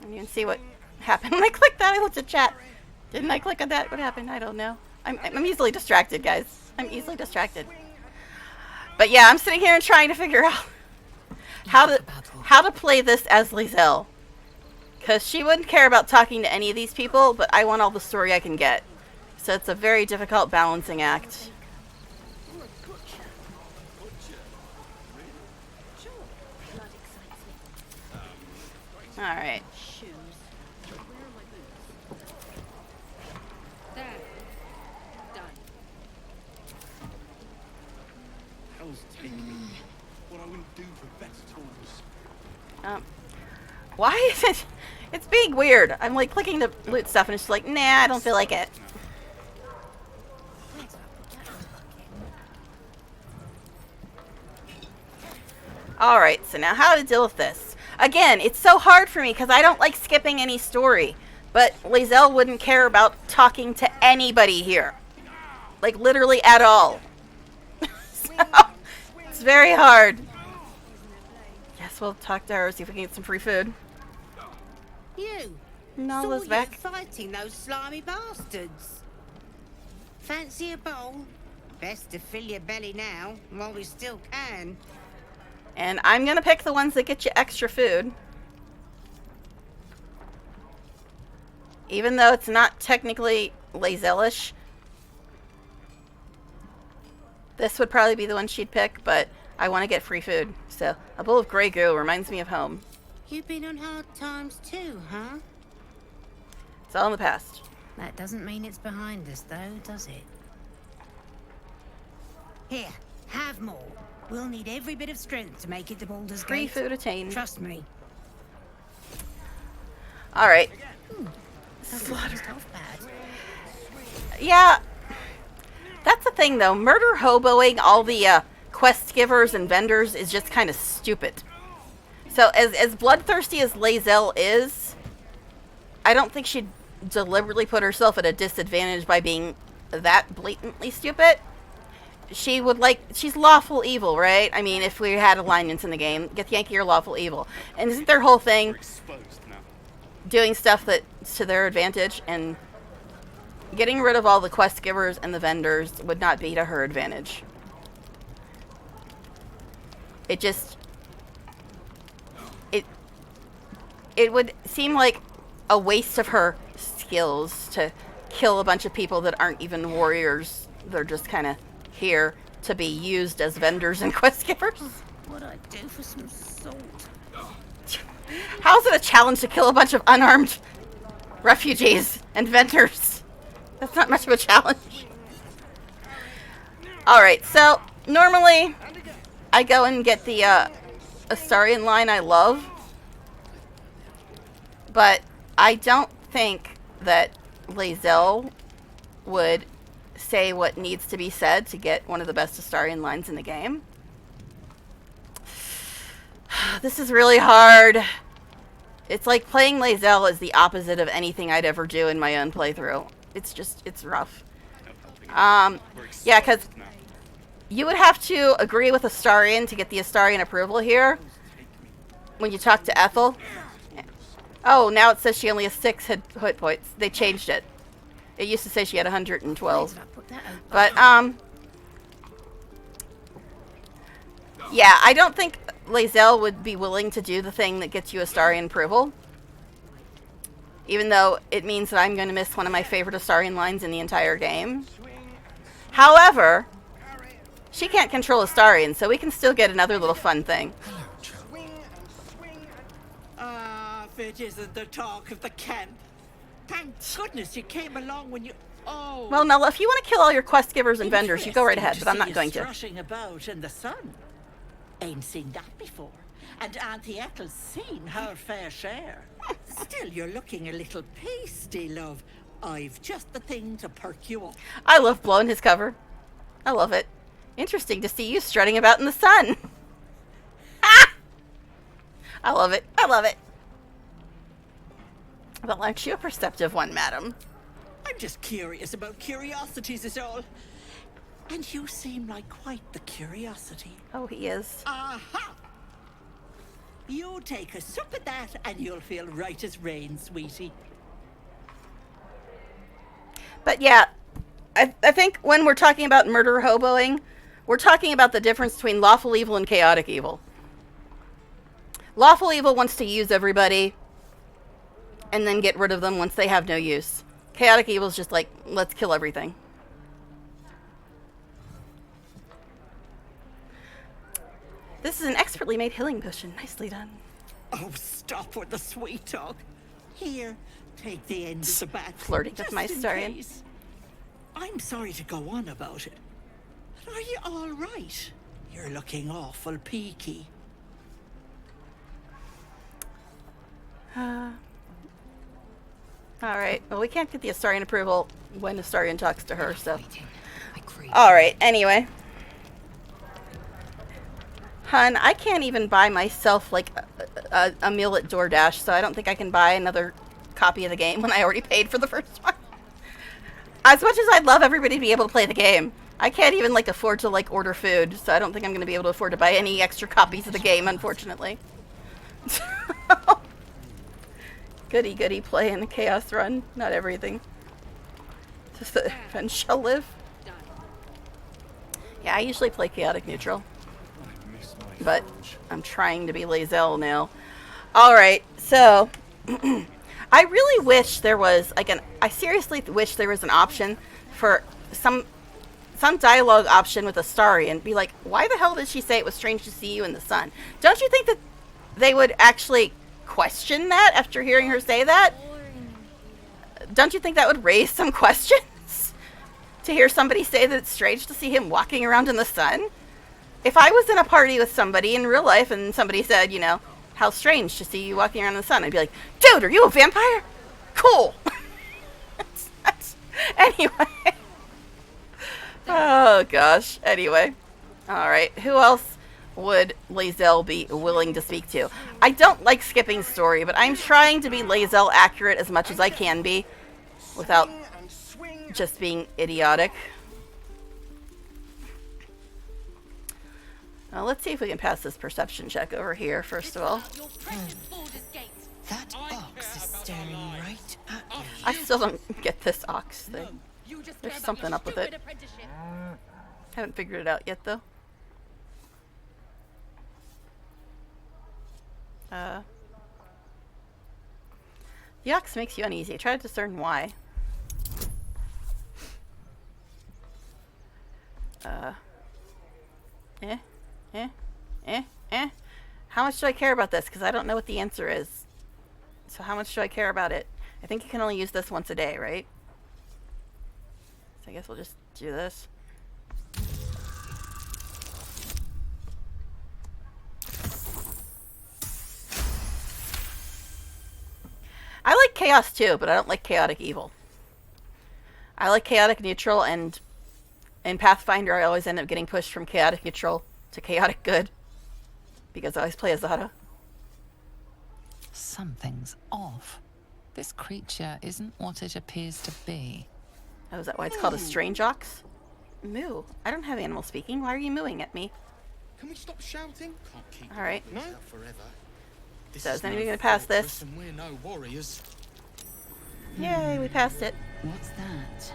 And you can see what happened when I clicked that. I looked at chat. Didn't I click on that? What happened? I don't know. I'm easily distracted, guys. I'm easily distracted. But yeah, I'm sitting here and trying to figure out how to play this as Lae'zel. Because she wouldn't care about talking to any of these people, but I want all the story I can get. So it's a very difficult balancing act. Alright.
Hell's take me. What I wouldn't do for better tools.
Why is it? It's being weird. I'm like clicking to loot stuff and it's just like, nah, I don't feel like it. Alright, so now how to deal with this. Again, it's so hard for me because I don't like skipping any story. But Lae'zel wouldn't care about talking to anybody here. Like, literally at all. So, it's very hard. Guess we'll talk to her, see if we can get some free food.
You.
Nala's
saw
back.
You fighting those slimy bastards. Fancy a bowl? Best to fill your belly now, while we still can.
And I'm gonna pick the ones that get you extra food. Even though it's not technically Lae'zel-ish. This would probably be the one she'd pick, but I want to get free food. So, a bowl of Grey Goo reminds me of home.
You've been on hard times too, huh?
It's all in the past.
That doesn't mean it's behind us, though, does it? Here, have more. We'll need every bit of strength to make it to Baldur's
Free
Gate.
food attained.
Trust me.
Alright.
Slaughter. Bad.
Yeah. That's the thing, though. Murder hoboing all the quest givers and vendors is just kind of stupid. So, as bloodthirsty as Lae'zel is, I don't think she'd deliberately put herself at a disadvantage by being that blatantly stupid. She would she's lawful evil, right? I mean, if we had alignments in the game, get Yankee or lawful evil. And isn't their whole thing doing stuff that's to their advantage? And getting rid of all the quest givers and the vendors would not be to her advantage. It just... It would seem like a waste of her skills to kill a bunch of people that aren't even warriors. They're just kind of here to be used as vendors and quest givers.
What I do for some salt?
How's it a challenge to kill a bunch of unarmed refugees and vendors? That's not much of a challenge. Alright, so normally I go and get the Astarian line I love. But I don't think that Lae'zel would say what needs to be said to get one of the best Astarian lines in the game. This is really hard. It's like playing Lae'zel is the opposite of anything I'd ever do in my own playthrough. It's just, it's rough. Yeah, because you would have to agree with Astarian to get the Astarian approval here when you talk to Ethel. Oh, now it says she only has 6 hit points. They changed it. It used to say she had 112. But, yeah, I don't think Lae'zel would be willing to do the thing that gets you Astarian approval. Even though it means that I'm going to miss one of my favorite Astarian lines in the entire game. However, she can't control Astarian, so we can still get another little fun thing.
It isn't the talk of the camp. Thank goodness you came along when you... Oh.
Well, Nella, if you want to kill all your quest givers and vendors, you go right ahead, but I'm not going to.
Rushing about in the sun. Ain't seen that before. And Auntie Ethel's seen her fair share. Still, you're looking a little pasty, love. I've just the thing to perk you up.
I love blowing his cover. I love it. Interesting to see you strutting about in the sun. Ah! I love it. I love it. Well, aren't you a perceptive one, madam?
I'm just curious about curiosities is all. And you seem like quite the curiosity.
Oh, he is.
Aha! You take a sup at that and you'll feel right as rain, sweetie.
But yeah, I think when we're talking about murder hoboing, we're talking about the difference between lawful evil and chaotic evil. Lawful evil wants to use everybody and then get rid of them once they have no use. Chaotic evil is just like, let's kill everything. This is an expertly made healing potion. Nicely done.
Oh, stop with the sweet talk. Here, take the end of the bat.
Flirting with my Astarion.
Case. I'm sorry to go on about it. But are you all right? You're looking awful peaky.
Alright, well, we can't get the Astarion approval when Astarion talks to her, so. Alright, anyway. Hun, I can't even buy myself, like, a meal at DoorDash, so I don't think I can buy another copy of the game when I already paid for the first one. As much as I'd love everybody to be able to play the game, I can't even, like, afford to, like, order food, so I don't think I'm going to be able to afford to buy any extra copies of the game, unfortunately. Goody goody play in the Chaos Run. Not everything. Just the event shall live. Yeah, I usually play chaotic neutral. But I'm trying to be Lae'zel now. Alright, so I really wish there was like I seriously wish there was an option for some dialogue option with Astarion. Be like, why the hell did she say it was strange to see you in the sun? Don't you think that they would actually question that after hearing her say that? Don't you think that would raise some questions? To hear somebody say that it's strange to see him walking around in the sun? If I was in a party with somebody in real life and somebody said, you know, how strange to see you walking around in the sun, I'd be like, dude, are you a vampire? Cool. Anyway. Oh, gosh. Anyway. Alright, who else would Lae'zel be willing to speak to? I don't like skipping story, but I'm trying to be Lae'zel accurate as much as I can be without just being idiotic. Let's see if we can pass this perception check over here, first of all.
That ox is staring right at you.
I still don't get this ox thing. There's something up with it. Haven't figured it out yet, though. The ox makes you uneasy. Try to discern why. How much do I care about this? Because I don't know what the answer is. So how much do I care about it? I think you can only use this once a day, right? So I guess we'll just do this. I like chaos too, but I don't like chaotic evil. I like chaotic neutral, and in Pathfinder I always end up getting pushed from chaotic neutral to chaotic good. Because I always play Azada.
Something's off. This creature isn't what it appears to be.
Oh, is that why it's called a strange ox? Moo. I don't have animal speaking. Why are you mooing at me?
Can we stop shouting? Can't keep
Alright.
no forever.
So is anybody gonna pass this?
And we're no warriors.
Yay, we passed it.
What's that?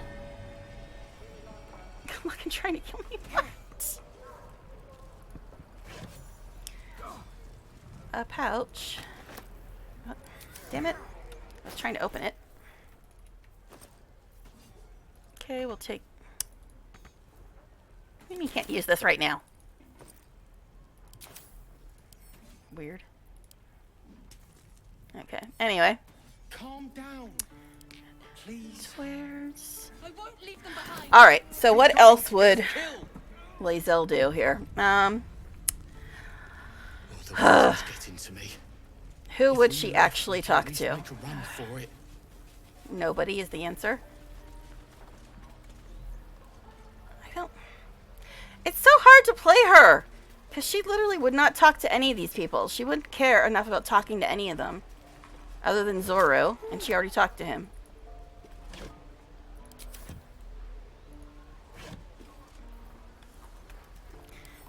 Come on, trying to kill me. What? A pouch. Oh, damn it. I was trying to open it. Okay, we'll take... What do you mean you can't use this right now? Weird. Okay, anyway.
Calm down. Please.
Swears. Alright, so what else would Lae'zel do here?
Getting to me.
Who would she actually talk to?
Make a run for it.
Nobody is the answer. I don't... It's so hard to play her! Because she literally would not talk to any of these people. She wouldn't care enough about talking to any of them. Other than Zoro, and she already talked to him.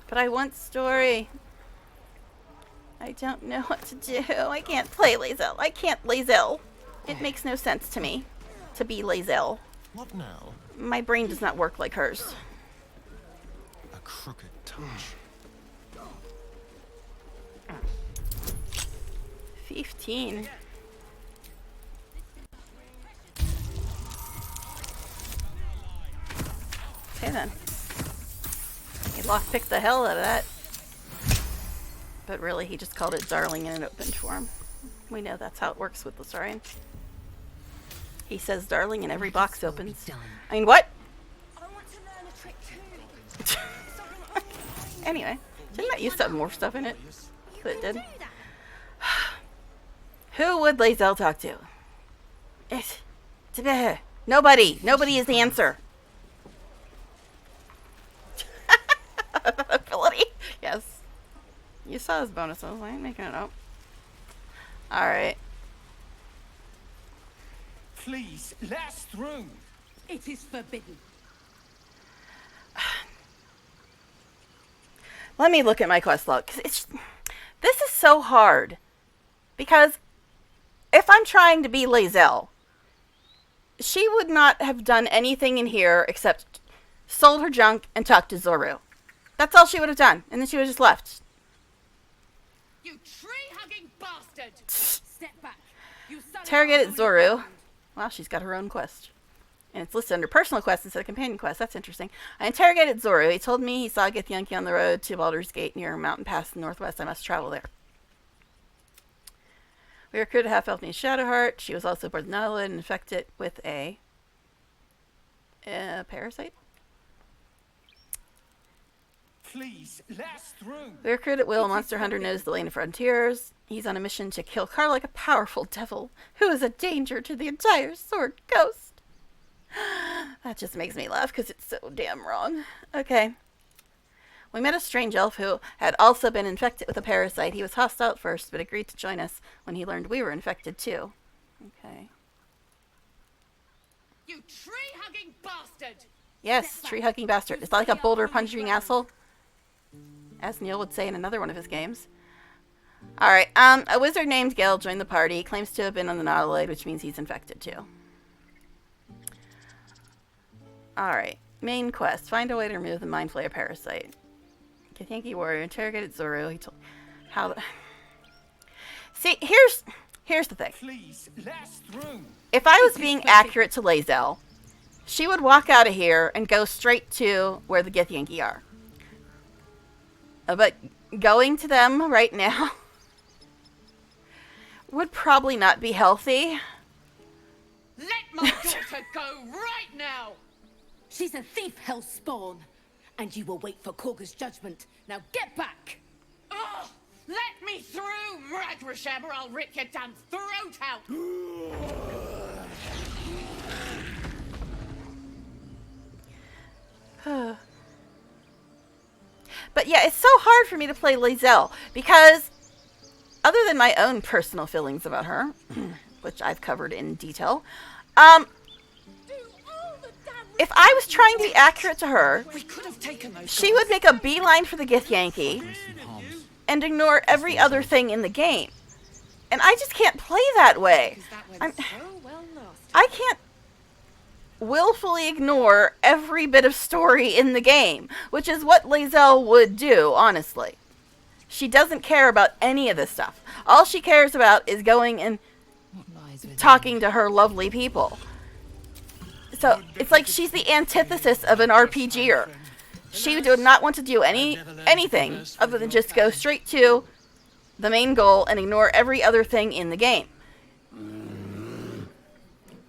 But I want story. I don't know what to do. I can't play Lae'zel. I can't Lae'zel. It makes no sense to me to be Lae'zel.
What now?
My brain does not work like hers.
A crooked touch.
15. Okay then. He lockpicked the hell out of that. But really, he just called it darling and it opened for him. We know that's how it works with Lae'zel. He says darling and every box opens. I mean, what? Anyway, didn't that used to have more stuff in it? But it did. Who would Lae'zel talk to? Nobody. Nobody is the answer. Ability. Yes. You saw his bonuses. I ain't making it up. Alright.
Please, let us through. It is forbidden.
Let me look at my quest log. 'Cause this is so hard. Because if I'm trying to be Lae'zel, she would not have done anything in here except sold her junk and talked to Zorru. That's all she would have done. And then she would have just left.
You tree-hugging bastard! Step back. You son of a
Interrogated
holy
Zorru.
bastard.
Well, she's got her own quest. And it's listed under personal quest instead of companion quest. That's interesting. I interrogated Zorru. He told me he saw Githyanki on the road to Baldur's Gate near a mountain pass in the northwest. I must travel there. We recruited a half-elf named Shadowheart. She was also aboard the Nautilus and infected with a parasite.
Please, let us through.
We recruited Will, a monster hunter knows the lane of frontiers. He's on a mission to kill Karlach, a powerful devil who is a danger to the entire Sword Coast. That just makes me laugh because it's so damn wrong. Okay. We met a strange elf who had also been infected with a parasite. He was hostile at first, but agreed to join us when he learned we were infected too. Okay.
You tree-hugging bastard!
Yes, tree-hugging bastard. Is that like a boulder-punching asshole? As Neil would say in another one of his games. Alright, a wizard named Gale joined the party. He claims to have been on the Nautilus, which means he's infected too. Alright, main quest. Find a way to remove the Mind Flayer parasite. Githyanki warrior interrogated Zorru. He told how the... See, here's the thing.
Please, let us through.
If I was being accurate to Lae'zel, she would walk out of here and go straight to where the Githyanki are. But going to them right now would probably not be healthy.
Let my daughter go right now! She's a thief, hellspawn. And you will wait for Korga's judgment. Now get back! Oh, let me through, Ragrasham, or I'll rip your damn throat out!
But yeah, it's so hard for me to play Lae'zel because other than my own personal feelings about her, which I've covered in detail, if I was trying to be accurate to her, she would make a beeline for the Githyanki and ignore every other thing in the game. And I just can't play that way. I can't willfully ignore every bit of story in the game, which is what Lae'zel would do, honestly. She doesn't care about any of this stuff. All she cares about is going and talking to her lovely people. So it's like she's the antithesis of an RPGer. She would not want to do anything other than just go straight to the main goal and ignore every other thing in the game.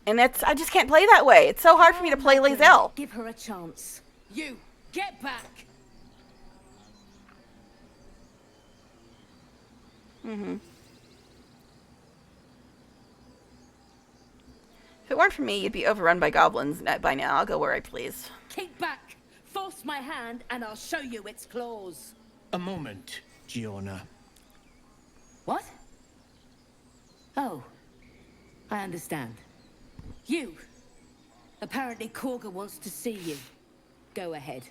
And I just can't play that way. It's so hard for me to play Lae'zel.
Give her a chance. You, get back!
If it weren't for me, you'd be overrun by goblins by now. I'll go where I please.
Keep back! Force my hand and I'll show you its claws.
A moment, Giona.
What? Oh, I understand. You. Apparently Korga wants to see you. Go ahead.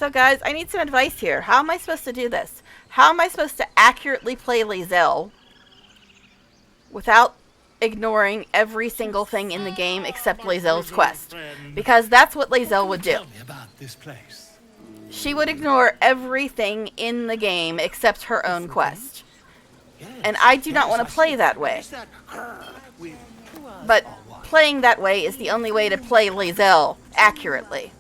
So guys, I need some advice here. How am I supposed to do this? How am I supposed to accurately play Lae'zel without ignoring every single thing in the game except Lae'zel's quest? Because that's what Lae'zel would do.
Tell me about this place.
She would ignore everything in the game except her own quest. And I do not want to play that way. But playing that way is the only way to play Lae'zel accurately.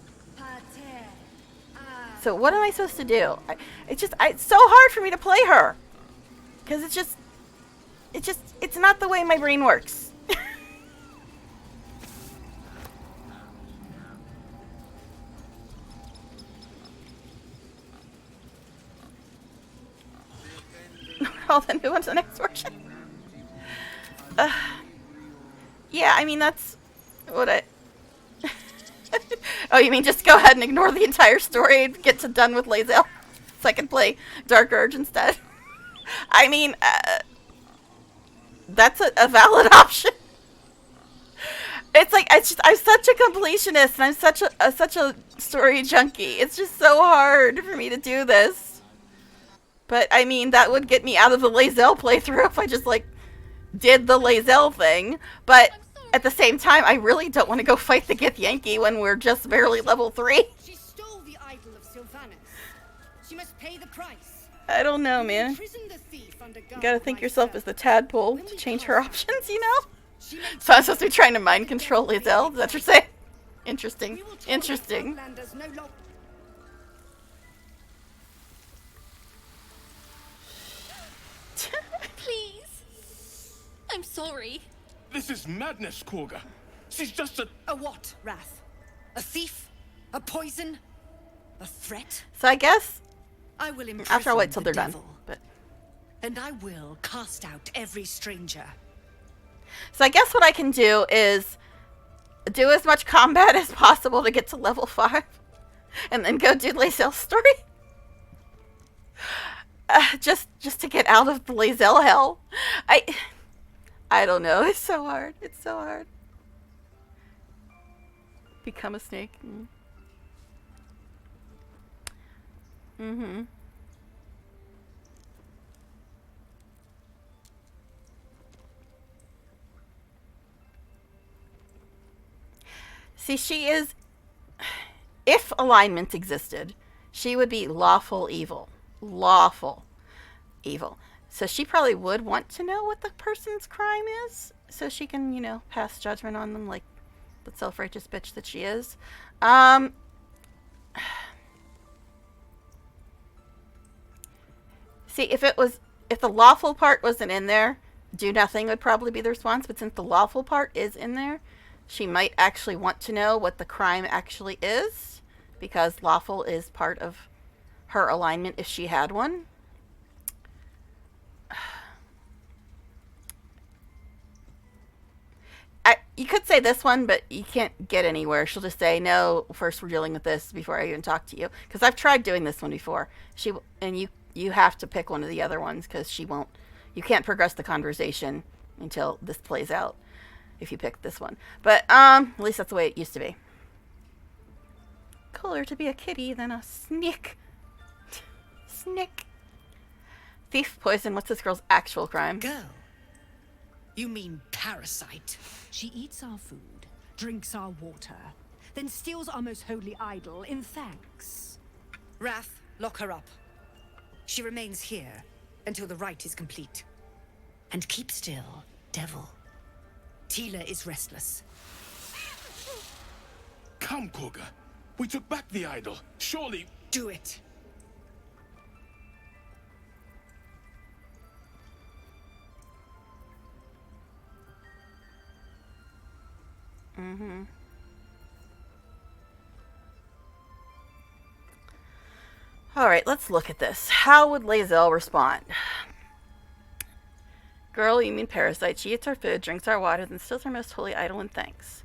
So what am I supposed to do? It's so hard for me to play her. Because it's not the way my brain works. Well, then who wants the next version? Yeah, I mean, that's what I... Oh, you mean just go ahead and ignore the entire story and get done with Lae'zel? So I can play Dark Urge instead? I mean, that's a valid option. It's like, I'm such a completionist and I'm such a story junkie. It's just so hard for me to do this. But, I mean, that would get me out of the Lae'zel playthrough if I just, like, did the Lae'zel thing. But at the same time, I really don't want to go fight the Githyanki when we're just barely level 3.
She stole the idol of Sylvanas. She must pay the price.
I don't know, man. You gotta think yourself as the tadpole to change her options, you know? So I'm supposed to be trying to mind control Lae'zel? Is that what you're saying? Interesting. Interesting.
Please. I'm sorry.
This is madness, Korga. She's just a...
A what, Wrath? A thief? A poison? A threat?
So I guess...
I will imprison
after I'll wait till
the
they're
devil,
done. But
and I will cast out every stranger.
so I guess what I can do is do as much combat as possible to get to level 5. And then go do Lae'zel's story. Just to get out of the Lae'zel hell. I don't know. It's so hard. It's so hard. Become a snake. Mm-hmm. See, she is... if alignment existed, she would be lawful evil. Lawful evil. So she probably would want to know what the person's crime is, so she can, you know, pass judgment on them like the self-righteous bitch that she is. See, if the lawful part wasn't in there, do nothing would probably be the response, but since the lawful part is in there, she might actually want to know what the crime actually is, because lawful is part of her alignment if she had one. You could say this one, but you can't get anywhere. She'll just say, no, first we're dealing with this before I even talk to you. Because I've tried doing this one before. You have to pick one of the other ones because you can't progress the conversation until this plays out if you pick this one. But at least that's the way it used to be. Cooler to be a kitty than a snake. Snake. Thief, poison, what's this girl's actual crime?
Girl. You mean parasite.
She eats our food, drinks our water, then steals our most holy idol in thanks.
Wrath, lock her up. She remains here until the rite is complete. And keep still, devil. Tila is restless.
Come, Korga. We took back the idol. Surely...
Do it.
Mm-hmm. Alright, let's look at this. How would Lae'zel respond? Girl, you mean parasite. She eats our food, drinks our water, then steals our most holy idol in thanks.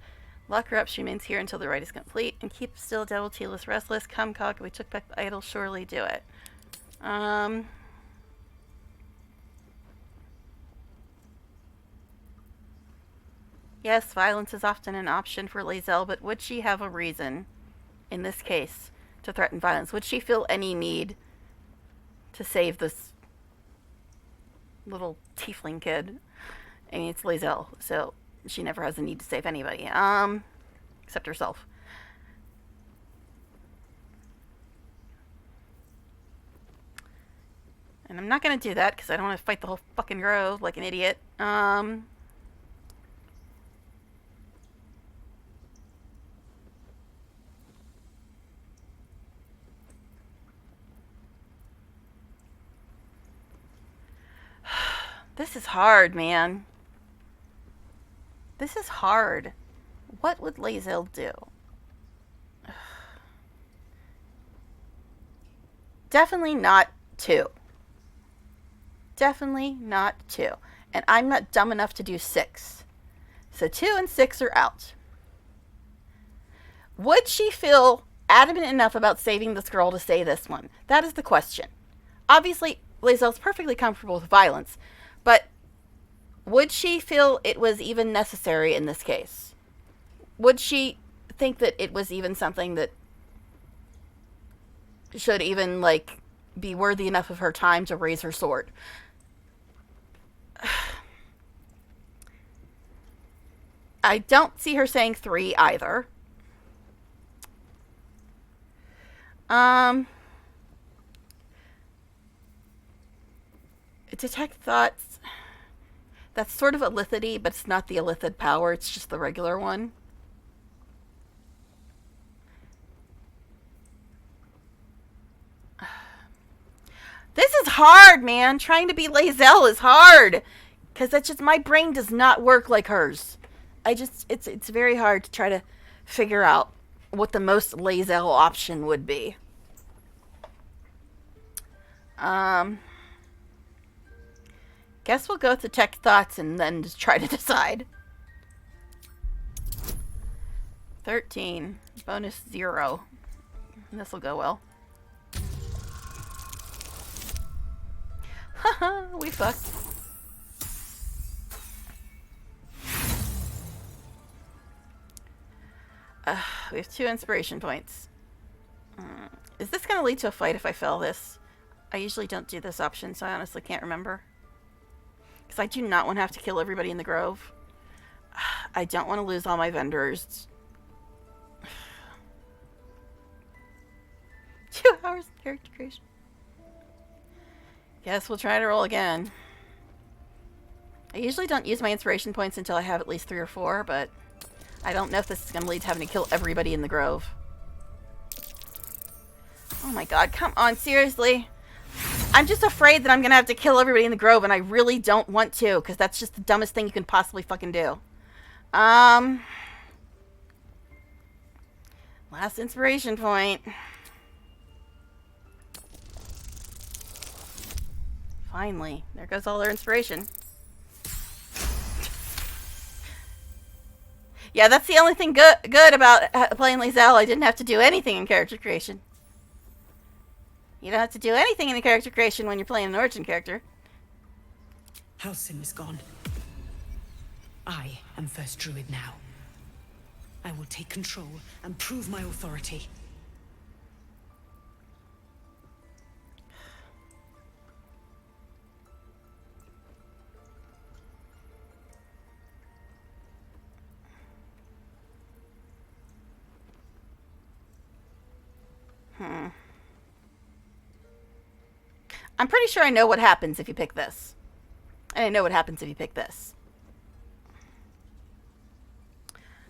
Lock her up, she remains here until the rite is complete. And keep still, devil, Tila's restless. Come, Cog, we took back the idol, surely do it. Yes, violence is often an option for Lae'zel, but would she have a reason, in this case, to threaten violence? Would she feel any need to save this little tiefling kid? I mean, it's Lae'zel, so she never has a need to save anybody, except herself. And I'm not going to do that because I don't want to fight the whole fucking grove like an idiot. This is hard, man. This is hard. What would Lae'zel do? Definitely not 2. Definitely not 2. And I'm not dumb enough to do 6. So 2 and 6 are out. Would she feel adamant enough about saving this girl to say this one? That is the question. Obviously, Lae'zel's perfectly comfortable with violence, but would she feel it was even necessary in this case? Would she think that it was even something that should even, like, be worthy enough of her time to raise her sword? I don't see her saying 3 either. Detect thoughts. That's sort of illithid-y, but it's not the illithid power, it's just the regular one. This is hard, man. Trying to be Lae'zel is hard. Because that's just, my brain does not work like hers. It's very hard to try to figure out what the most Lae'zel option would be. Guess we'll go with detect thoughts and then just try to decide. 13. Bonus 0. This will go well. Haha, we fucked. We have 2 inspiration points. Is this going to lead to a fight if I fail this? I usually don't do this option, so I honestly can't remember. Because I do not want to have to kill everybody in the grove. I don't want to lose all my vendors. 2 hours of character creation. Guess we'll try to roll again. I usually don't use my inspiration points until I have at least 3 or 4, but I don't know if this is going to lead to having to kill everybody in the grove. Oh my god, come on, seriously? I'm just afraid that I'm going to have to kill everybody in the grove, and I really don't want to, because that's just the dumbest thing you can possibly fucking do. Last inspiration point. Finally. There goes all their inspiration. Yeah, that's the only thing good about playing Lae'zel. I didn't have to do anything in character creation. You don't have to do anything in the character creation when you're playing an origin character.
Halsin is gone. I am first druid now. I will take control and prove my authority.
I'm pretty sure I know what happens if you pick this. And I know what happens if you pick this.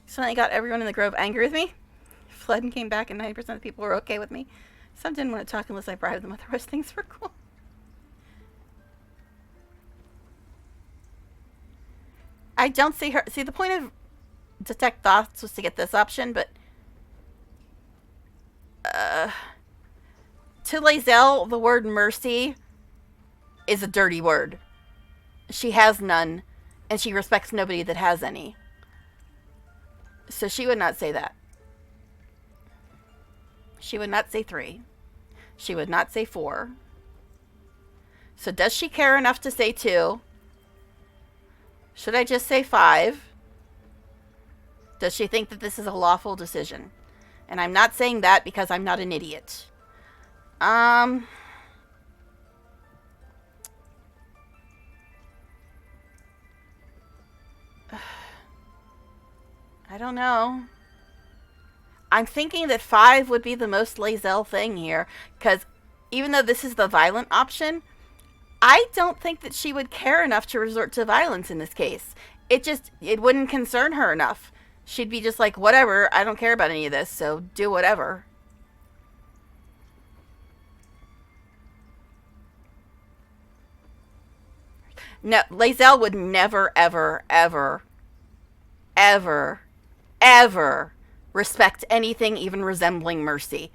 So I got everyone in the grove angry with me. Fled and came back, and 90% of the people were okay with me. Some didn't want to talk unless I bribed them, otherwise things were cool. I don't see her. See, the point of detect thoughts was to get this option, but to Lae'zel, the word mercy is a dirty word. She has none, and she respects nobody that has any. So she would not say that. She would not say 3. She would not say 4. So does she care enough to say 2? Should I just say 5? Does she think that this is a lawful decision? And I'm not saying that because I'm not an idiot. I don't know. I'm thinking that 5 would be the most Lae'zel thing here, because even though this is the violent option, I don't think that she would care enough to resort to violence in this case. It wouldn't concern her enough. She'd be just like, whatever, I don't care about any of this, so do whatever. No, Lae'zel would never, ever, ever, ever, ever respect anything even resembling mercy.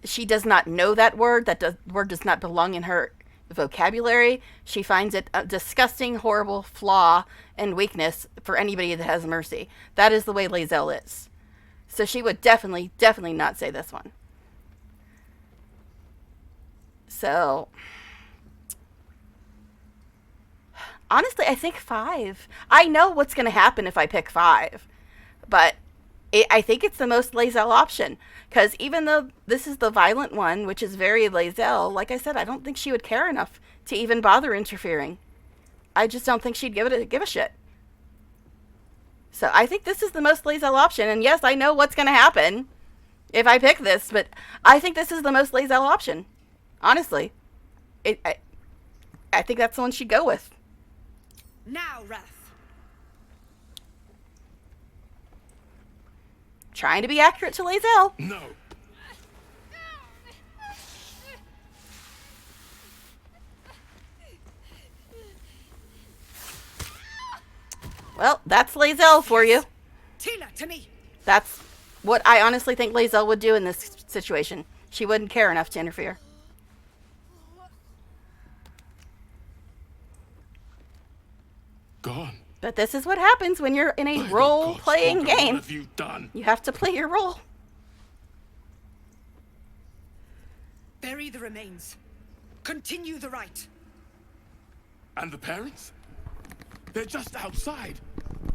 She does not know that word. Word does not belong in her vocabulary. She finds it a disgusting, horrible flaw and weakness for anybody that has mercy. That is the way Lae'zel is. So she would definitely, definitely not say this one. So, honestly, I think 5. I know what's going to happen if I pick 5, but I think it's the most Lae'zel option, because even though this is the violent one, which is very Lae'zel, like I said, I don't think she would care enough to even bother interfering. I just don't think she'd give a shit. So I think this is the most Lae'zel option, and yes, I know what's going to happen if I pick this, but I think this is the most Lae'zel option. Honestly. I think that's the one she'd go with.
Now, Wrath.
Trying to be accurate to Lae'zel.
No.
Well, that's Lae'zel for you.
Tila, to me.
That's what I honestly think Lae'zel would do in this situation. She wouldn't care enough to interfere.
Gone.
But this is what happens when you're in a role-playing game.
What have you done?
You have to play your role.
Bury the remains. Continue the rite.
And the parents? They're just outside.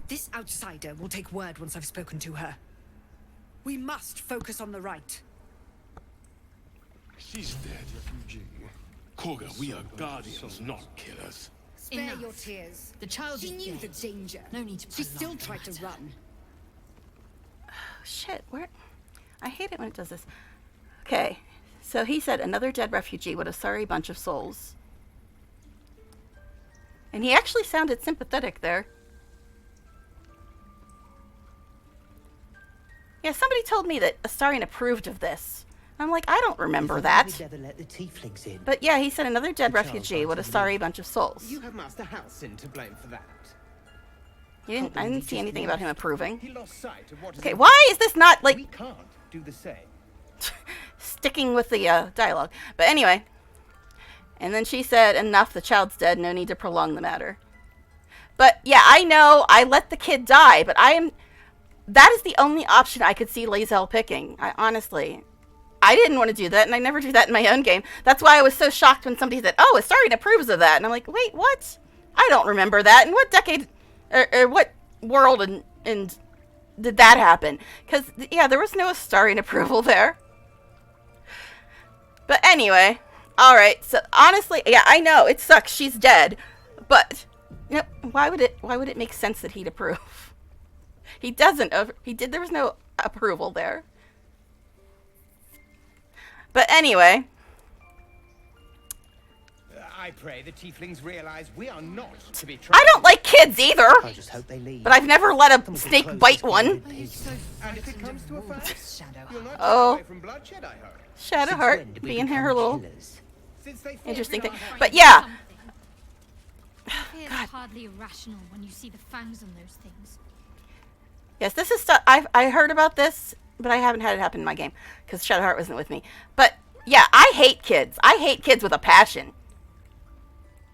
This outsider will take word once I've spoken to her. We must focus on the rite.
She's dead. Korga, we are guardians, not killers.
Spare
Enough.
your tears.
The child
She
is
knew the
dead.
danger.
No need to
She
prolong
still
the
tried to
matter.
run.
Shit, where? I hate it when it does this. Okay, so he said another dead refugee. What a sorry bunch of souls. And he actually sounded sympathetic there. Yeah, somebody told me that Astarion approved of this. I'm like, I don't remember that.
We'd never let the tieflings in.
But yeah, he said another dead refugee. What a sorry bunch of souls.
You have Master Halsin to blame for that.
I didn't see anything about him approving.
He lost sight of what is
Okay, why is this not, like,
We can't do the same.
sticking with the dialogue? But anyway. And then she said, enough, the child's dead, no need to prolong the matter. But yeah, I know, I let the kid die, but that is the only option I could see Lae'zel picking. Honestly. I didn't want to do that, and I never do that in my own game. That's why I was so shocked when somebody said, oh, Astarion approves of that. And I'm like, wait, what? I don't remember that. In what decade, or what world and did that happen? Because, yeah, there was no Astarion approval there. But anyway, alright, so honestly, yeah, I know, it sucks, she's dead. But, you know, why would it make sense that he'd approve? He doesn't, there was no approval there. But anyway.
I pray the tieflings realize we are not to be trusted.
I don't like kids either.
I just hope they leave.
But I've never let a snake bite one.
And if it comes to a fight, you'll not
Oh.
stay away from bloodshed, I hope.
Shadowheart being her little
Since they fought
interesting
in
thing.
our
But yeah.
Fear is hardly irrational when you see the fangs on those things.
Yes, this is stuff I heard about this, but I haven't had it happen in my game because Shadowheart wasn't with me. But yeah, I hate kids. I hate kids with a passion.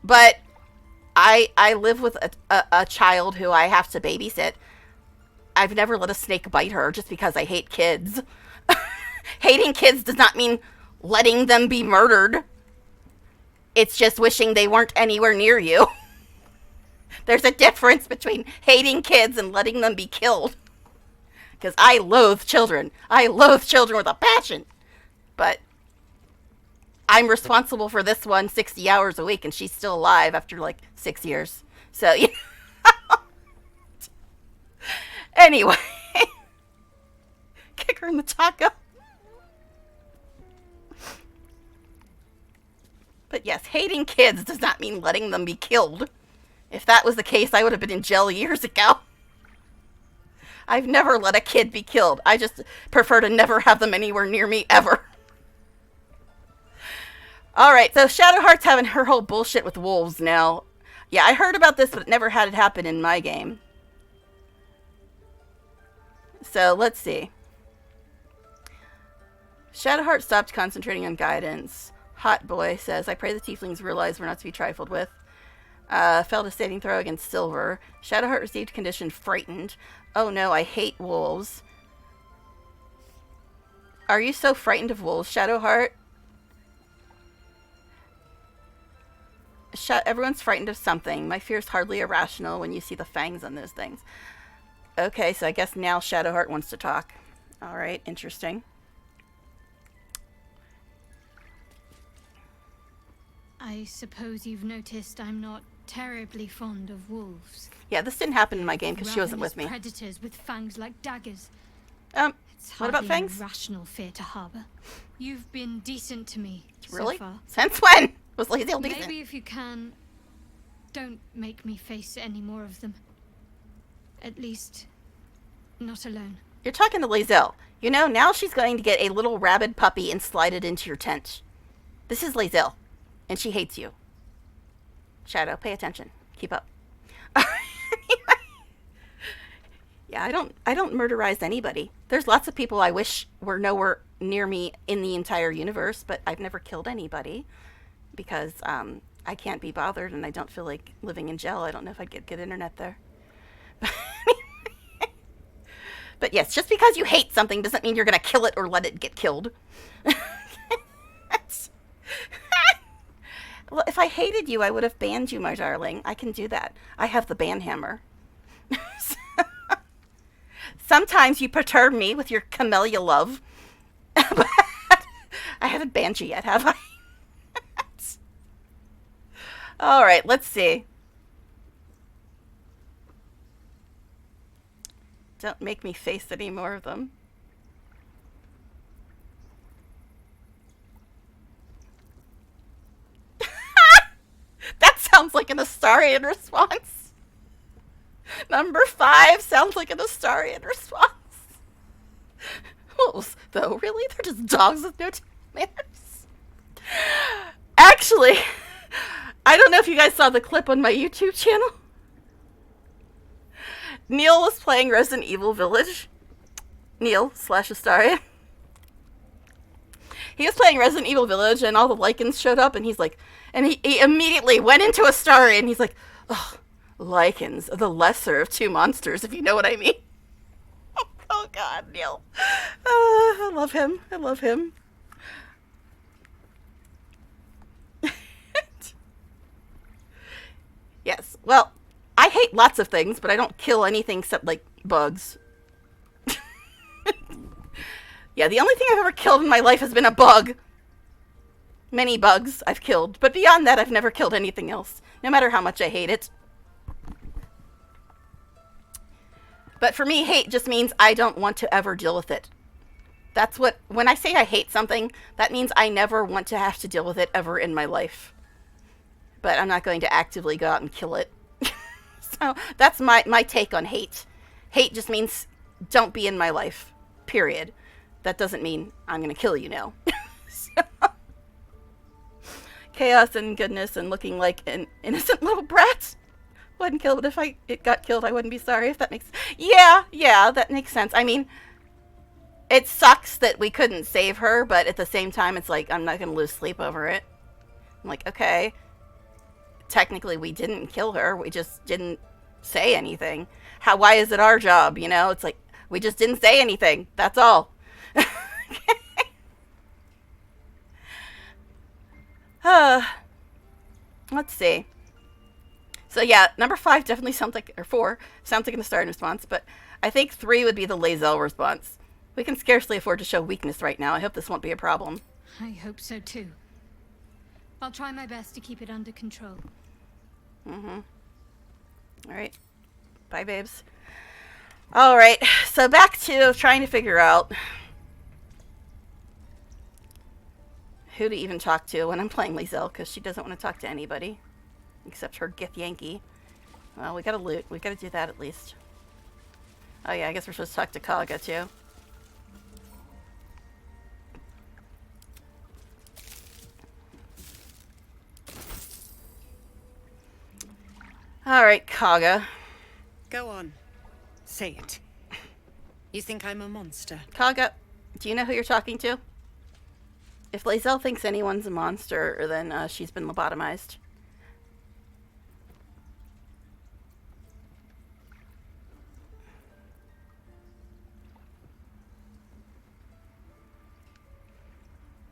But I live with a child who I have to babysit. I've never let a snake bite her just because I hate kids. Hating kids does not mean letting them be murdered. It's just wishing they weren't anywhere near you. There's a difference between hating kids and letting them be killed. because I loathe children. I loathe children with a passion. But I'm responsible for this one 60 hours a week, and she's still alive after like 6 years. So, yeah. Anyway. Kick her in the taco. But yes, hating kids does not mean letting them be killed. If that was the case, I would have been in jail years ago. I've never let a kid be killed. I just prefer to never have them anywhere near me, ever. Alright, so Shadowheart's having her whole bullshit with wolves now. Yeah, I heard about this, but never had it happen in my game. So, let's see. Shadowheart stopped concentrating on guidance. Hot Boy says, I pray the tieflings realize we're not to be trifled with. Failed a saving throw against Silver. Shadowheart received condition frightened. Oh no, I hate wolves. Are you so frightened of wolves, Shadowheart? Everyone's frightened of something. My fear is hardly irrational when you see the fangs on those things. Okay, so I guess now Shadowheart wants to talk. Alright, interesting.
I suppose you've noticed I'm not terribly fond of wolves.
Yeah, this didn't happen in my game because she wasn't with me.
Predators with fangs like daggers.
What about fangs?
It's rational fear to harbor. You've been decent to me
Really?
so far.
Since when was Lae'zel decent?
Maybe if you can, don't make me face any more of them. At least, not alone.
You're talking to Lae'zel. You know, now she's going to get a little rabid puppy and slide it into your tent. This is Lae'zel. And she hates you. Shadow, pay attention. Keep up. Anyway. Yeah, I don't murderize anybody. There's lots of people I wish were nowhere near me in the entire universe, but I've never killed anybody because I can't be bothered and I don't feel like living in jail. I don't know if I'd get good internet there. But yes, just because you hate something doesn't mean you're going to kill it or let it get killed. Well, if I hated you, I would have banned you, my darling. I can do that. I have the ban hammer. Sometimes you perturb me with your camellia love. But I haven't banned you yet, have I? All right, let's see. Don't make me face any more of them. That sounds like an Astarian response. Number 5 sounds like an Astarian response. Wolves, though, really? They're just dogs with no manners. Actually, I don't know if you guys saw the clip on my YouTube channel. Neil was playing Resident Evil Village. Neil / Astarian. He was playing Resident Evil Village and all the Lycans showed up and he's like, and he immediately went into Astarian and he's like, oh, Lycans, the lesser of two monsters, if you know what I mean. Oh God, Neil. I love him. I love him. Yes, well, I hate lots of things, but I don't kill anything except, like, bugs. Yeah, the only thing I've ever killed in my life has been a bug. Many bugs I've killed, but beyond that, I've never killed anything else, no matter how much I hate it. But for me, hate just means I don't want to ever deal with it. That's what, when I say I hate something, that means I never want to have to deal with it ever in my life. But I'm not going to actively go out and kill it. So that's my take on hate. Hate just means don't be in my life, period. That doesn't mean I'm going to kill you now. So, chaos and goodness and looking like an innocent little brat. Wouldn't kill it if it got killed. I wouldn't be sorry if that makes... Yeah, that makes sense. I mean, it sucks that we couldn't save her, but at the same time, it's like, I'm not going to lose sleep over it. I'm like, okay, technically we didn't kill her. We just didn't say anything. Why is it our job? You know, it's like, we just didn't say anything. That's all. Let's see. So yeah, number 5 definitely sounds like, or 4, sounds like an Astarian response, but I think 3 would be the Lae'zel response. We can scarcely afford to show weakness right now. I hope this won't be a problem.
I hope so too. I'll try my best to keep it under control.
Mm-hmm. Alright. Bye, babes. Alright, so back to trying to figure out who to even talk to when I'm playing Lae'zel, because she doesn't want to talk to anybody except her Gith Yankee. Well, we gotta loot. We gotta do that at least. Oh yeah, I guess we're supposed to talk to Kaga too. Alright, Kaga.
Go on. Say it. You think I'm a monster?
Kaga, do you know who you're talking to? If Lae'zel thinks anyone's a monster, then she's been lobotomized.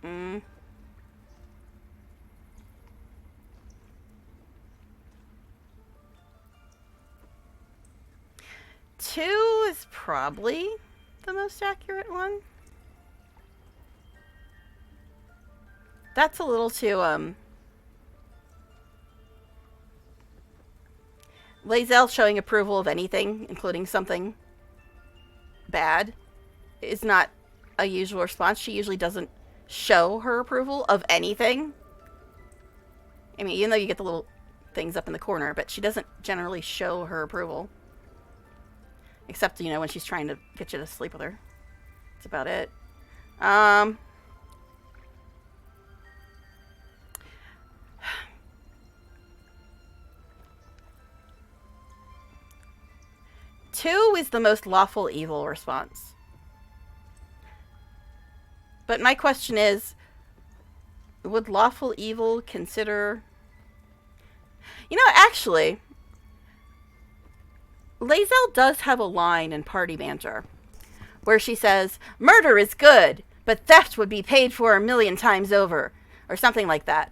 Mm. Two is probably the most accurate one. That's a little too, Lae'zel showing approval of anything, including something bad, is not a usual response. She usually doesn't show her approval of anything. I mean, even though you get the little things up in the corner, but she doesn't generally show her approval. Except, you know, when she's trying to get you to sleep with her. That's about it. 2 is the most lawful evil response. But my question is, would lawful evil consider... You know, actually, Lae'zel does have a line in Party Banter where she says, "Murder is good, but theft would be paid for 1,000,000 times over," or something like that.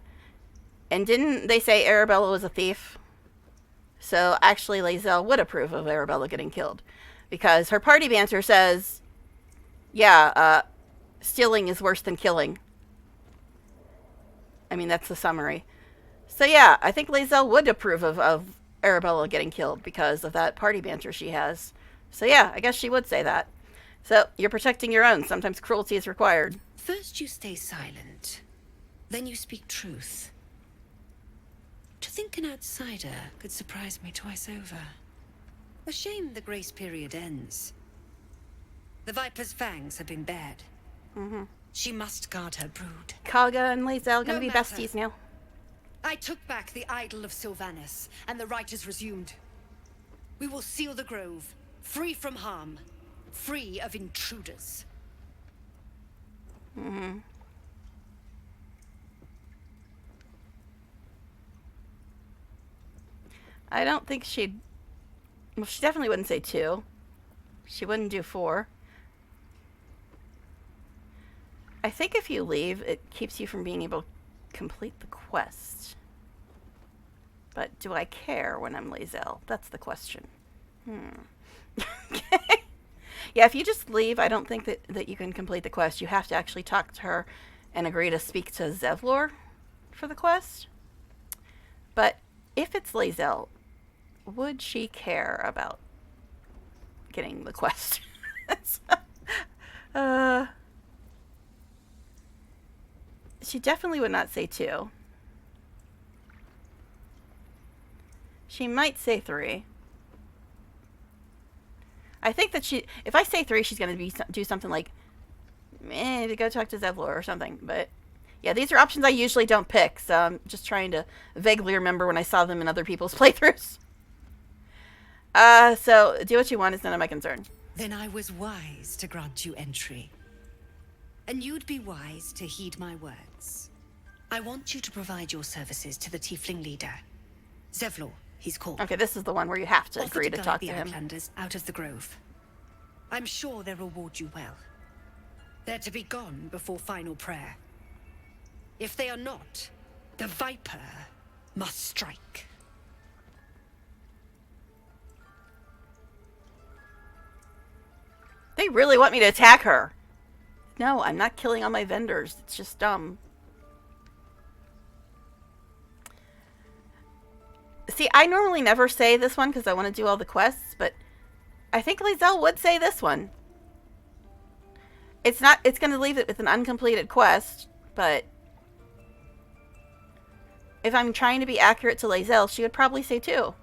And didn't they say Arabella was a thief? So actually Lae'zel would approve of Arabella getting killed, because her Party Banter says, yeah, stealing is worse than killing. I mean, that's the summary. So yeah, I think Lae'zel would approve of Arabella getting killed because of that Party Banter she has. So yeah, I guess she would say that. So, you're protecting your own. Sometimes cruelty is required.
First you stay silent, then you speak truth. To think an outsider could surprise me twice over. A shame the grace period ends. The Viper's fangs have been bared.
Mm-hmm.
She must guard her brood.
Kaga and Lae'zel gonna
No
be
matter.
besties now.
I took back the idol of Sylvanas, and the rite is resumed. We will seal the grove, free from harm, free of intruders.
Mm-hmm. I don't think she'd... Well, she definitely wouldn't say 2. She wouldn't do 4. I think if you leave, it keeps you from being able to complete the quest. But do I care when I'm Lae'zel? That's the question. Okay. Yeah, if you just leave, I don't think that you can complete the quest. You have to actually talk to her and agree to speak to Zevlor for the quest. But if it's Lae'zel, would she care about getting the quest? She definitely would not say 2. She might say 3. I think that if I say 3, she's going to do something like, to go talk to Zevlor or something. But yeah, these are options I usually don't pick, so I'm just trying to vaguely remember when I saw them in other people's playthroughs. So do what you want is none of my concern.
Then I was wise to grant you entry. And you'd be wise to heed my words. I want you to provide your services to the Tiefling leader. Zevlor, he's called.
Okay, this is the one where you have to
Offer
agree to
guide
talk
the
to him.
Outlanders out of the grove. I'm sure they'll reward you well. They're to be gone before final prayer. If they are not, the Viper must strike.
They really want me to attack her. No, I'm not killing all my vendors. It's just dumb. See, I normally never say this one because I want to do all the quests, but I think Lae'zel would say this one. It's going to leave it with an uncompleted quest, but if I'm trying to be accurate to Lae'zel, she would probably say 2.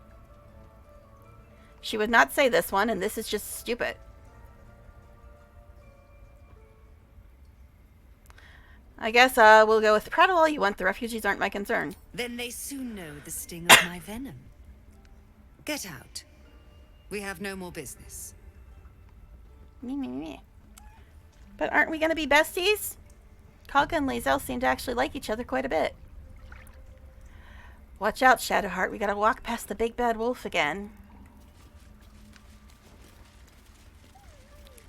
She would not say this one, and this is just stupid. I guess we'll go with prattle all you want. The refugees aren't my concern.
Then they soon know the sting of my venom. Get out. We have no more business.
Me. But aren't we going to be besties? Kagha and Lae'zel seem to actually like each other quite a bit. Watch out, Shadowheart. We gotta walk past the big bad wolf again.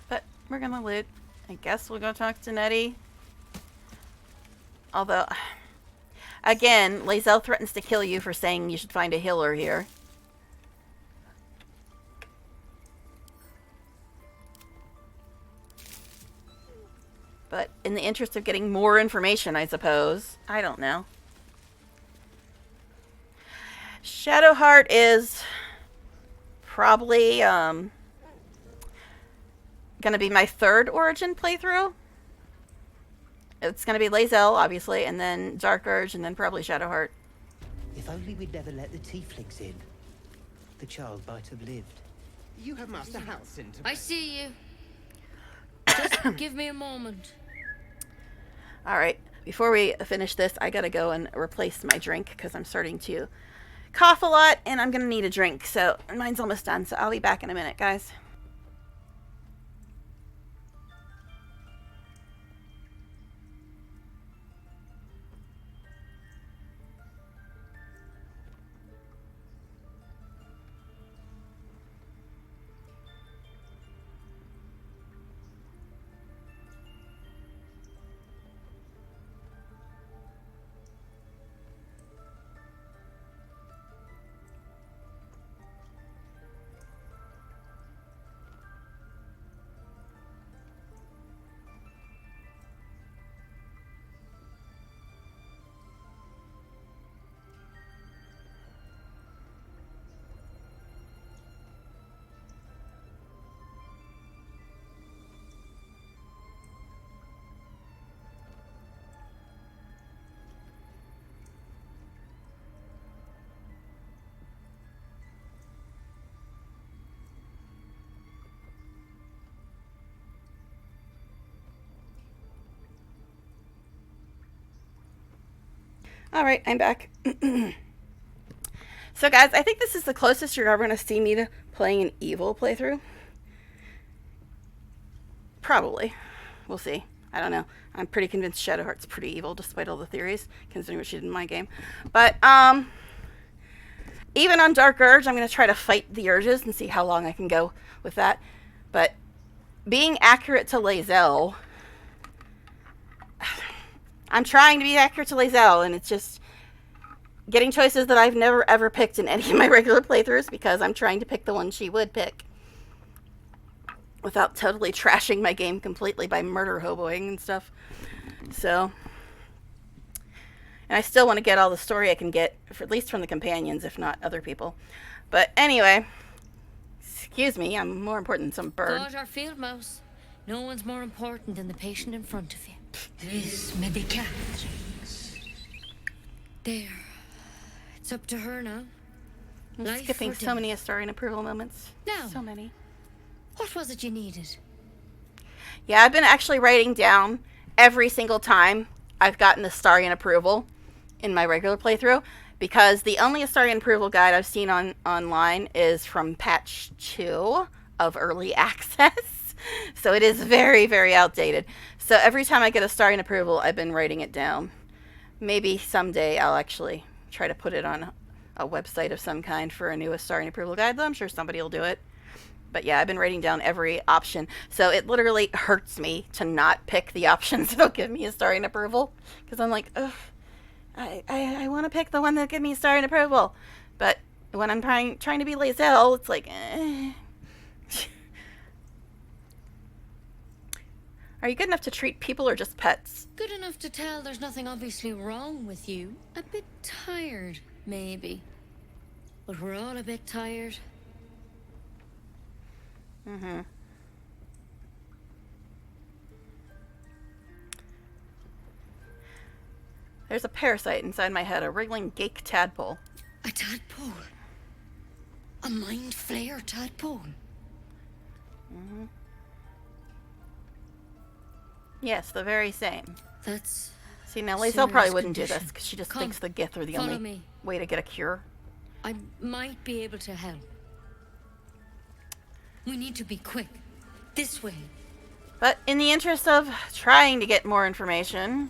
But we're gonna loot. I guess we'll go talk to Nettie. Although, again, Lae'zel threatens to kill you for saying you should find a healer here. But in the interest of getting more information, I suppose. I don't know. Shadowheart is probably going to be my 3rd Origin playthrough. It's going to be Lae'zel, obviously, and then Dark Urge, and then probably Shadowheart.
If only we'd never let the tieflings in. The child might have lived. You have Master Halsin to...
I see you. Just give me a moment.
Alright, before we finish this, I gotta go and replace my drink, because I'm starting to cough a lot, and I'm gonna need a drink, so mine's almost done, so I'll be back in a minute, guys. Alright, I'm back. So guys, I think this is the closest you're ever going to see me to playing an evil playthrough. Probably. We'll see. I don't know. I'm pretty convinced Shadowheart's pretty evil, despite all the theories, considering what she did in my game. But, even on Dark Urge, I'm going to try to fight the urges and see how long I can go with that. But, being accurate to Lae'zel... I'm trying to be accurate to Lae'zel, and it's just getting choices that I've never ever picked in any of my regular playthroughs because I'm trying to pick the one she would pick without totally trashing my game completely by murder hoboing and stuff. So, and I still want to get all the story I can get, at least from the companions, if not other people. But anyway, excuse me, I'm more important than some bird.
God, our field mouse. No one's more important than the patient in front of you. This may be Catherine's. There. It's up to her now.
I'm
Life
skipping
or
so
death.
many Astarian approval moments.
Now,
so many.
What was it you needed?
Yeah, I've been actually writing down every single time I've gotten Astarian approval in my regular playthrough, because the only Astarian approval guide I've seen online is from patch 2 of early access. So it is very, very outdated. So every time I get Astarian approval, I've been writing it down. Maybe someday I'll actually try to put it on a website of some kind for a new Astarian approval guide, though I'm sure somebody will do it. But yeah, I've been writing down every option. So it literally hurts me to not pick the options that'll give me Astarian approval. Because I'm like, ugh, I want to pick the one that'll give me Astarian approval. But when I'm trying to be Lae'zel, it's like, Are you good enough to treat people or just pets?
Good enough to tell there's nothing obviously wrong with you. A bit tired, maybe. But we're all a bit tired.
Mm-hmm. There's a parasite inside my head, a wriggling gake tadpole.
A tadpole? A mind flayer tadpole?
Mm-hmm. Yes, the very same.
That's...
See, now Lae'zel probably wouldn't do this, because she just thinks the Gith are the
follow
only
me.
way to get a cure.
I might be able to help. We need to be quick. This way.
But in the interest of trying to get more information...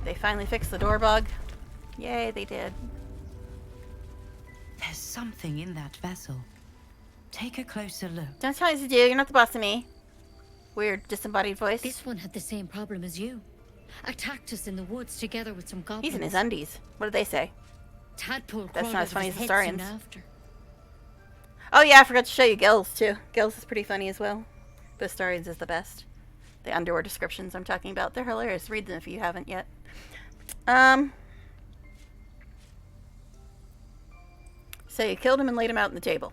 They finally fixed the door bug. Yay, they did.
There's something in that vessel. Take a closer look.
Don't tell me to do. You're not the boss of me. Weird, disembodied voice.
This one had the same problem as you. Attacked us in the woods together with some goblins.
He's in his undies. What did they say?
Tadpole
That's
crawled
not as
out
funny
of
as
his
the
head soon
Starians.
after.
Oh yeah, I forgot to show you Gills too. Gills is pretty funny as well. The Starians is the best. The underwear descriptions I'm talking about, they're hilarious. Read them if you haven't yet. So you killed him and laid him out on the table.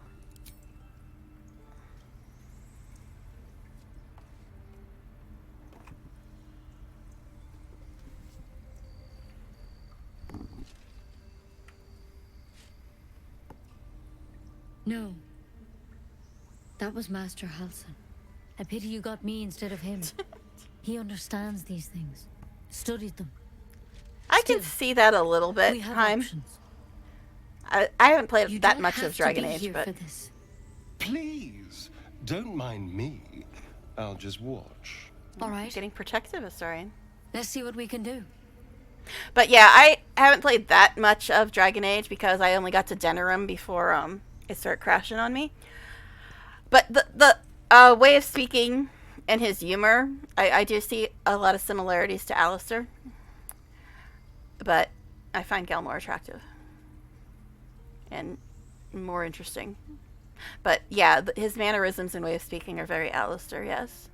No. That was Master Halsin. A pity you got me instead of him. He understands these things. Studied them.
I can see that a little bit,
we have
Heim.
options.
I haven't played
You
that
don't
much
have
of
to
Dragon
be
Age,
here
but
for this.
Please, don't mind me. I'll just watch.
All right.
Getting protective of Starian.
Let's see what we can do.
But yeah, I haven't played that much of Dragon Age because I only got to Denerim before it started crashing on me. But the way of speaking and his humor, I do see a lot of similarities to Alistair. But I find Gal more attractive. And more interesting. But yeah, his mannerisms and way of speaking are very Alistair, yes.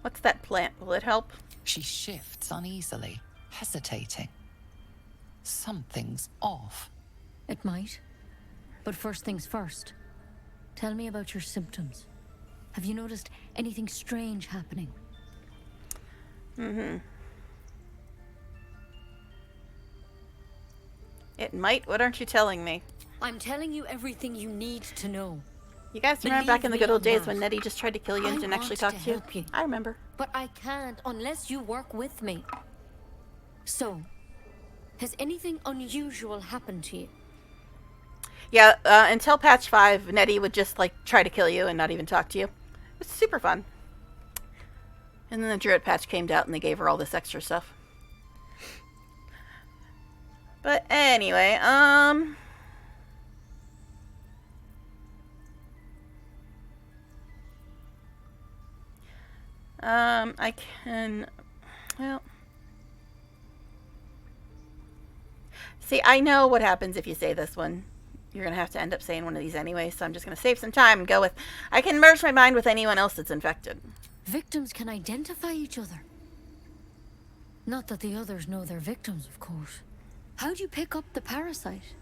What's that plant? Will it help?
She shifts uneasily, hesitating. Something's off.
It might. But first things first. Tell me about your symptoms. Have you noticed anything strange happening?
Mm-hmm. It might. What aren't you telling me?
I'm telling you everything you need to know.
You guys remember back in the good old days when Nettie just tried to kill you and
I
didn't actually
want
talk
to
to you?
help you.
I remember.
But I can't unless you work with me. So, has anything unusual happened to you?
Yeah, until patch 5, Nettie would just like try to kill you and not even talk to you. It was super fun. And then the Druid patch came out and they gave her all this extra stuff. But anyway, I can, well, see, I know what happens if you say this one. You're going to have to end up saying one of these anyway, so I'm just going to save some time and go with, I can merge my mind with anyone else that's infected.
Victims can identify each other. Not that the others know they're victims, of course. How'd you pick up the parasite?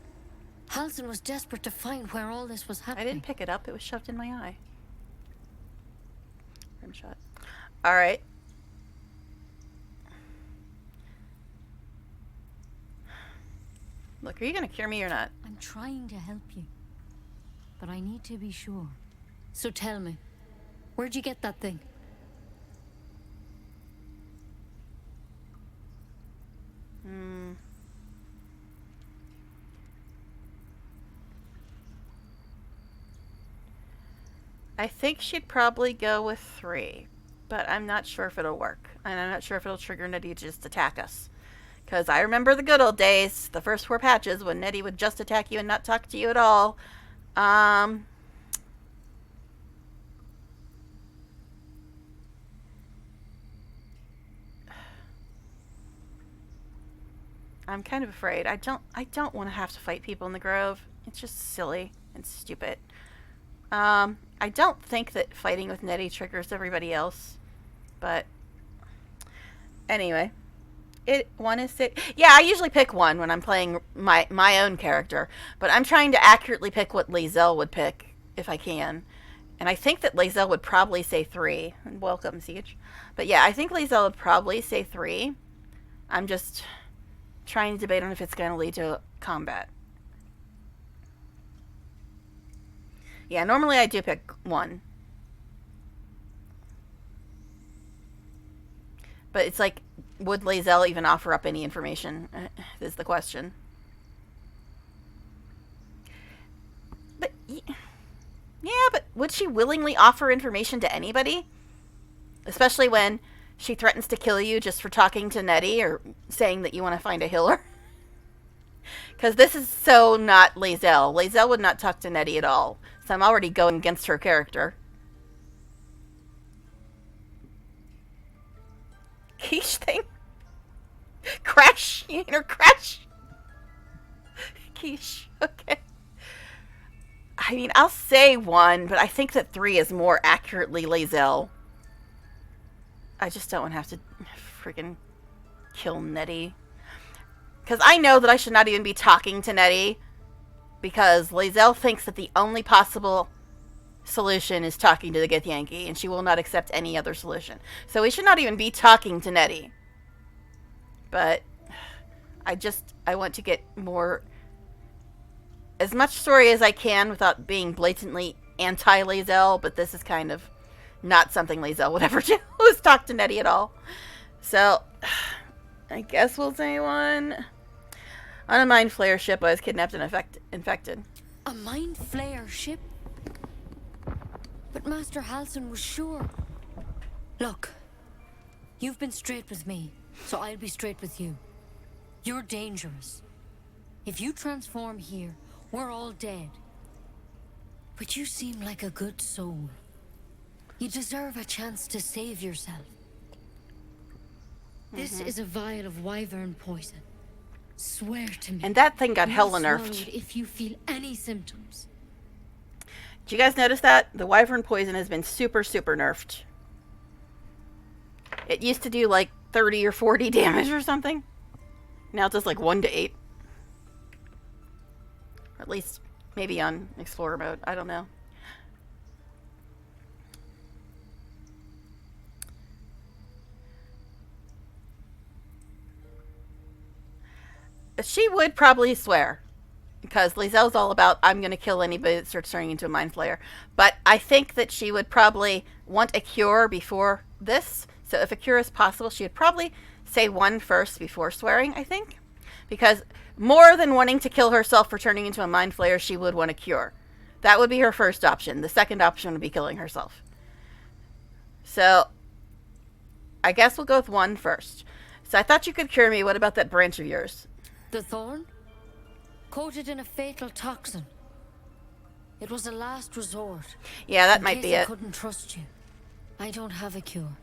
Halsin was desperate to find where all this was happening.
I didn't pick it up, it was shoved in my eye. Rimshot. Alright. Look, are you going to cure me or not?
I'm trying to help you. But I need to be sure. So tell me, where'd you get that thing?
I think she'd probably go with 3, but I'm not sure if it'll work. And I'm not sure if it'll trigger Nettie to just attack us. Because I remember the good old days, the first 4 patches, when Nettie would just attack you and not talk to you at all. I'm kind of afraid. I don't want to have to fight people in the Grove. It's just silly and stupid. I don't think that fighting with Nettie triggers everybody else, but anyway. One is 6. Yeah, I usually pick one when I'm playing my own character, but I'm trying to accurately pick what Lae'zel would pick if I can. And I think that Lae'zel would probably say 3. And welcome, Siege. But yeah, I think Lae'zel would probably say 3. I'm just trying to debate on if it's going to lead to combat. Yeah, normally I do pick 1. But it's like, would Lae'zel even offer up any information, is the question. But, yeah, but would she willingly offer information to anybody? Especially when she threatens to kill you just for talking to Nettie or saying that you want to find a healer? Because this is so not Lae'zel. Lae'zel would not talk to Nettie at all. So I'm already going against her character. Quiche thing? Crash? You mean her crash? Quiche. Okay. I mean, I'll say 1, but I think that 3 is more accurately Lae'zel. I just don't want to have to freaking kill Nettie. Because I know that I should not even be talking to Nettie. Because Lae'zel thinks that the only possible solution is talking to the Githyanki, and she will not accept any other solution. So we should not even be talking to Nettie. But I want to get more, as much story as I can without being blatantly anti-Lae'zel, but this is kind of not something Lae'zel would ever do, is talk to Nettie at all. So, I guess we'll say 1. On a Mind Flayer ship, I was kidnapped and infected.
A Mind Flayer ship? But Master Halsin was sure. Look, you've been straight with me, so I'll be straight with you. You're dangerous. If you transform here, we're all dead. But you seem like a good soul. You deserve a chance to save yourself. This is a vial of wyvern poison. Swear to me.
And that thing got hella
You'll
nerfed.
swallow it if you feel any symptoms.
Did you guys notice that? The wyvern poison has been super, super nerfed. It used to do like 30 or 40 damage or something. Now it does like 1 to 8. Or at least maybe on Explorer mode. I don't know. She would probably swear. Because Lae'zel's all about, I'm going to kill anybody that starts turning into a Mind Flayer. But I think that she would probably want a cure before this. So if a cure is possible, she would probably say 1 first before swearing, I think. Because more than wanting to kill herself for turning into a Mind Flayer, she would want a cure. That would be her first option. The second option would be killing herself. So I guess we'll go with 1 first. So I thought you could cure me. What about that branch of yours?
The thorn? Coated in a fatal toxin. It was a last resort.
Yeah, that might be
I
it.
couldn't trust you. I don't have a cure.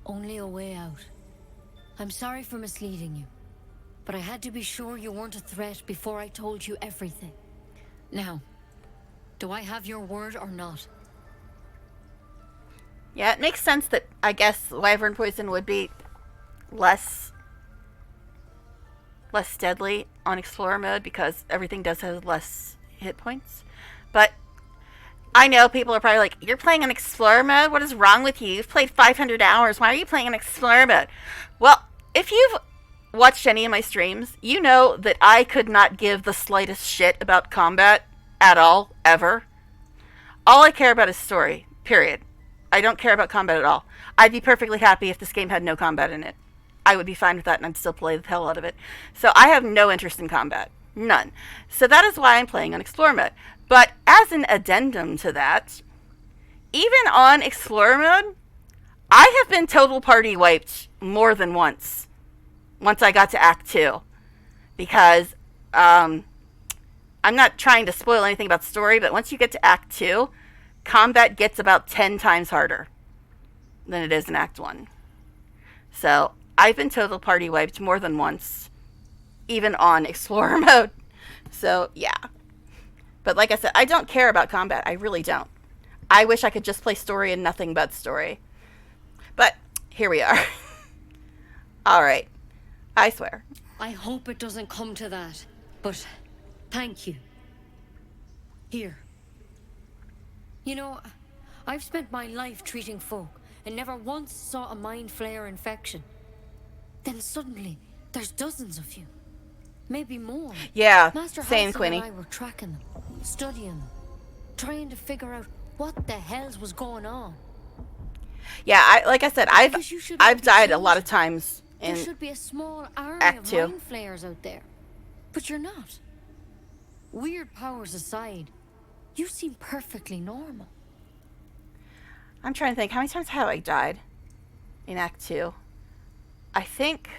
Only a way out. I'm sorry for misleading you, but I had to be sure you weren't a threat before I told you everything. Now, do I have your word or not?
Yeah, it makes sense that I guess wyvern poison would be less deadly on Explorer mode because everything does have less hit points. But I know people are probably like, you're playing on Explorer mode? What is wrong with you? You've played 500 hours. Why are you playing on Explorer mode? Well, if you've watched any of my streams, you know that I could not give the slightest shit about combat at all, ever. All I care about is story, period. I don't care about combat at all. I'd be perfectly happy if this game had no combat in it. I would be fine with that and I'd still play the hell out of it. So I have no interest in combat. None. So that is why I'm playing on Explorer mode. But as an addendum to that, even on Explorer mode, I have been total party wiped more than once I got to Act 2. Because I'm not trying to spoil anything about story, but once you get to Act 2, combat gets about 10 times harder than it is in Act 1. So I've been total party wiped more than once even on Explorer mode. So, yeah. But like I said, I don't care about combat. I really don't. I wish I could just play story and nothing but story. But here we are. Alright. I swear.
I hope it doesn't come to that, but thank you. Here. You know, I've spent my life treating folk and never once saw a mind flayer infection. Then suddenly, there's dozens of you. Maybe more.
Yeah,
Master
same,
Lae'zel
Quinny.
and I were tracking them, studying them, trying to figure out what the hells was going on.
Yeah, like I said, I've died a lot of times in
There should be a small army
Act
of
2.
mind flayers out there. But you're not. Weird powers aside, you seem perfectly normal.
I'm trying to think, how many times have I died in Act 2? I think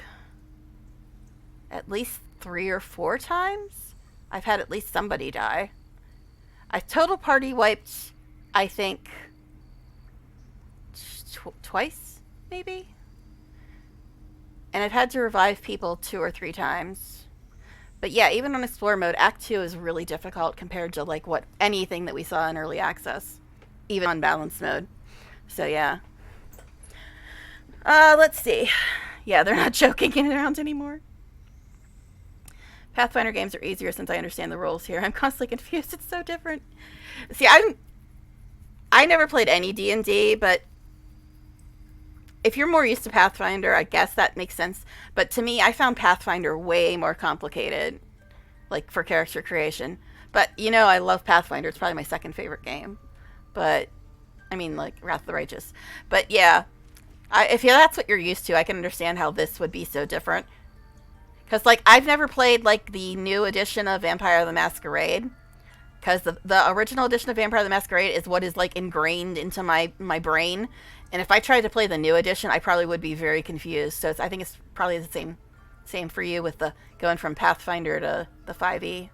at least 3 or 4 times. I've had at least somebody die. I've total party wiped, I think, twice, maybe? And I've had to revive people 2 or 3 times. But yeah, even on Explorer mode, Act 2 is really difficult compared to like anything that we saw in Early Access. Even on Balance mode. So yeah. Let's see. Yeah, they're not joking around anymore. Pathfinder games are easier since I understand the rules here. I'm constantly confused. It's so different. See, I never played any D&D, but if you're more used to Pathfinder, I guess that makes sense. But to me, I found Pathfinder way more complicated, like for character creation. But you know, I love Pathfinder. It's probably my second favorite game. But I mean, like Wrath of the Righteous. But yeah, if that's what you're used to, I can understand how this would be so different. Because, like, I've never played, like, the new edition of Vampire the Masquerade. Because the original edition of Vampire the Masquerade is what is, like, ingrained into my brain. And if I tried to play the new edition, I probably would be very confused. So I think it's probably the same for you with the going from Pathfinder to the 5e.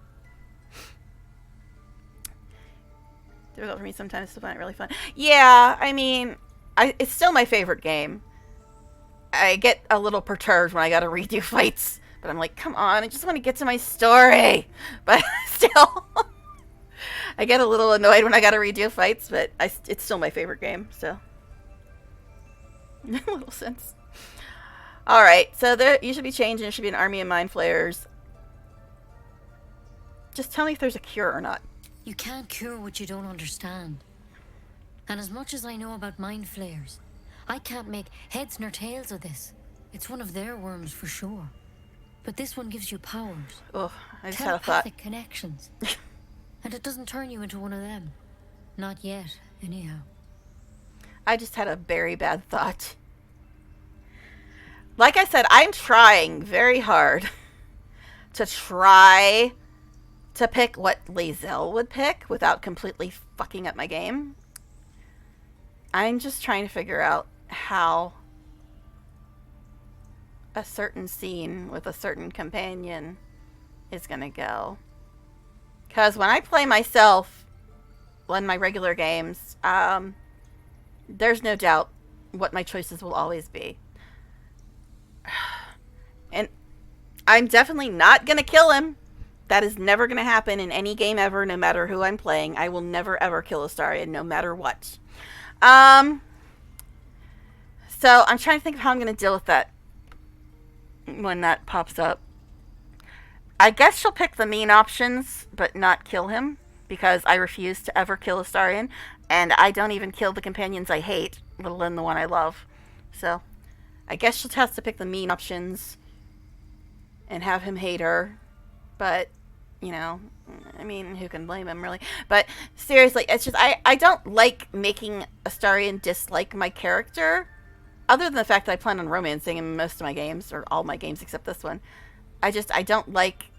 Difficult for me sometimes to find it really fun. Yeah, I mean, it's still my favorite game. I get a little perturbed when I gotta redo fights. But I'm like, come on, I just want to get to my story. But still, I get a little annoyed when I gotta redo fights, but it's still my favorite game, so. A little sense. Alright, so you should be changing. There should be an army of mind flayers. Just tell me if there's a cure or not.
You can't cure what you don't understand. And as much as I know about mind flayers, I can't make heads nor tails of this. It's one of their worms for sure. But this one gives you powers.
Oh, I just had a thought.
Telepathic connections. And it doesn't turn you into one of them. Not yet, anyhow.
I just had a very bad thought. Like I said, I'm trying very hard to try to pick what Lae'zel would pick without completely fucking up my game. I'm just trying to figure out how a certain scene with a certain companion is gonna go. Because when I play myself in my regular games, there's no doubt what my choices will always be. And I'm definitely not gonna kill him. That is never gonna happen in any game ever, no matter who I'm playing. I will never ever kill Astarion, no matter what. So I'm trying to think of how I'm gonna deal with that when that pops up. I guess she'll pick the mean options, but not kill him, because I refuse to ever kill Astarion, and I don't even kill the companions I hate, let alone the one I love. So, I guess she'll have to pick the mean options and have him hate her, but, you know, I mean, who can blame him, really? But, seriously, it's just, I don't like making Astarion dislike my character, other than the fact that I plan on romancing him in most of my games, or all my games except this one. I don't like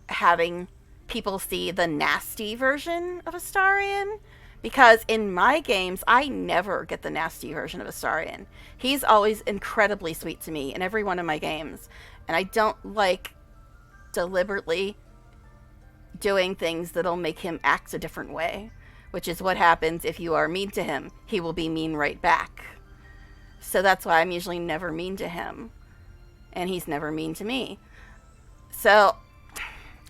having people see the nasty version of Astarion, because in my games, I never get the nasty version of Astarion. He's always incredibly sweet to me in every one of my games, and I don't like deliberately doing things that'll make him act a different way, which is what happens if you are mean to him. He will be mean right back. So that's why I'm usually never mean to him, and he's never mean to me. So,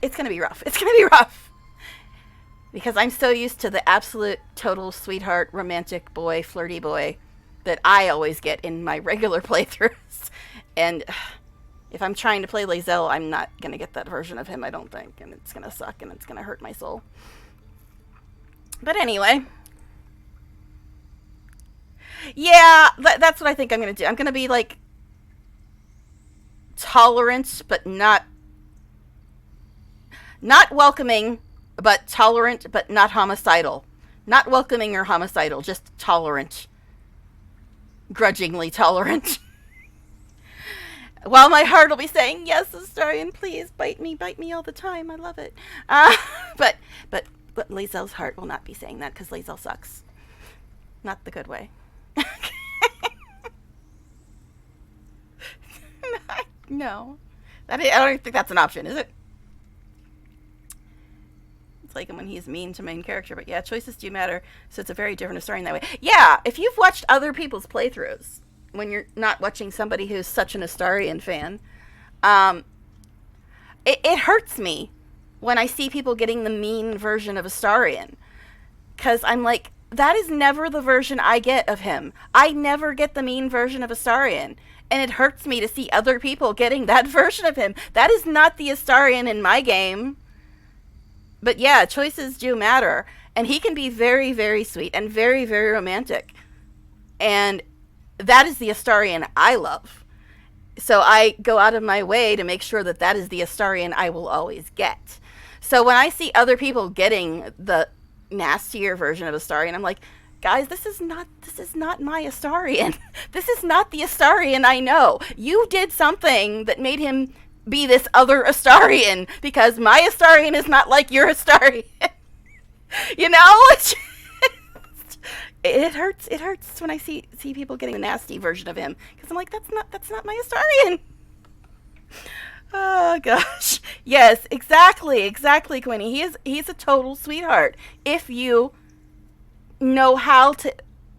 it's going to be rough. It's going to be rough. Because I'm so used to the absolute, total sweetheart, romantic boy, flirty boy that I always get in my regular playthroughs. And if I'm trying to play Lae'zel, I'm not going to get that version of him, I don't think. And it's going to suck, and it's going to hurt my soul. But anyway. Yeah, that's what I think I'm going to do. I'm going to be, like, tolerant, but not welcoming, but tolerant, but not homicidal. Not welcoming or homicidal, just tolerant. Grudgingly tolerant. While my heart will be saying, yes, Astarion, please, bite me all the time. I love it. But Lae'zel's heart will not be saying that, because Lae'zel sucks. Not the good way. No. I don't even think that's an option, is it? It's like when he's mean to main character, but yeah, choices do matter, so it's a very different story in that way. Yeah, if you've watched other people's playthroughs, when you're not watching somebody who's such an Astarion fan, it hurts me when I see people getting the mean version of Astarion. Because I'm like, that is never the version I get of him. I never get the mean version of Astarion. And it hurts me to see other people getting that version of him. That is not the Astarion in my game. But yeah, choices do matter. And he can be very, very sweet and very, very romantic. And that is the Astarion I love. So I go out of my way to make sure that that is the Astarion I will always get. So when I see other people getting the nastier version of Astarion, I'm like, guys, this is not my Astarion. This is not the Astarion I know. You did something that made him be this other Astarion, because my Astarion is not like your Astarion. You know? It hurts when I see people getting the nasty version of him, because I'm like, that's not my Astarion. Oh gosh. Yes, exactly, Quinny. He's a total sweetheart. If you know how to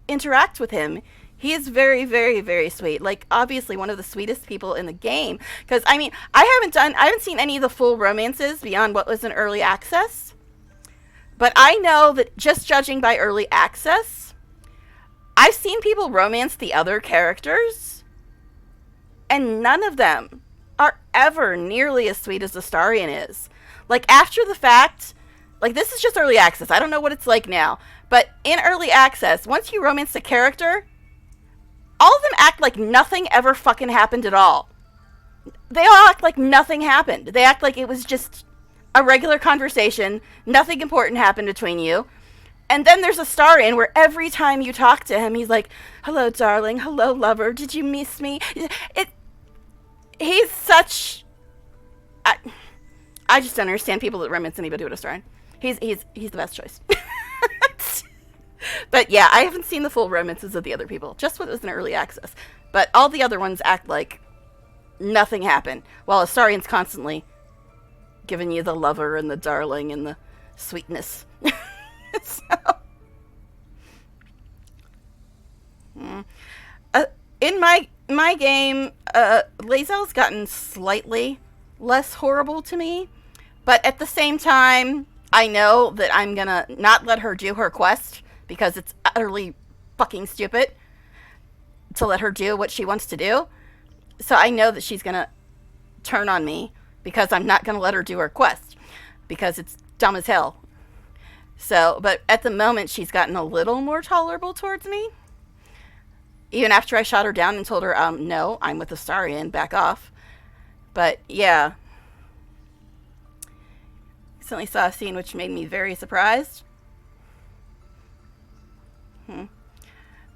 interact with him, he is very, very, very sweet. Like, obviously one of the sweetest people in the game. Because I mean, I haven't seen any of the full romances beyond what was in early access. But I know that just judging by early access, I've seen people romance the other characters, and none of them are ever nearly as sweet as Astarion is. Like, after the fact, like, this is just early access. I don't know what it's like now. But in early access, once you romance a character, all of them act like nothing ever fucking happened at all. They all act like nothing happened. They act like it was just a regular conversation. Nothing important happened between you. And then there's Astarion where every time you talk to him, he's like, hello, darling. Hello, lover. Did you miss me? He's such... I just don't understand people that romance anybody with Astarion. He's the best choice. But yeah, I haven't seen the full romances of the other people. Just what was in early access. But all the other ones act like nothing happened. While Astarion's constantly giving you the lover and the darling and the sweetness. In my game, Lae'zel's gotten slightly less horrible to me. But at the same time, I know that I'm gonna not let her do her quest, because it's utterly fucking stupid to let her do what she wants to do. So I know that she's gonna turn on me, because I'm not gonna let her do her quest, because it's dumb as hell. So, but at the moment, she's gotten a little more tolerable towards me. Even after I shot her down and told her, no, I'm with Astarion, back off. But yeah. Recently saw a scene which made me very surprised.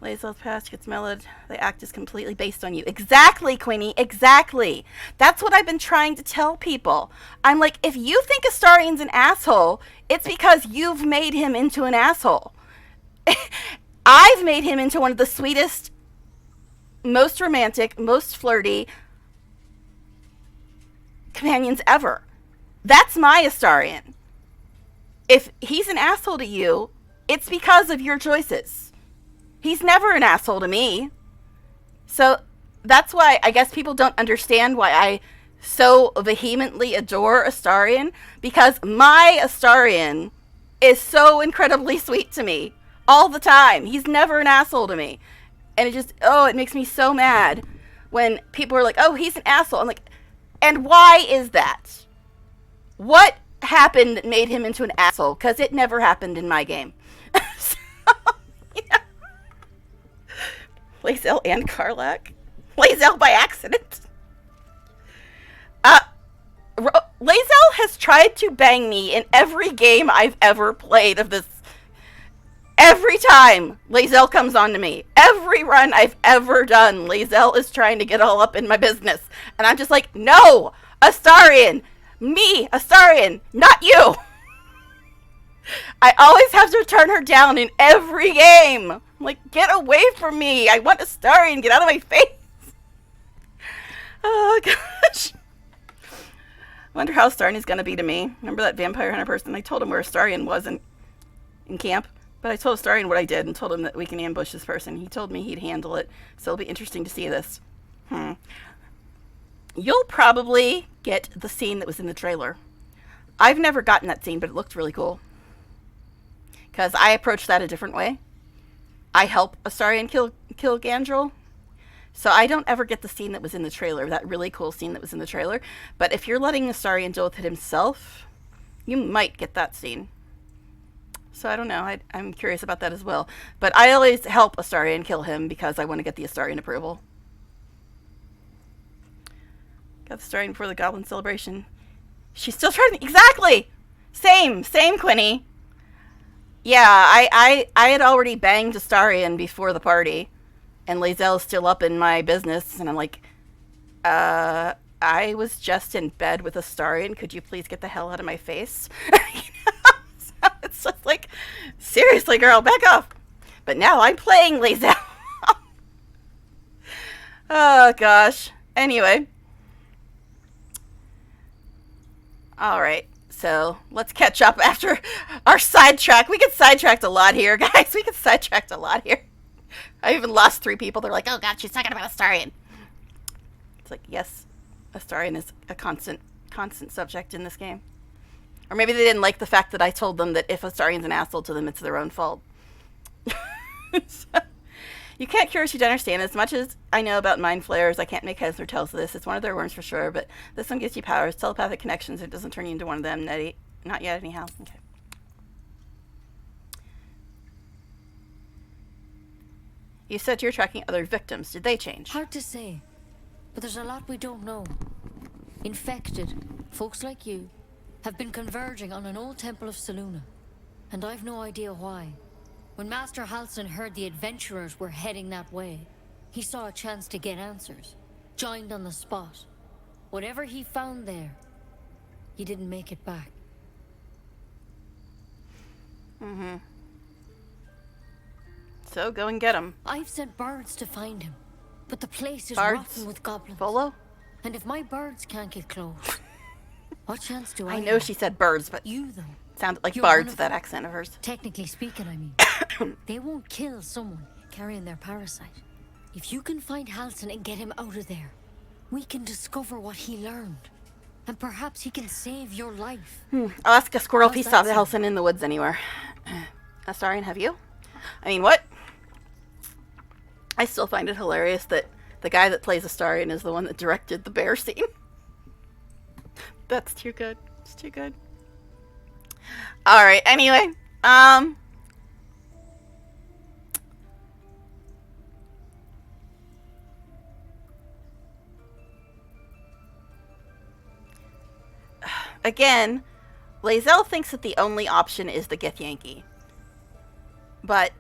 Lae'zel's past gets mellowed. The act is completely based on you. Exactly, Queenie. Exactly. That's what I've been trying to tell people. I'm like, if you think Astarion's an asshole, it's because you've made him into an asshole. I've made him into one of the sweetest, most romantic, most flirty companions ever. That's my Astarion. If he's an asshole to you, it's because of your choices. He's never an asshole to me. So that's why I guess people don't understand why I so vehemently adore Astarion because my Astarion is so incredibly sweet to me all the time. He's never an asshole to me. And it makes me so mad when people are like, oh, he's an asshole. I'm like, and why is that? What happened that made him into an asshole? Because it never happened in my game. So, yeah. Lae'zel and Karlach. Lae'zel by accident. Lae'zel has tried to bang me in every game I've ever played of this. Every time Lae'zel comes on to me, every run I've ever done, Lae'zel is trying to get all up in my business. And I'm just like, no, Astarion, me, Astarion, not you. I always have to turn her down in every game. I'm like, get away from me. I want Astarion, get out of my face. Oh, gosh. I wonder how Astarion is going to be to me. Remember that vampire hunter person? I told him where Astarion was in camp. But I told Astarion what I did and told him that we can ambush this person. He told me he'd handle it. So it'll be interesting to see this. You'll probably get the scene that was in the trailer. I've never gotten that scene, but it looked really cool. Because I approached that a different way. I help Astarion kill Gandrel. So I don't ever get the scene that was in the trailer, that really cool scene that was in the trailer. But if you're letting Astarion deal with it himself, you might get that scene. So I don't know. I'm curious about that as well. But I always help Astarion kill him because I want to get the Astarion approval. Got the Astarion before the Goblin celebration. She's still trying to... Exactly! Same, Quinny. Yeah, I had already banged Astarion before the party. And Lae'zel's still up in my business. And I'm like, I was just in bed with Astarion. Could you please get the hell out of my face? It's just like, seriously, girl, back off. But now I'm playing Lae'zel. Oh, gosh. Anyway. All right. So let's catch up after our sidetrack. We get sidetracked a lot here, guys. We get sidetracked a lot here. I even lost 3 people. They're like, oh, God, she's talking about Astarion. It's like, yes, Astarion is a constant subject in this game. Or maybe they didn't like the fact that I told them that if Astarion's an asshole to them, it's their own fault. So, you can't cure what you don't understand. As much as I know about mind flayers, I can't make heads or tails of this. It's one of their worms for sure, but this one gives you powers, telepathic connections. It doesn't turn you into one of them. Not yet, anyhow. Okay. You said you're tracking other victims. Did they change?
Hard to say, but there's a lot we don't know. Infected, folks like you, have been converging on an old temple of Selûne, and I've no idea why. When Master Halsin heard the adventurers were heading that way, he saw a chance to get answers, joined on the spot. Whatever he found there, he didn't make it back.
So go and get him.
I've sent birds to find him, but the place is
Bards?
rotten with goblins.
Volo?
And if my birds can't get close, what chance do I
know
have?
she said birds, but
you though
sounded like
You're
bards
one
with
of
that
them.
accent of hers.
Technically speaking, I mean. They won't kill someone carrying their parasite. If you can find Halsin and get him out of there, we can discover what he learned. And perhaps he can save your life.
I'll ask a squirrel if he
How's
saw
that
the Halsin in the woods anywhere. Astarion, have you? I mean, what? I still find it hilarious that the guy that plays Astarion is the one that directed the bear scene. That's too good. It's too good. Alright, anyway. Again, Lae'zel thinks that the only option is the Githyanki. But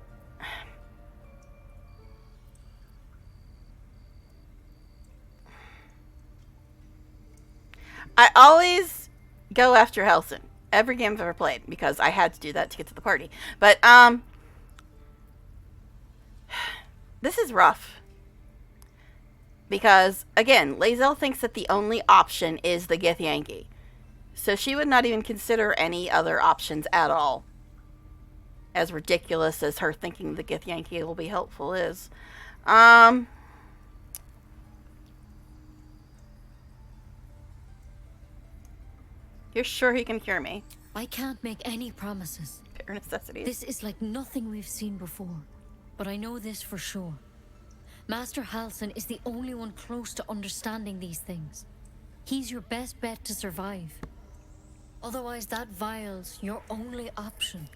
I always go after Halsin. Every game I've ever played, because I had to do that to get to the party. But, this is rough. Because, again, Lae'zel thinks that the only option is the Githyanki. So she would not even consider any other options at all. As ridiculous as her thinking the Githyanki will be helpful is. You're sure he can cure me?
I can't make any promises.
Bare necessities.
This is like nothing we've seen before. But I know this for sure. Master Halsin is the only one close to understanding these things. He's your best bet to survive. Otherwise, that vial's your only option.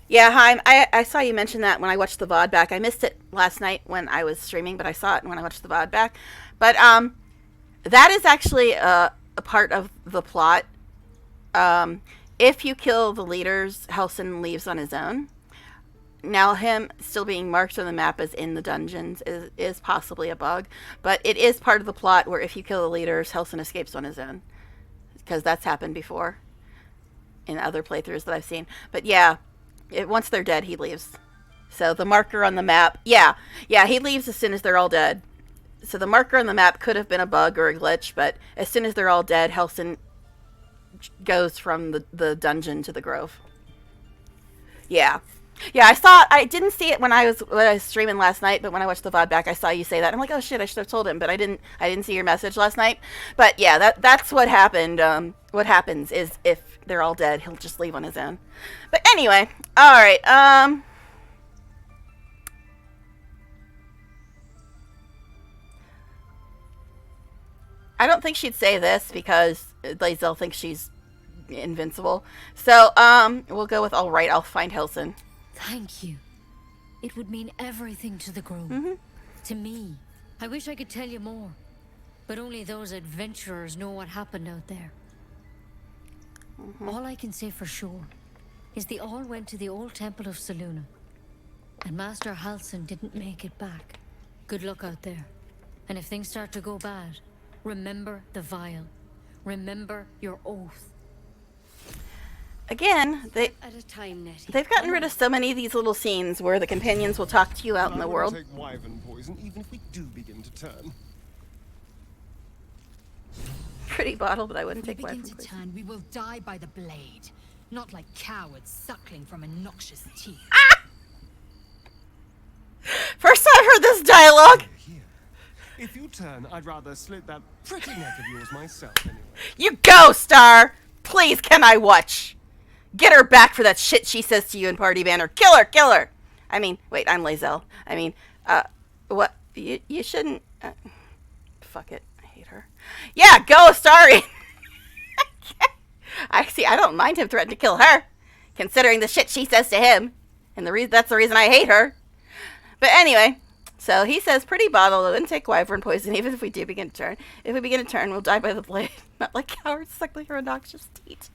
Yeah, Haim, I saw you mention that when I watched the VOD back. I missed it last night when I was streaming, but I saw it when I watched the VOD back. But that is actually a part of the plot. If you kill the leaders, Halsin leaves on his own. Now, him still being marked on the map as in the dungeons is possibly a bug, but it is part of the plot where if you kill the leaders, Halsin escapes on his own. Because that's happened before in other playthroughs that I've seen. But yeah, once they're dead, he leaves. So the marker on the map, yeah, he leaves as soon as they're all dead. So the marker on the map could have been a bug or a glitch, but as soon as they're all dead, Halsin goes from the dungeon to the grove. Yeah. Yeah, I didn't see it when I was streaming last night, but when I watched the VOD back, I saw you say that. I'm like, oh shit, I should have told him, but I didn't see your message last night. But yeah, that's what happened. What happens is if they're all dead, he'll just leave on his own. But anyway, all right. I don't think she'd say this because Lae'zel thinks she's invincible. So we'll go with all right. I'll find Halsin.
Thank you. It would mean everything to the Grove. To me. I wish I could tell you more. But only those adventurers know what happened out there. All I can say for sure is they all went to the old temple of Selûne. And Master Halsin didn't make it back. Good luck out there. And if things start to go bad, remember the vial. Remember your oath.
Again, they've gotten rid of so many of these little scenes where the companions will talk to you out in the world.
Take wyvern poison, even if we do begin to turn.
Pretty bottle, but I wouldn't take wyvern
poison. If we begin to turn, we will die by the blade, not like cowards suckling from a noxious teeth.
First time I've heard this dialogue.
If you turn, I'd rather slit that pretty neck of yours myself anyway.
You go, Star! Please, can I watch? Get her back for that shit she says to you in Party Banner. Kill her, kill her! I mean, wait, I'm Lae'zel. I mean, what? You shouldn't... fuck it. I hate her. Yeah, go, Starry! I don't mind him threatening to kill her, considering the shit she says to him. And that's the reason I hate her. But anyway... So he says, pretty bottle, wouldn't take wyvern poison, even if we do begin to turn. If we begin to turn, we'll die by the blade. Not like cowards suckling from a noxious teat.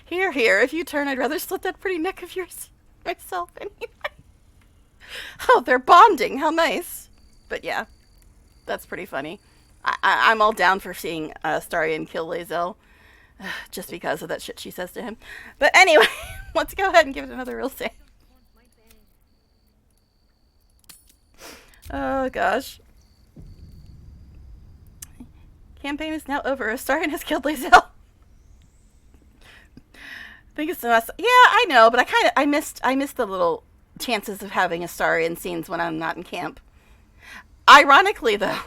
Here, if you turn, I'd rather slit that pretty neck of yours myself anyway. Oh, they're bonding. How nice. But yeah, that's pretty funny. I'm all down for seeing Starion kill Lae'zel, just because of that shit she says to him. But anyway, let's go ahead and give it another real save. Oh, gosh. Campaign is now over. Astarion has killed Lae'zel. I think it's the last... Yeah, I know, but I missed the little chances of having Astarion scenes when I'm not in camp. Ironically, though,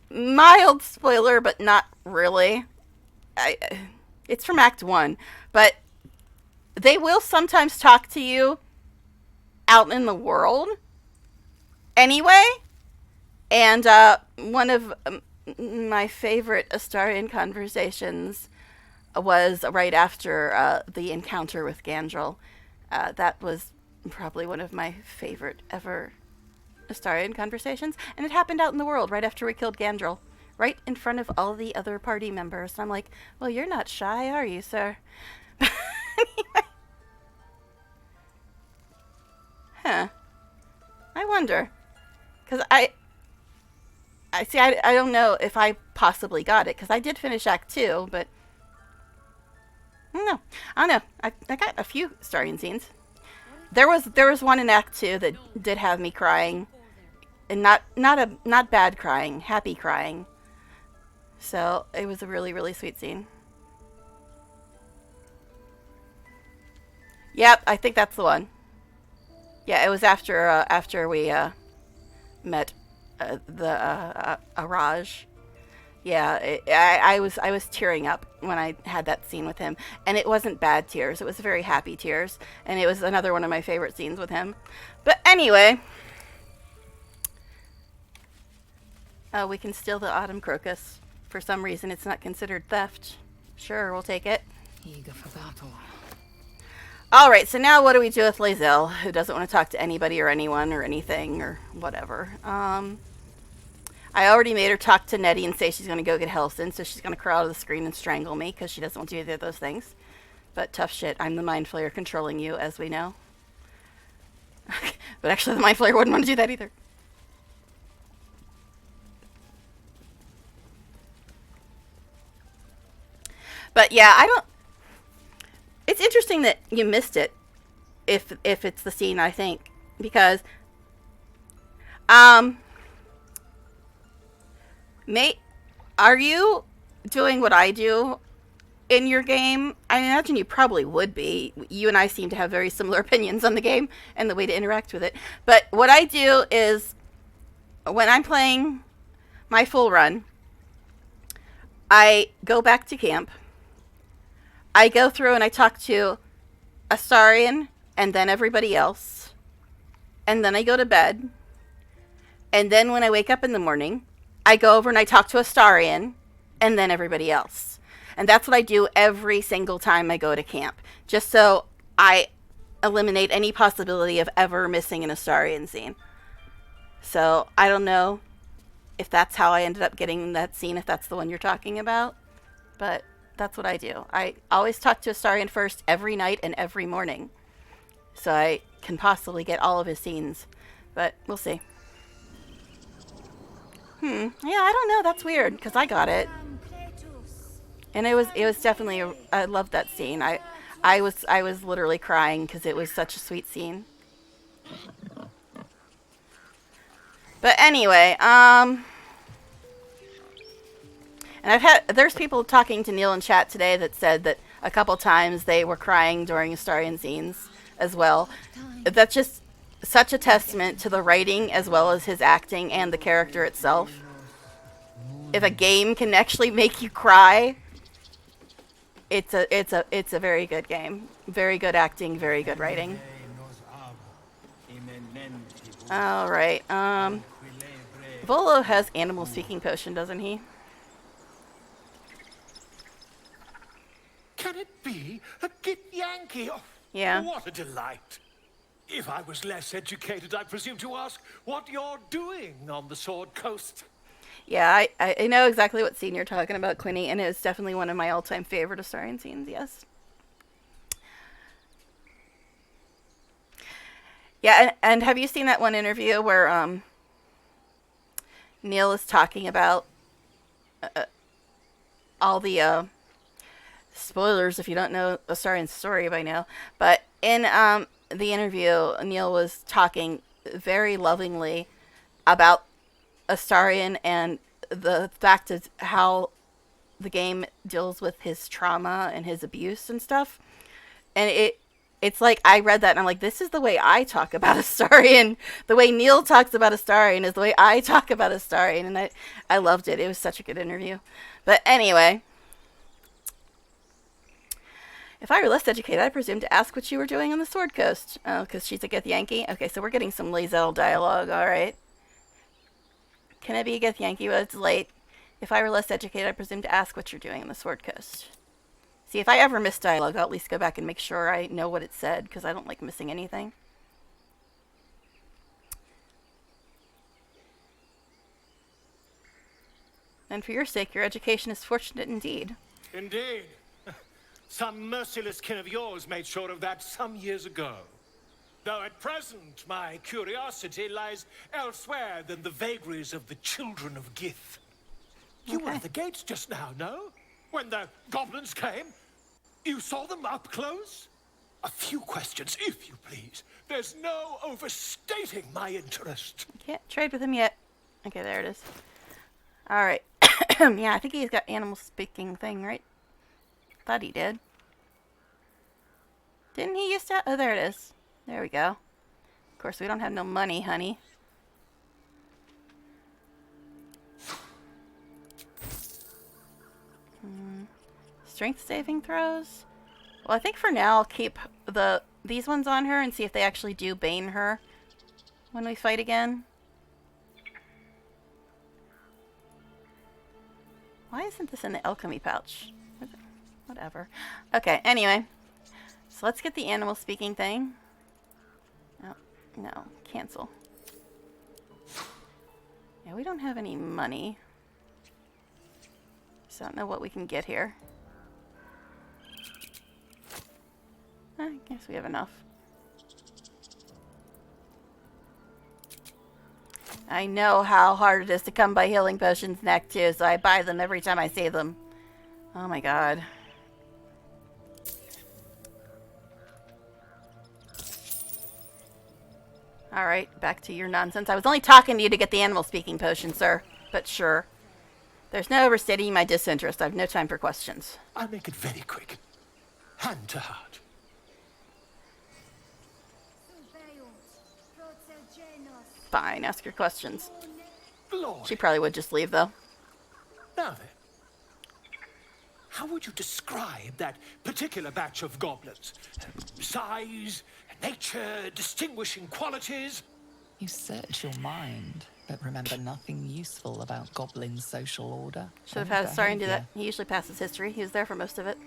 mild spoiler, but not really. It's from Act 1, but they will sometimes talk to you out in the world anyway, and one of my favorite Astarion conversations was right after the encounter with Gandrel. That was probably one of my favorite ever Astarion conversations, and it happened out in the world right after we killed Gandrel, right in front of all the other party members. And I'm like, well, you're not shy, are you, sir? Anyway. Huh. I wonder. Because I don't know if I possibly got it, because I did finish Act 2, but I don't know. I got a few Astarion scenes. There was one in Act 2 that did have me crying, and not bad crying, happy crying. So it was a really, really sweet scene. Yep, I think that's the one. Yeah, it was after we met the Araj. Yeah, I was tearing up when I had that scene with him, and it wasn't bad tears. It was very happy tears, and it was another one of my favorite scenes with him. But anyway, we can steal the autumn crocus. For some reason, it's not considered theft. Sure, we'll take it.
Eager for battle.
All right, so now what do we do with Lae'zel, who doesn't want to talk to anybody or anyone or anything or whatever? I already made her talk to Nettie and say she's going to go get Helson, so she's going to crawl out of the screen and strangle me because she doesn't want to do either of those things. But tough shit, I'm the Mind Flayer controlling you, as we know. But actually, the Mind Flayer wouldn't want to do that either. But yeah, I don't... It's interesting that you missed it, if it's the scene, I think. Because... Mate, are you doing what I do in your game? I imagine you probably would be. You and I seem to have very similar opinions on the game and the way to interact with it. But what I do is, when I'm playing my full run, I go back to camp. I go through and I talk to Astarion and then everybody else. And then I go to bed. And then when I wake up in the morning, I go over and I talk to Astarion and then everybody else. And that's what I do every single time I go to camp. Just so I eliminate any possibility of ever missing an Astarion scene. So I don't know if that's how I ended up getting that scene, if that's the one you're talking about. But that's what I do. I always talk to Astarion first every night and every morning. So I can possibly get all of his scenes. But we'll see. Yeah, I don't know. That's weird because I got it, and it was definitely I loved that scene. I was literally crying because it was such a sweet scene. But anyway, and there's people talking to Neil in chat today that said that a couple times they were crying during Astarion scenes as well. That's just such a testament to the writing as well as his acting and the character itself. If a game can actually make you cry, it's a very good game. Very good acting, very good writing. All right. Volo has animal speaking potion, doesn't he?
Can it be a Githyanki? Oh,
yeah.
What a delight. If I was less educated, I presume to ask what you're doing on the Sword Coast.
Yeah, I know exactly what scene you're talking about, Quinny, and it's definitely one of my all-time favorite Astarion scenes, yes. Yeah, and have you seen that one interview where Neil is talking about all the spoilers if you don't know Astarion's story by now, but in the interview, Neil was talking very lovingly about Astarion and the fact of how the game deals with his trauma and his abuse and stuff. And it's like, I read that and I'm like, this is the way I talk about Astarion. The way Neil talks about Astarion is the way I talk about Astarion. And I loved it. It was such a good interview. But anyway, if I were less educated, I presume to ask what you were doing on the Sword Coast. Oh, because she's a Githyanki? Okay, so we're getting some Lae'zel dialogue, alright. Can I be a Githyanki? Well, it's late. If I were less educated, I presume to ask what you're doing on the Sword Coast. See, if I ever miss dialogue, I'll at least go back and make sure I know what it said, because I don't like missing anything. And for your sake, your education is fortunate indeed.
Indeed. Some merciless kin of yours made sure of that some years ago. Though at present, my curiosity lies elsewhere than the vagaries of the children of Gith. You were at the gates just now, no? When the goblins came? You saw them up close? A few questions, if you please. There's no overstating my interest.
I can't trade with him yet. Okay, there it is. Alright. Yeah, I think he's got animal speaking thing, right? Thought he did. Didn't he used to? Oh, there it is. There we go. Of course, we don't have no money, honey. Strength saving throws? Well, I think for now I'll keep these ones on her and see if they actually do bane her when we fight again. Why isn't this in the alchemy pouch? Whatever. Okay, anyway. So let's get the animal speaking thing. Oh, no, cancel. Yeah, we don't have any money. So I don't know what we can get here. I guess we have enough. I know how hard it is to come by healing potions in Act 2, so I buy them every time I see them. Oh my god. Alright, back to your nonsense. I was only talking to you to get the animal speaking potion, sir. But sure. There's no overstating my disinterest. I have no time for questions.
I'll make it very quick. Hand to heart.
Fine, ask your questions.
Glory.
She probably would just leave, though.
Now then, how would you describe that particular batch of goblins? Size, nature, distinguishing qualities?
You search your mind, but remember nothing useful about Goblin's social order.
Should have had Astarion do that. He usually passes history. He was there for most of it.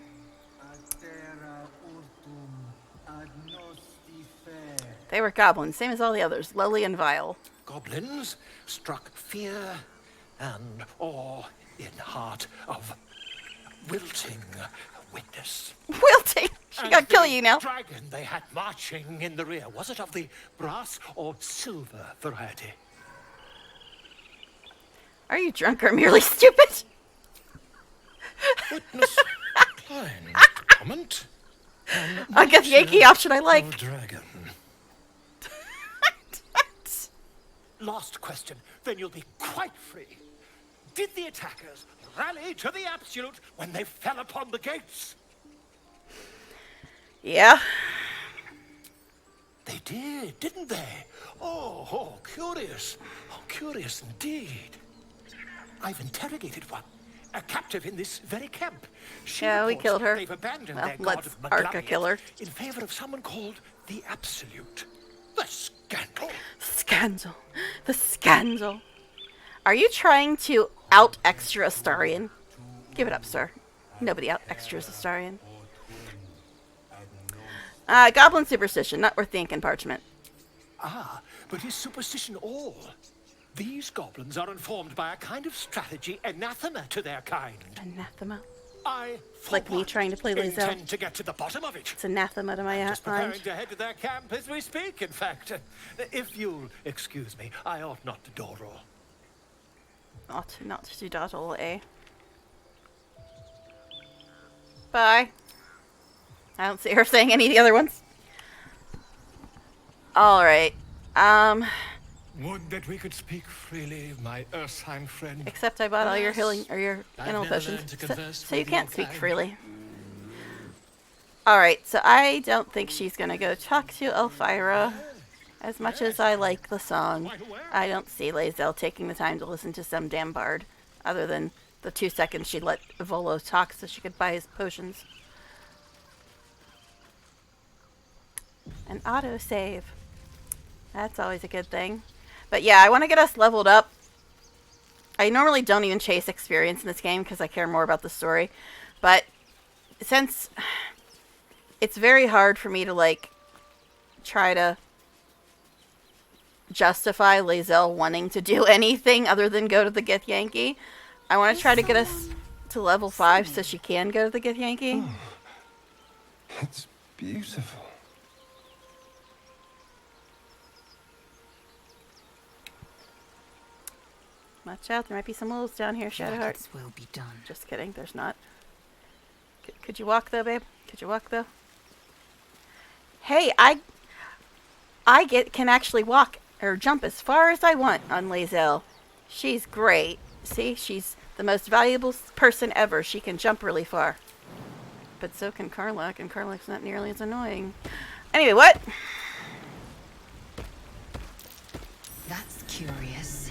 They were goblins, same as all the others, lowly and vile.
Goblins struck fear and awe in heart of wilting witness.
Wilting? She got kill you now.
The dragon they had marching in the rear, was it of the brass or silver variety?
Are you drunk or merely stupid?
Witness declined comment.
I get the Yankee option I like.
Dragon. Last question, then you'll be quite free. Did the attackers rally to the absolute when they fell upon the gates?
Yeah.
They did, didn't they? Oh, curious. Oh, curious indeed. I've interrogated one, a captive in this very camp. She
yeah, we
reports
killed her.
They've abandoned
Well,
their god
let's
of
Arca
Maglavian
kill her.
in favor of someone called the Absolute. The scandal.
Scandal. The scandal. Are you trying to out-extra Astarion? Give it up, sir. Nobody out-extras Astarion. Goblin superstition, not worth the ink and parchment.
Ah, but is superstition all? These goblins are informed by a kind of strategy anathema to their kind.
Anathema?
I,
Like me trying to play Lae'zel.
intend to get to the bottom of it.
It's anathema to my
Just preparing
mind.
to head to their camp as we speak, in fact. If you'll excuse me, I ought not to door roll.
Not to dawdle, eh? Bye. I don't see her saying any of the other ones. Alright.
Would that we could speak freely, my Ursheim friend.
Except I bought all your healing or your
I've
animal
never
potions.
learned to
So
converse
you
with
can't
your
speak
kind.
freely. Alright, so I don't think she's gonna go talk to Elvira. As much as I like the song, I don't see Lae'zel taking the time to listen to some damn bard. Other than the 2 seconds she let Volo talk so she could buy his potions. An autosave. That's always a good thing. But yeah, I want to get us leveled up. I normally don't even chase experience in this game because I care more about the story. But since it's very hard for me to like try to justify Lae'zel wanting to do anything other than go to the Githyanki, I want to try to get us to level 5 so she can go to the Githyanki.
It's beautiful.
Watch out, there might be some wolves down here, Shadowheart.
This will be done.
Just kidding, there's not. Could you walk though, babe? Could you walk though? Hey, I can actually walk or jump as far as I want on Lae'zel. She's great. See, she's the most valuable person ever. She can jump really far. But so can Karlach, and Karlach's not nearly as annoying. Anyway, what?
That's curious.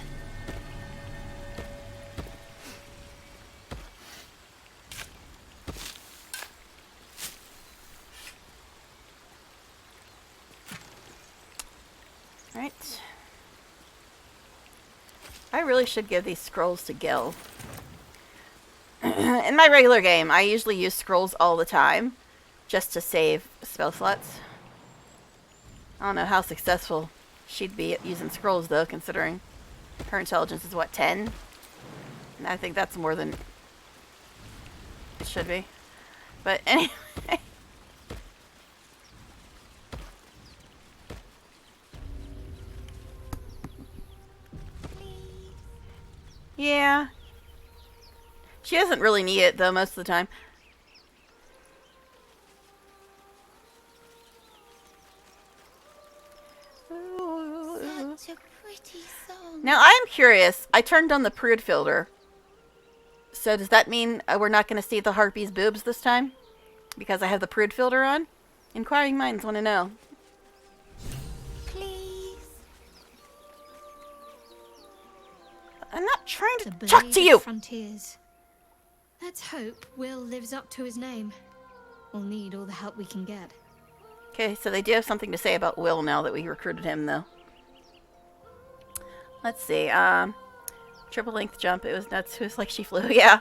I really should give these scrolls to Gil. In my regular game, I usually use scrolls all the time, just to save spell slots. I don't know how successful she'd be at using scrolls, though, considering her intelligence is, what, 10? And I think that's more than it should be. But anyway. Yeah. She doesn't really need it, though, most of the time.
Such a pretty song.
Now, I am curious. I turned on the prude filter. So does that mean we're not going to see the harpy's boobs this time? Because I have the prude filter on? Inquiring minds want to know.
Please.
I'm not trying to
The
talk
blade
to
of
you!
Frontiers. Let's hope Will lives up to his name. We'll need all the help we can get.
Okay, so they do have something to say about Will now that we recruited him, though. Let's see, triple length jump, it was nuts, it was like she flew, yeah.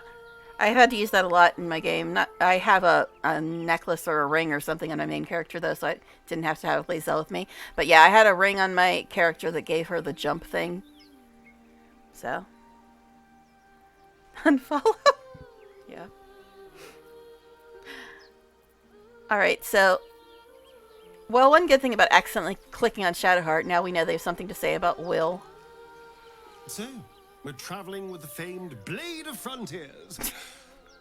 I've had to use that a lot in my game. I have a necklace or a ring or something on my main character, though, so I didn't have to have Lae'zel with me. But yeah, I had a ring on my character that gave her the jump thing. So. Unfollow? Yeah. Alright, so. Well, one good thing about accidentally clicking on Shadowheart, now we know they have something to say about Will.
So, we're traveling with the famed Blade of Frontiers.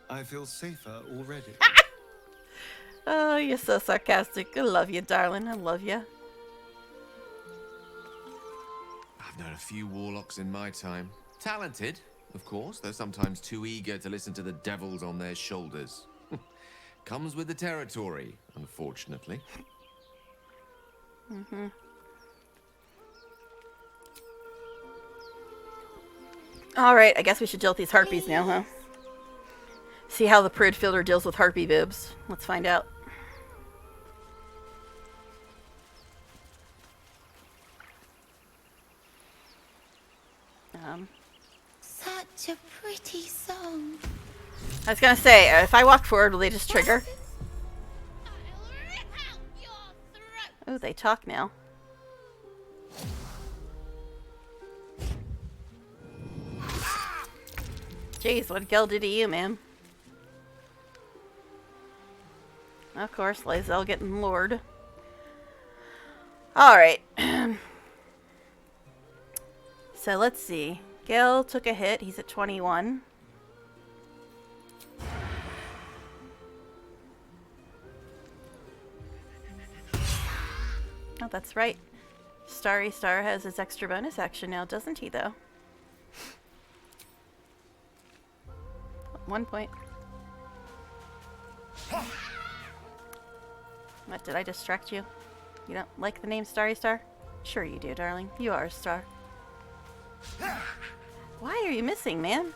I feel safer already.
Oh, you're so sarcastic. I love you, darling. I love you.
I've known a few warlocks in my time. Talented, of course, though sometimes too eager to listen to the devils on their shoulders. Comes with the territory, unfortunately.
Mm-hmm. Alright, I guess we should deal with these harpies now, huh? See how the prude filter deals with harpy boobs. Let's find out.
Such a pretty song.
I was gonna say, if I walk forward, will they just trigger? Oh, they talk now. Jeez, what Gil did to you, ma'am? Of course, Lae'zel getting lured. Alright. So let's see. Gil took a hit. He's at 21. Oh, that's right. Starry Star has his extra bonus action now, doesn't he, though? 1 point. What, did I distract you? You don't like the name Starry Star? Sure you do, darling. You are a star. Why are you missing, man?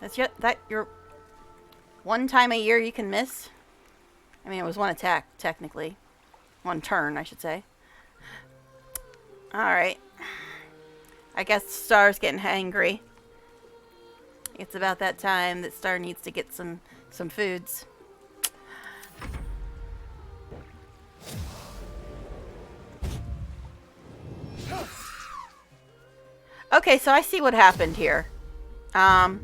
That's your one time a year you can miss? I mean, it was one attack, technically. One turn, I should say. Alright. I guess Star's getting hangry. It's about that time that Star needs to get some foods. Okay, so I see what happened here. I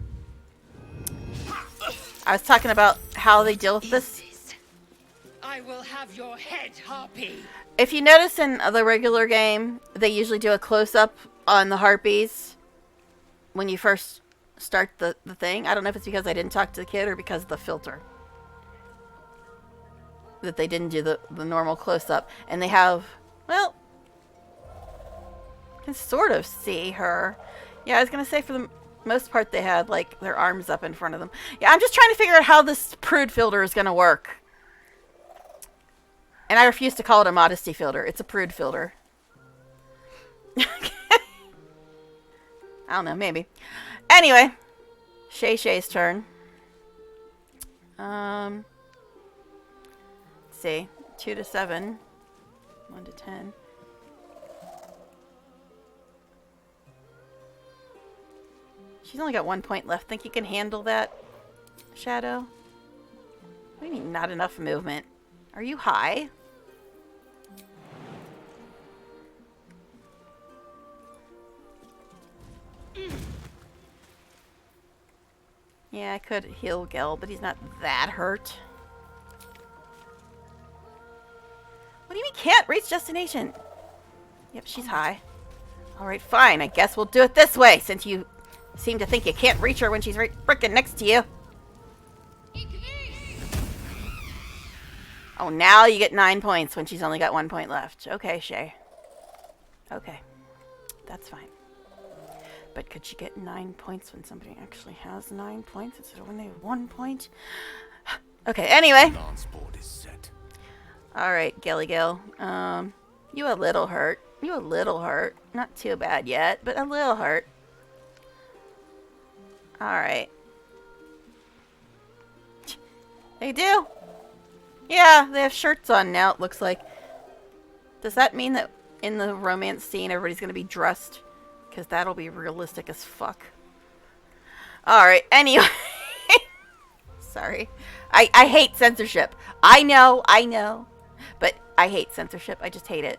was talking about how they deal with this.
I will have your head, Harpy.
If you notice in the regular game, they usually do a close-up on the harpies when you first start the thing. I don't know if it's because I didn't talk to the kid or because of the filter. That they didn't do the normal close-up. And they have, well, you can sort of see her. Yeah, I was going to say for the most part they had, like, their arms up in front of them. Yeah, I'm just trying to figure out how this prude filter is going to work. And I refuse to call it a modesty filter. It's a prude filter. I don't know, maybe. Anyway, Shay's turn. Let's see. 2 to 7. 1 to 10. She's only got 1 point left. Think you can handle that, Shadow? What do you mean, not enough movement? Are you high? Yeah, I could heal Gel, but he's not that hurt. What do you mean can't reach destination? Yep, she's high. Alright, fine. I guess we'll do it this way, since you seem to think you can't reach her when she's right frickin' next to you. Oh, now you get 9 points when she's only got 1 point left. Okay, Shay. Okay. That's fine. But could she get 9 points when somebody actually has 9 points instead of when they have 1 point? Okay, anyway. Alright, Gilly Gill. You a little hurt. You a little hurt. Not too bad yet, but a little hurt. Alright. They do? Yeah, they have shirts on now, it looks like. Does that mean that in the romance scene everybody's going to be dressed? Because that'll be realistic as fuck. Alright, anyway. Sorry. I hate censorship. I know. But I hate censorship. I just hate it.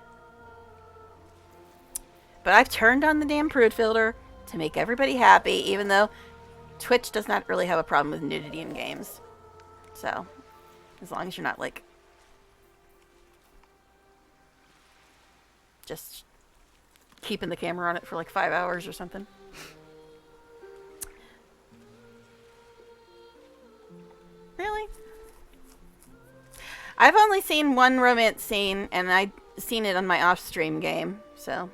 But I've turned on the damn prude filter to make everybody happy, even though Twitch does not really have a problem with nudity in games. So, as long as you're not, like, just keeping the camera on it for like 5 hours or something. Really? I've only seen one romance scene, and I've seen it on my off-stream game, so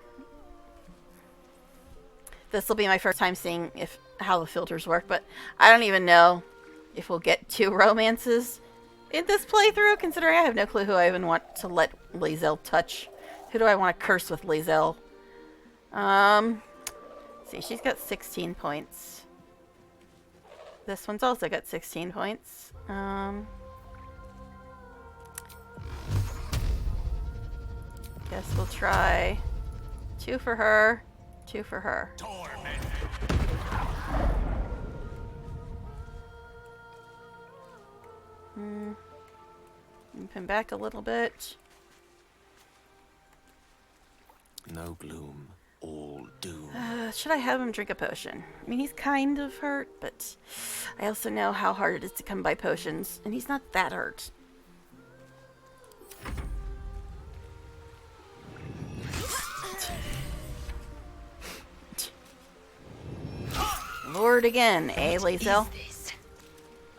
this will be my first time seeing how the filters work, but I don't even know if we'll get 2 romances in this playthrough, considering I have no clue who I even want to let Lae'zel touch. Who do I want to curse with Lae'zel? See, she's got 16 points. This one's also got 16 points. Guess we'll try 2 for her, 2 for her. Move him back a little bit.
No gloom, all doom.
Should I have him drink a potion? I mean, he's kind of hurt, but I also know how hard it is to come by potions, and he's not that hurt. Lord again, eh, Lae'zel?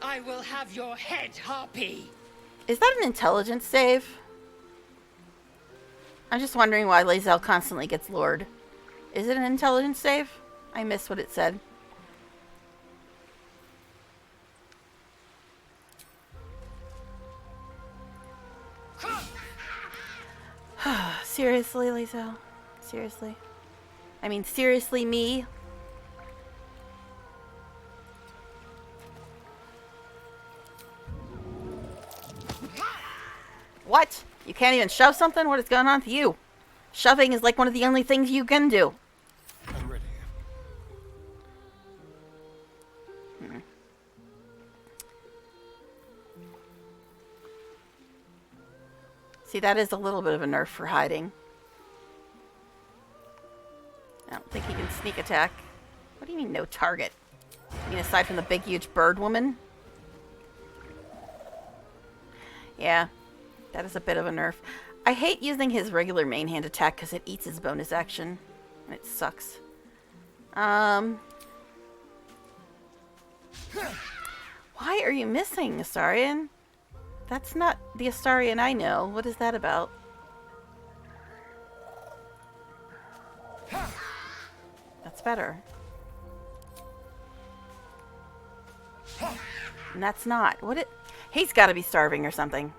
I will have your head, Harpy.
Is that an intelligence save? I'm just wondering why Lae'zel constantly gets lured. Is it an intelligence save? I missed what it said. Seriously, Lae'zel? Seriously? I mean, seriously, me? What? You can't even shove something? What is going on with you? Shoving is like one of the only things you can do.
I'm ready.
See, that is a little bit of a nerf for hiding. I don't think he can sneak attack. What do you mean, no target? You mean aside from the big, huge bird woman? Yeah, that is a bit of a nerf. I hate using his regular main hand attack because it eats his bonus action. And it sucks. Why are you missing, Astarion? That's not the Astarion I know. What is that about? That's better. And that's not. What it? He's got to be starving or something.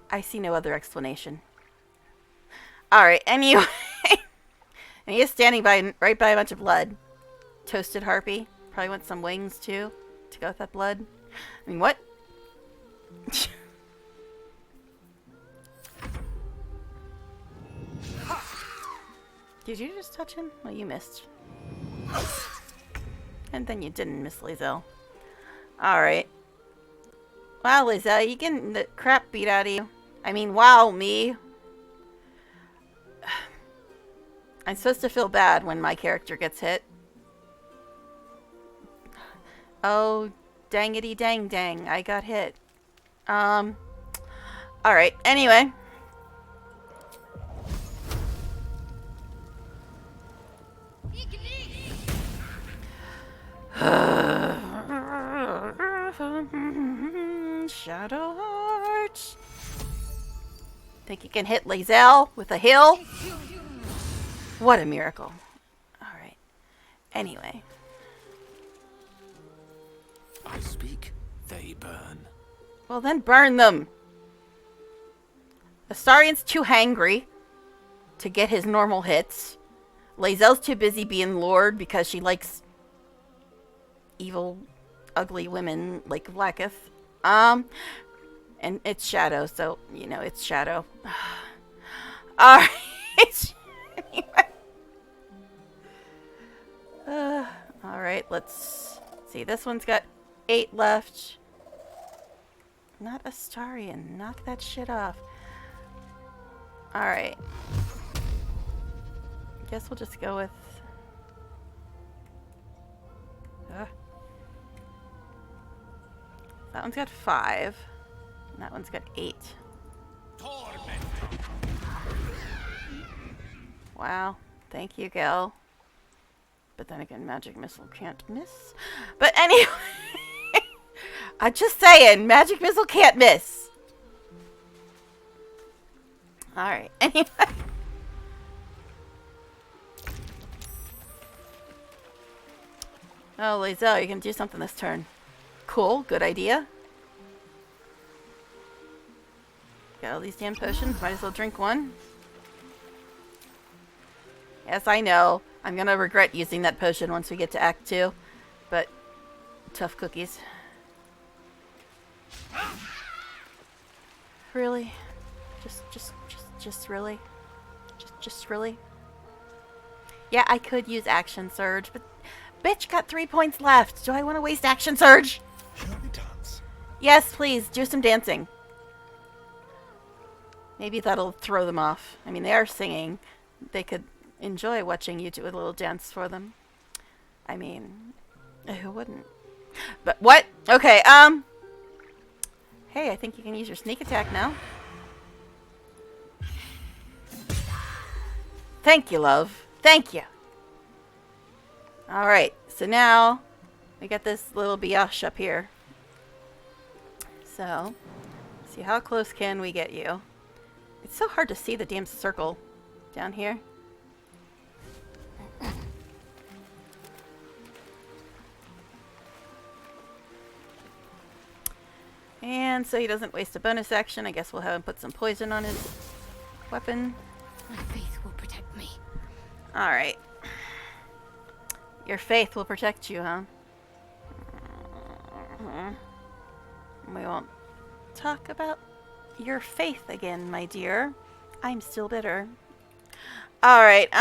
I see no other explanation. Alright, anyway. And he is standing right by a bunch of blood. Toasted harpy. Probably wants some wings too to go with that blood. I mean, what? Did you just touch him? Well, you missed. And then you didn't, Miss Lae'zel. Alright. Wow, Lae'zel, you getting the crap beat out of you. I mean, wow, me. I'm supposed to feel bad when my character gets hit. Oh, dangity dang dang, I got hit. Alright, anyway. Shadow Heart. Think you can hit Lae'zel with a hill? What a miracle. Alright. Anyway.
I speak, they burn.
Well, then burn them. Astarion's too hangry to get his normal hits. Lae'zel's too busy being Lord because she likes evil, ugly women like Blacketh. And it's Shadow, so, you know, it's Shadow. Alright. Anyway. Alright, let's see. This one's got 8 left. Not Astarion. Knock that shit off. Alright. Guess we'll just go with... That one's got 5. And that one's got 8. Wow. Thank you, Gil. But then again, Magic Missile can't miss. But anyway... I'm just saying, Magic Missile can't miss. Alright, anyway. Oh, Lae'zel, you can do something this turn. Cool, good idea. Got all these damn potions, might as well drink one. Yes, I know. I'm gonna regret using that potion once we get to Act 2. But, tough cookies. Really? Just really? Just really? Yeah, I could use Action Surge, but bitch got 3 points left. Do I want to waste Action Surge? Yes, please, do some dancing. Maybe that'll throw them off. I mean, they are singing. They could enjoy watching you do a little dance for them. I mean, who wouldn't? But what? Okay, hey, I think you can use your sneak attack now. Thank you, love. Thank you. Alright, so now we got this little biatch up here. So, see how close can we get you? It's so hard to see the damn circle down here. And so he doesn't waste a bonus action. I guess we'll have him put some poison on his weapon.
My faith will protect me.
Alright. Your faith will protect you, huh? We won't talk about your faith again, my dear. I'm still bitter. Alright,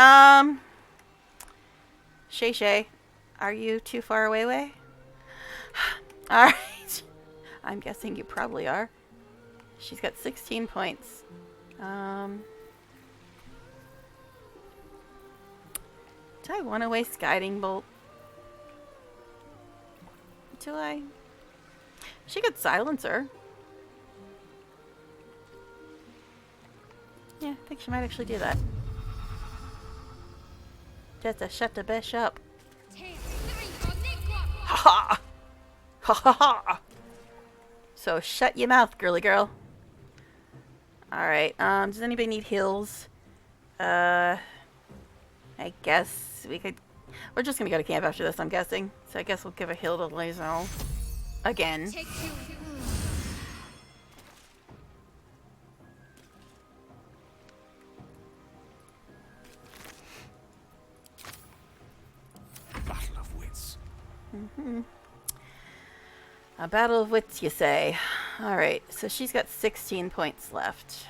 Shay, are you too far away? Alright. I'm guessing you probably are. She's got 16 points. Do I want to waste Guiding Bolt? Do I? She could silence her. Yeah, I think she might actually do that. Just to shut the bitch up. Ha ha! Ha ha ha! So shut your mouth, girly girl. Alright, does anybody need heals? I guess we could... We're just gonna go to camp after this, I'm guessing. So I guess we'll give a heal to Lae'zel. Again.
Battle of wits.
Mm-hmm. A battle of wits, you say. Alright, so she's got 16 points left.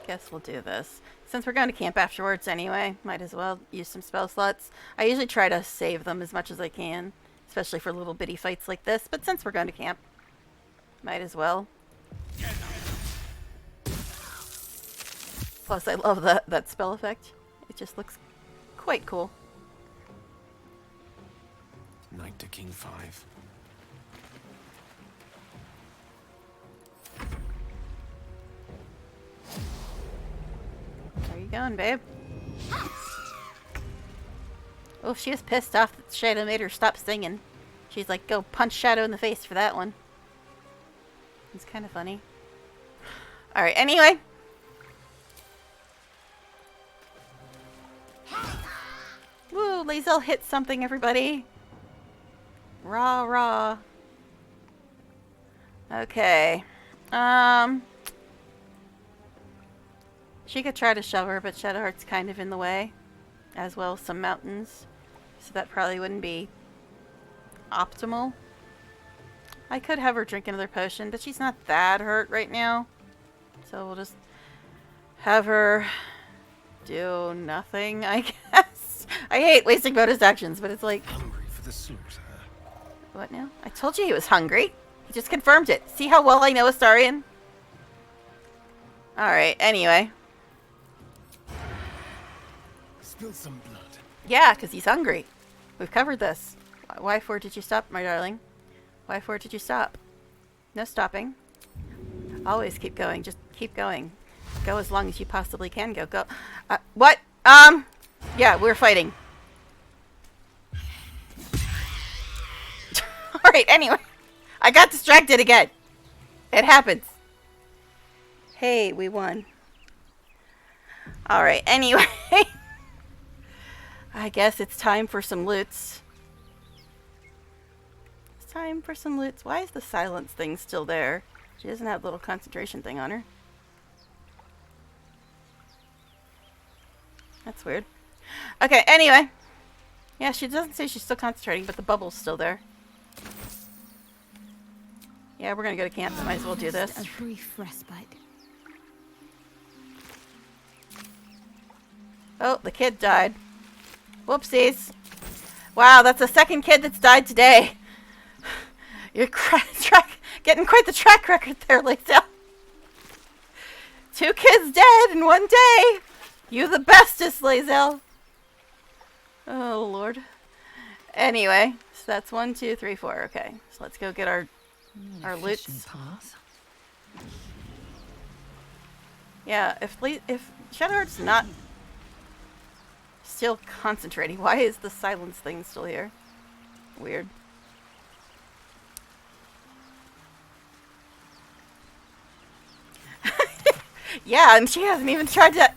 Guess we'll do this. Since we're going to camp afterwards anyway, might as well use some spell slots. I usually try to save them as much as I can, especially for little bitty fights like this, but since we're going to camp, might as well. Plus, I love that spell effect. It just looks quite cool.
Knight to king 5.
Where you going, babe? Oh, she was pissed off that Shadow made her stop singing. She's like, go punch Shadow in the face for that one. It's kind of funny. Alright, anyway. Woo, Lae'zel hit something, everybody. Rah, rah. Okay. She could try to shove her, but Shadowheart's kind of in the way. As well as some mountains. So that probably wouldn't be optimal. I could have her drink another potion, but she's not that hurt right now. So we'll just have her do nothing, I guess. I hate wasting bonus actions, but it's like...
Hungry for the slaughter.
What now? I told you he was hungry. He just confirmed it. See how well I know Astarion? Alright, anyway.
Spill some blood.
Yeah, because he's hungry. We've covered this. Why for did you stop, my darling? Why for did you stop? No stopping. Always keep going. Just keep going. Go as long as you possibly can go. Go. What? Yeah, we're fighting. Alright, anyway. I got distracted again. It happens. Hey, we won. Alright, anyway. I guess it's time for some loots. It's time for some loots. Why is the silence thing still there? She doesn't have the little concentration thing on her. That's weird. Okay, anyway. Yeah, she doesn't say she's still concentrating, but the bubble's still there. Yeah, we're gonna go to camp. Might as well do this.
A brief respite.
Oh, the kid died. Whoopsies. Wow, that's the second kid that's died today. You're getting quite the track record there, Lae'zel. 2 kids dead in one day. You the bestest, Lae'zel. Oh, Lord. Anyway, so that's 1, 2, 3, 4. Okay, so let's go get our loots.
Path.
Yeah, if Shadowheart's not still concentrating, why is the silence thing still here? Weird. Yeah, and she hasn't even tried to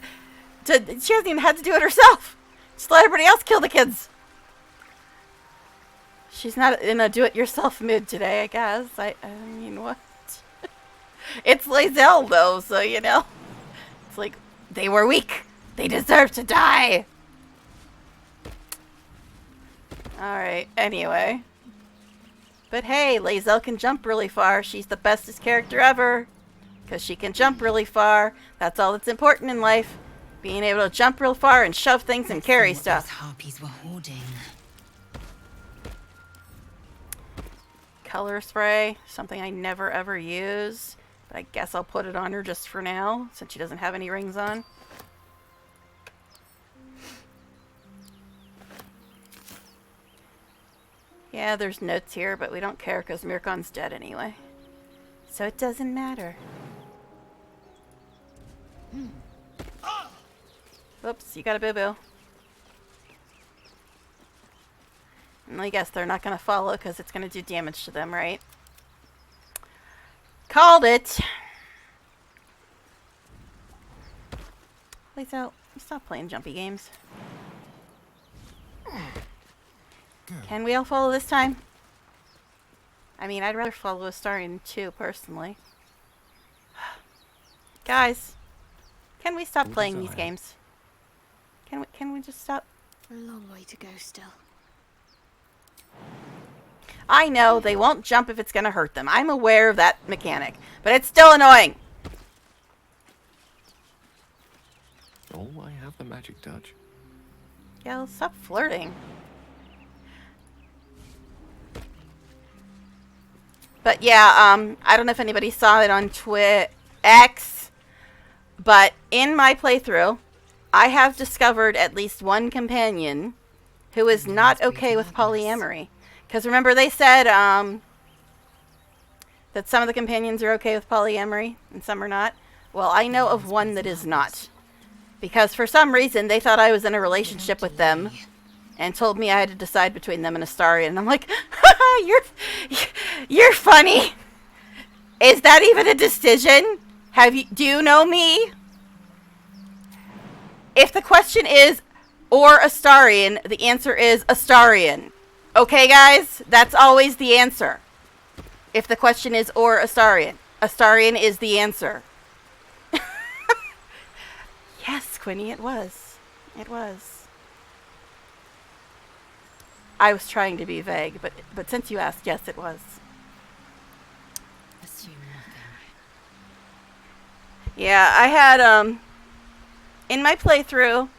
she hasn't even had to do it herself. Just let everybody else kill the kids. She's not in a do-it-yourself mood today, I guess. I mean, what? It's Lae'zel, though, so, you know. It's like, they were weak. They deserve to die. Alright, anyway. But hey, Lae'zel can jump really far. She's the bestest character ever. Because she can jump really far. That's all that's important in life. Being able to jump real far and shove things and carry stuff.
Those harpies were hoarding.
Color spray, something I never ever use. But I guess I'll put it on her just for now, since she doesn't have any rings on. Yeah, there's notes here, but we don't care because Mirkon's dead anyway. So it doesn't matter. Whoops, you got a boo-boo. And I guess they're not going to follow because it's going to do damage to them, right? Called it! Lae'zel, stop playing jumpy games. Can we all follow this time? I mean, I'd rather follow Astarion too, personally. Guys, can we stop playing these games? Can we just stop?
A long way to go still.
I know they won't jump if it's going to hurt them. I'm aware of that mechanic, but it's still annoying.
Oh, I have the magic touch.
Gel, stop flirting. But yeah, I don't know if anybody saw it on X, but in my playthrough, I have discovered at least one companion who is not okay with polyamory. Because remember they said that some of the companions are okay with polyamory and some are not? Well, I know of one that is not. Because for some reason, they thought I was in a relationship with them and told me I had to decide between them and Astarion. And I'm like, you're funny. Is that even a decision? Do you know me? If the question is, or Astarion, the answer is Astarion. Okay, guys? That's always the answer. If the question is, or Astarion. Astarion is the answer. Yes, Quinny, it was. It was. I was trying to be vague, but since you asked, yes, it was.
Assume nothing.
Yeah, I had, in my playthrough,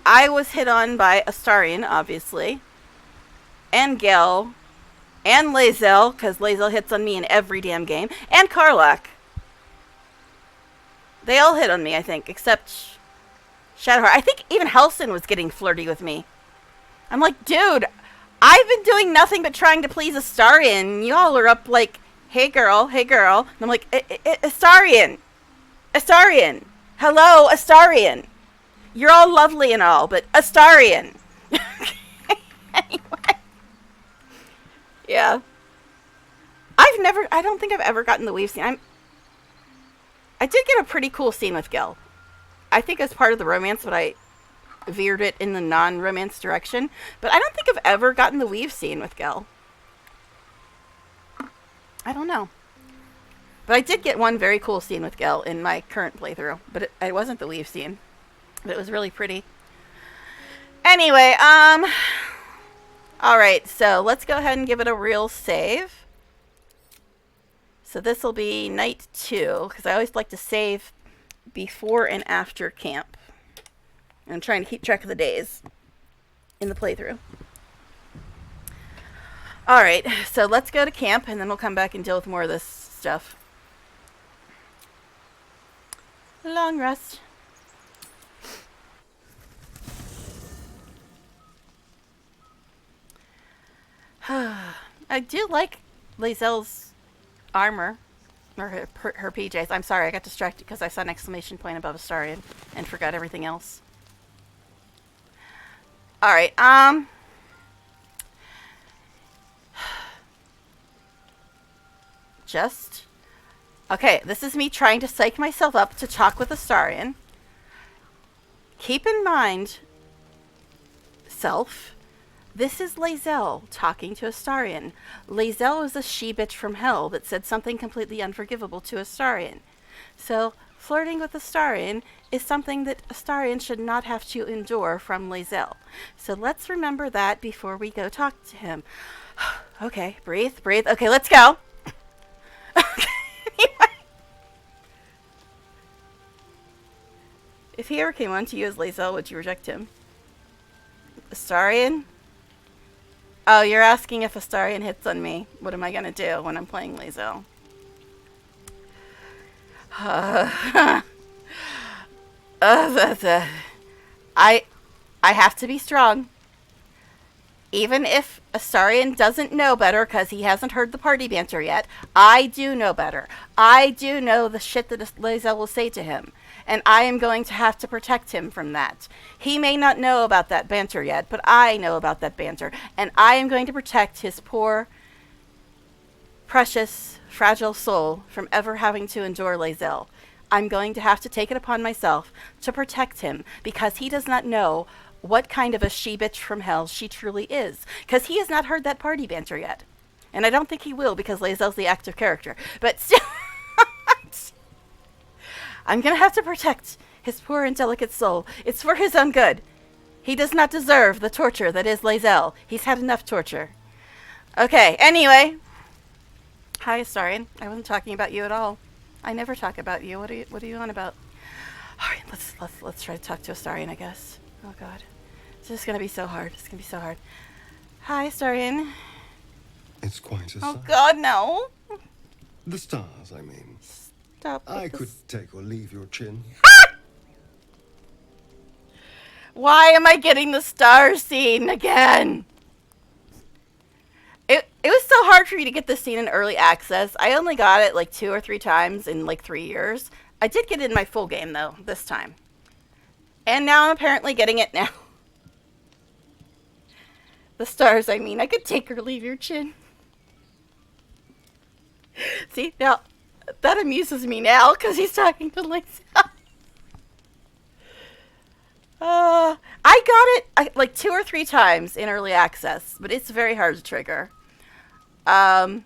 I was hit on by Astarion, obviously, and Gel, and Lae'zel, because Lae'zel hits on me in every damn game, and Karlach. They all hit on me, I think, except Shadowheart. I think even Halsin was getting flirty with me. I'm like, dude, I've been doing nothing but trying to please Astarion. Y'all are up like, hey girl, hey girl. And I'm like, Astarion. Astarion. Hello, Astarion. You're all lovely and all, but Astarion. Anyway. Yeah. I don't think I've ever gotten the weave scene. I did get a pretty cool scene with Gel. I think as part of the romance, but I veered it in the non-romance direction. But I don't think I've ever gotten the weave scene with Gel. I don't know. But I did get one very cool scene with Gel in my current playthrough. But it wasn't the weave scene. But it was really pretty. Anyway, alright, so let's go ahead and give it a real save. So this will be night 2, because I always like to save before and after camp. I'm trying to keep track of the days in the playthrough. Alright, so let's go to camp, and then we'll come back and deal with more of this stuff. Long rest. I do like Lae'zel's armor, or her PJs. I'm sorry, I got distracted because I saw an exclamation point above Astarion and forgot everything else. Alright, okay, this is me trying to psych myself up to talk with Astarion. Keep in mind, self, this is Lae'zel talking to Astarion. Lae'zel was a she-bitch from hell that said something completely unforgivable to Astarion. So, flirting with Astarion is something that Astarion should not have to endure from Lae'zel. So let's remember that before we go talk to him. Okay, breathe, breathe. Okay, let's go. If he ever came on to you as Lae'zel, would you reject him? Astarion? Oh, you're asking if Astarion hits on me. What am I gonna do when I'm playing Lae'zel? I have to be strong. Even if Astarion doesn't know better because he hasn't heard the party banter yet, I do know better. I do know the shit that Lae'zel will say to him. And I am going to have to protect him from that. He may not know about that banter yet, but I know about that banter. And I am going to protect his poor, precious, fragile soul from ever having to endure Lae'zel. I'm going to have to take it upon myself to protect him because he does not know what kind of a she-bitch from hell she truly is. Because he has not heard that party banter yet. And I don't think he will because Lae'zel's the active character. But still... I'm going to have to protect his poor and delicate soul. It's for his own good. He does not deserve the torture that is Lae'zel. He's had enough torture. Okay, anyway. Hi, Astarion. I wasn't talking about you at all. I never talk about you. What are you on about? Alright, let's try to talk to Astarion, I guess. Oh god. It's just gonna be so hard. It's gonna be so hard. Hi, Astarion.
It's quite a
Oh
sight.
god, no.
The stars, I mean.
Stop.
I could take or leave your chin.
Why am I getting the star scene again? It was so hard for me to get this scene in early access. I only got it like 2 or 3 times in like 3 years. I did get it in my full game though, this time. And now I'm apparently getting it now. The stars, I mean. I could take or leave your chin. See, now, that amuses me now, because he's talking to Lae'zel. I got it like 2 or 3 times in early access, but it's very hard to trigger. And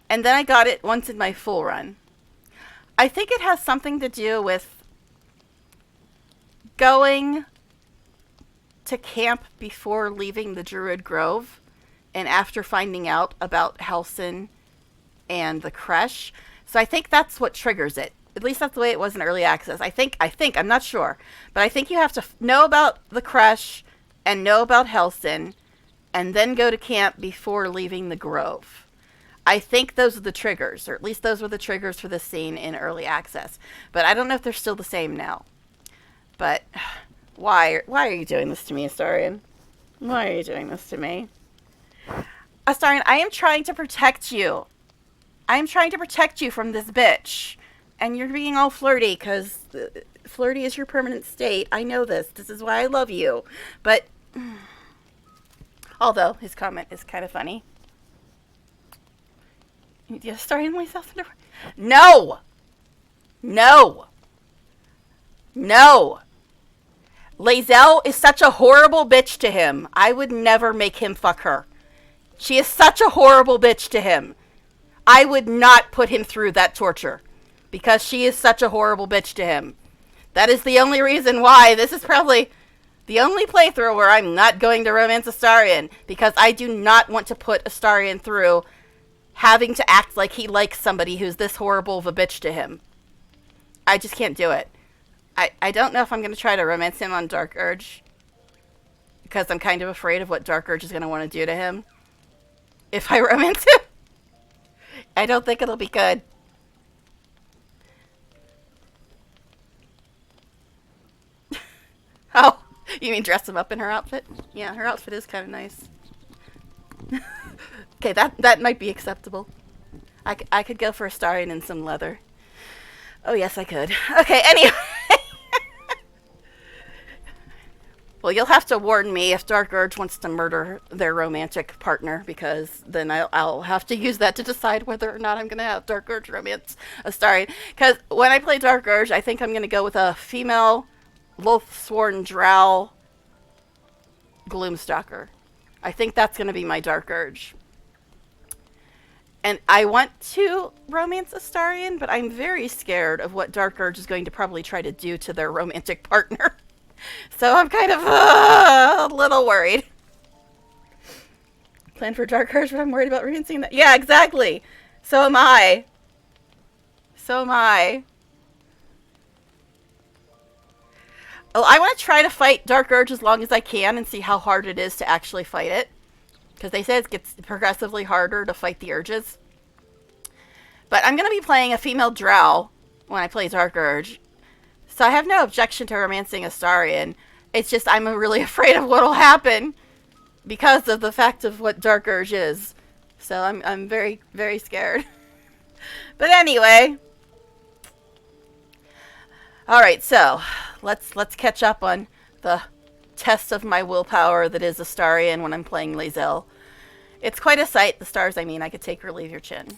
then I got it once in my full run. I think it has something to do with going to camp before leaving the Druid Grove and after finding out about Halsin and the Kresh. So I think that's what triggers it. At least that's the way it was in early access. I think, I'm not sure. But I think you have to know about the Kresh and know about Halsin and then go to camp before leaving the Grove. I think those are the triggers, or at least those were the triggers for this scene in early access. But I don't know if they're still the same now. But why are you doing this to me, Astarion? Why are you doing this to me? Astarion, I am trying to protect you. I am trying to protect you from this bitch. And you're being all flirty, because flirty is your permanent state. I know this. This is why I love you. But, although, his comment is kind of funny. Yes, Astarion myself. No! No! No! Lae'zel is such a horrible bitch to him. I would never make him fuck her. She is such a horrible bitch to him. I would not put him through that torture. Because she is such a horrible bitch to him. That is the only reason why. This is probably the only playthrough where I'm not going to romance Astarion. Because I do not want to put Astarion through having to act like he likes somebody who's this horrible of a bitch to him. I just can't do it. I don't know if I'm going to try to romance him on Dark Urge. Because I'm kind of afraid of what Dark Urge is going to want to do to him. If I romance him. I don't think it'll be good. Oh, you mean dress him up in her outfit? Yeah, her outfit is kind of nice. Okay, that might be acceptable. I could go for Astarion in some leather. Oh, yes, I could. Okay, anyway. Well, you'll have to warn me if Dark Urge wants to murder their romantic partner, because then I'll have to use that to decide whether or not I'm going to have Dark Urge romance Astarion. Because when I play Dark Urge, I think I'm going to go with a female Loathsworn Drow Gloomstalker. I think that's going to be my Dark Urge. And I want to romance Astarion, but I'm very scared of what Dark Urge is going to probably try to do to their romantic partner. So I'm kind of a little worried. Plan for Dark Urge, but I'm worried about romancing that. Yeah, exactly. So am I. So am I. Oh, I want to try to fight Dark Urge as long as I can and see how hard it is to actually fight it. Because they say it gets progressively harder to fight the urges. But I'm going to be playing a female drow when I play Dark Urge. So I have no objection to romancing Astarion. It's just I'm really afraid of what will happen because of the fact of what Dark Urge is. So I'm very, very scared. But anyway. Alright, so let's catch up on the test of my willpower that is Astarion when I'm playing Lae'zel. It's quite a sight. The stars, I mean. I could take or leave your chin.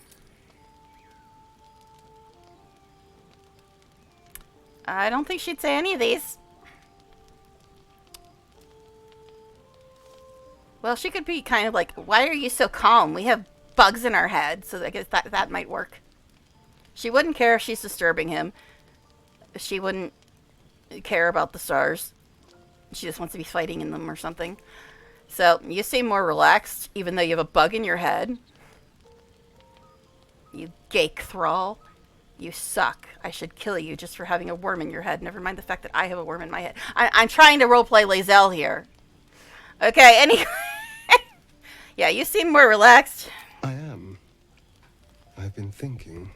I don't think she'd say any of these. Well, she could be kind of like, why are you so calm? We have bugs in our head. So I guess that might work. She wouldn't care if she's disturbing him. She wouldn't care about the stars. She just wants to be fighting in them or something. So, you seem more relaxed, even though you have a bug in your head. You gake thrall. You suck. I should kill you just for having a worm in your head. Never mind the fact that I have a worm in my head. I'm trying to roleplay Lae'zel here. Okay, anyway. Yeah, you seem more relaxed.
I am. I've been thinking.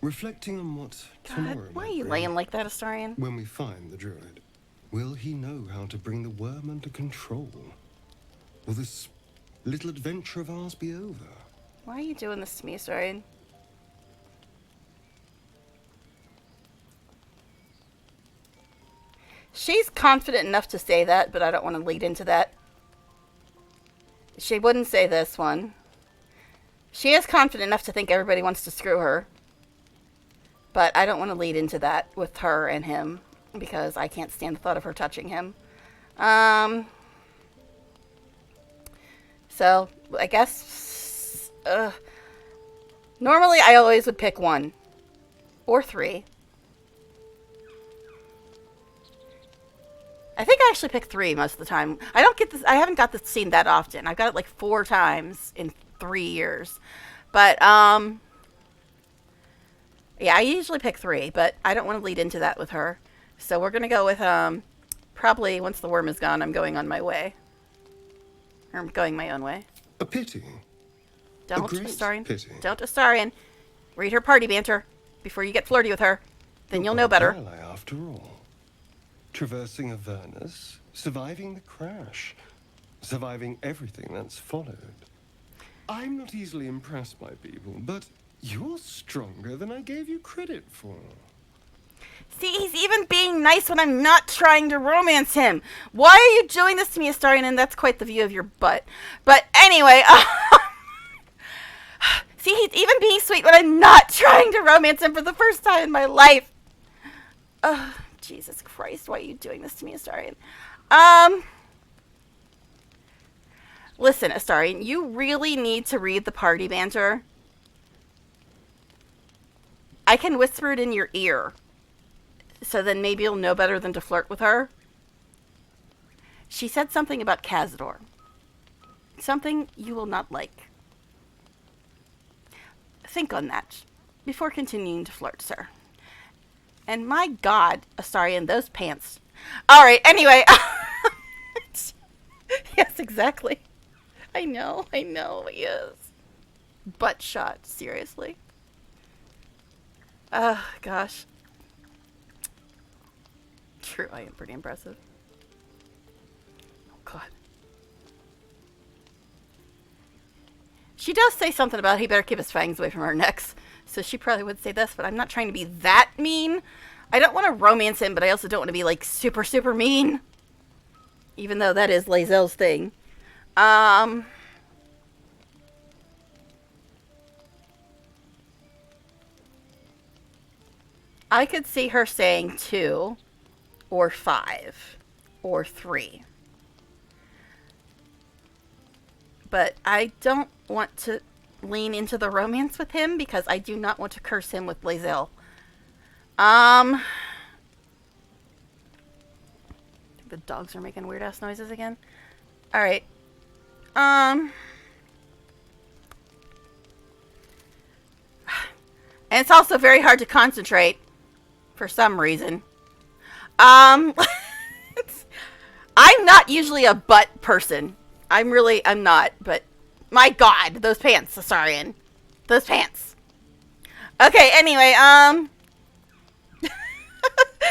Reflecting on what tomorrow
Why are
might
you
bring.
laying like that, Astarion?
When we find the druid, will he know how to bring the worm under control? Will this little adventure of ours be over?
Why are you doing this to me, Astarion? She's confident enough to say that, but I don't want to lead into that. She wouldn't say this one. She is confident enough to think everybody wants to screw her. But I don't want to lead into that with her and him, because I can't stand the thought of her touching him. So, I guess... normally, I always would pick 1. Or 3. I think I actually pick 3 most of the time. I don't get this. I haven't got this scene that often. I've got it like 4 times in 3 years. But, yeah, I usually pick 3, but I don't want to lead into that with her. So we're going to go with, probably once the worm is gone, I'm going on my way. Or I'm going my own way.
A pity.
Don't,
A great
Astarion.
pity.
Don't, Astarion. Read her party banter before you get flirty with her. Then you'll know better.
Ally, after all. Traversing Avernus, surviving the crash, surviving everything that's followed. I'm not easily impressed by people, but you're stronger than I gave you credit for.
See, he's even being nice when I'm not trying to romance him. Why are you doing this to me, Astarion? And that's quite the view of your butt. But anyway, see, he's even being sweet when I'm not trying to romance him for the first time in my life. Jesus Christ, why are you doing this to me, Astarion? Listen, Astarion, you really need to read the party banter. I can whisper it in your ear. So then maybe you'll know better than to flirt with her. She said something about Cazador. Something you will not like. Think on that before continuing to flirt, sir. And my God, Astarion, those pants. Alright, anyway. Yes, exactly. I know, yes. Butt shot, seriously. Gosh. True, I am pretty impressive. Oh, God. She does say something about he better keep his fangs away from our necks. So she probably would say this, but I'm not trying to be that mean. I don't want to romance him, but I also don't want to be, like, super, super mean. Even though that is Lae'zel's thing. I could see her saying 2, or 5, or 3. But I don't want to lean into the romance with him because I do not want to curse him with Lae'zel. The dogs are making weird ass noises again. Alright. And it's also very hard to concentrate for some reason. I'm not usually a butt person. I'm not, but my God, those pants, Astarion. Those pants. Okay, anyway,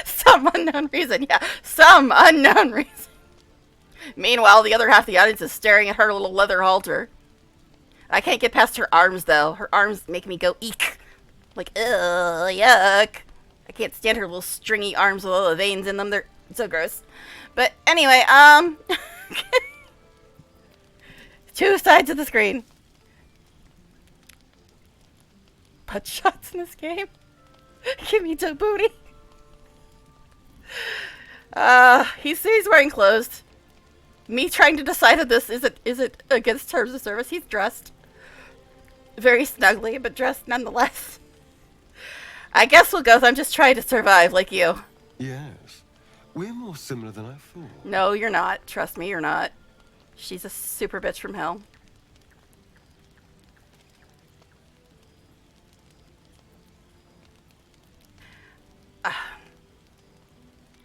some unknown reason, yeah. Some unknown reason. Meanwhile, the other half of the audience is staring at her little leather halter. I can't get past her arms, though. Her arms make me go eek. Like, ugh, yuck. I can't stand her little stringy arms with all the veins in them. They're so gross. But anyway, 2 sides of the screen. Butt shots in this game. Give me the booty. He's wearing clothes. Me trying to decide if this is it against terms of service. He's dressed very snugly, but dressed nonetheless. I guess we'll go with I'm just trying to survive like you.
Yes. We're more similar than I thought.
No, you're not. Trust me, you're not. She's a super bitch from hell.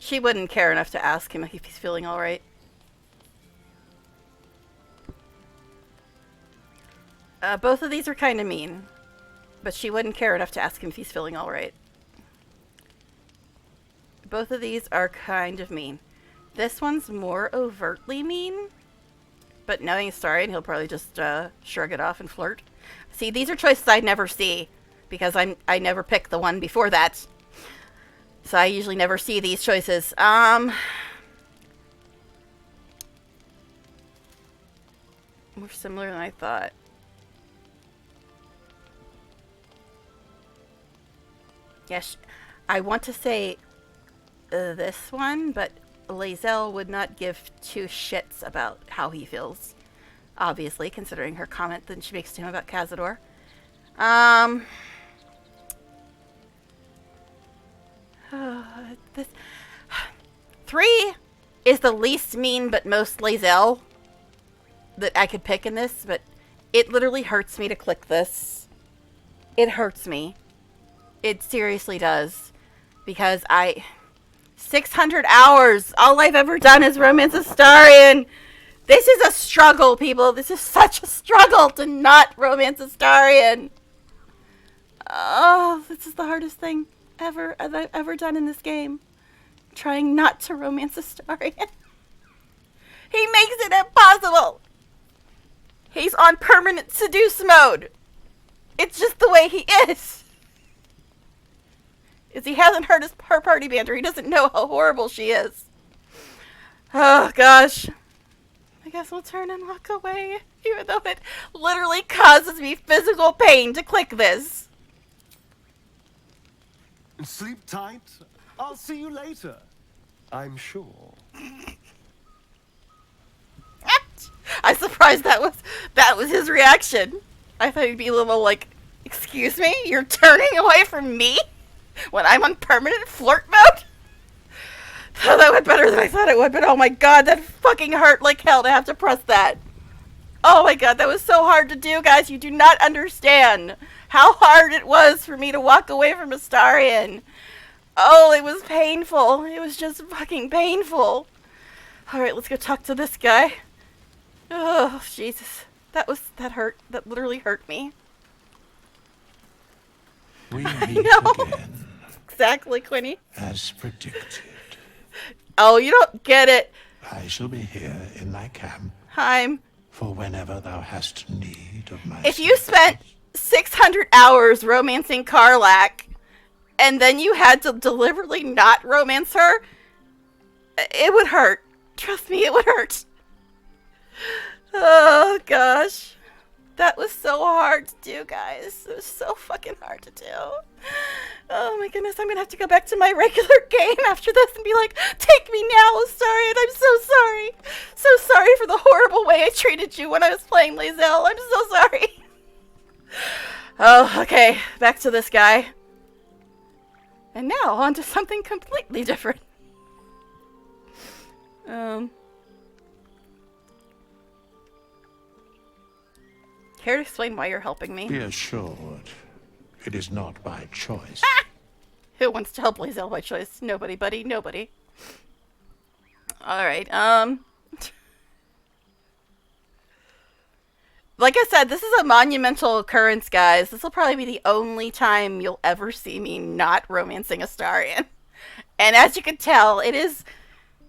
She wouldn't care enough to ask him if he's feeling alright. Both of these are kind of mean. But she wouldn't care enough to ask him if he's feeling alright. Both of these are kind of mean. This one's more overtly mean. But knowing Astarion, he'll probably just shrug it off and flirt. See, these are choices I never see. Because I never pick the one before that. So I usually never see these choices. More similar than I thought. Yes, I want to say this one, but Lae'zel would not give two shits about how he feels. Obviously, considering her comment that she makes to him about Cazador. This 3 is the least mean but most Lae'zel that I could pick in this, but it literally hurts me to click this. It hurts me. It seriously does. Because 600 hours! All I've ever done is romance Astarion! This is a struggle, people! This is such a struggle to not romance Astarion! Oh, this is the hardest thing that I've ever done in this game. Trying not to romance Astarion. He makes it impossible! He's on permanent seduce mode! It's just the way he is! He hasn't heard her party banter. He doesn't know how horrible she is. Oh, gosh. I guess we'll turn and walk away. Even though it literally causes me physical pain to click this.
Sleep tight. I'll see you later. I'm sure.
I'm surprised that was his reaction. I thought he'd be a little like, excuse me? You're turning away from me? When I'm on permanent flirt mode? Oh, that went better than I thought it would, but oh my god, that fucking hurt like hell to have to press that. Oh my god, that was so hard to do, guys. You do not understand how hard it was for me to walk away from Astarion. Oh, it was painful. It was just fucking painful. Alright, let's go talk to this guy. Oh, Jesus. That hurt. That literally hurt me.
We meet again.
Exactly, Quinny.
As predicted.
Oh, you don't get it.
I shall be here in thy camp.
Heim.
For whenever thou hast need of my
If you spent 600 hours romancing Karlach, and then you had to deliberately not romance her, it would hurt. Trust me, it would hurt. Oh, gosh. That was so hard to do, guys. It was so fucking hard to do. Oh my goodness, I'm gonna have to go back to my regular game after this and be like, take me now, Astarion. I'm so sorry. So sorry for the horrible way I treated you when I was playing Lae'zel. I'm so sorry. Oh, okay. Back to this guy. And now, on to something completely different. Care to explain why you're helping me?
Be assured, it is not by choice.
Who wants to help Lae'zel by choice? Nobody, buddy. Nobody. Alright, like I said, this is a monumental occurrence, guys. This will probably be the only time you'll ever see me not romancing Astarion. And as you can tell, it is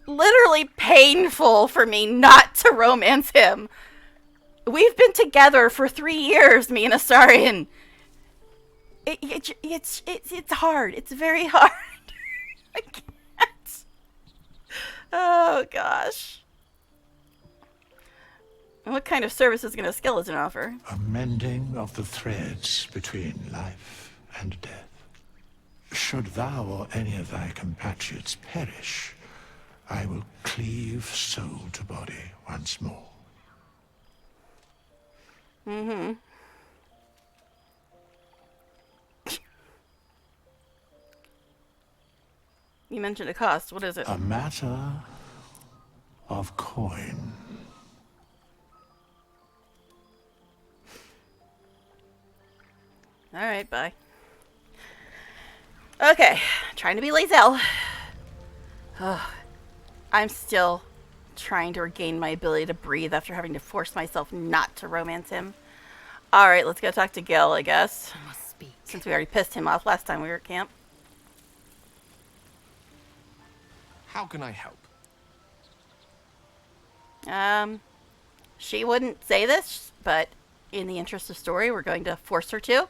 literally painful for me not to romance him. We've been together for 3 years, me and Astarion. It's hard. It's very hard. I can't. Oh, gosh. What kind of service is going a skeleton offer?
A mending of the threads between life and death. Should thou or any of thy compatriots perish, I will cleave soul to body once more.
Mm-hmm. You mentioned a cost. What is it?
A matter of coin.
Alright, bye. Okay. Trying to be Lae'zel. I'm still trying to regain my ability to breathe after having to force myself not to romance him. Alright, let's go talk to Gil, I guess. Since we already pissed him off last time we were at camp.
How can I help?
She wouldn't say this, but in the interest of story, we're going to force her to.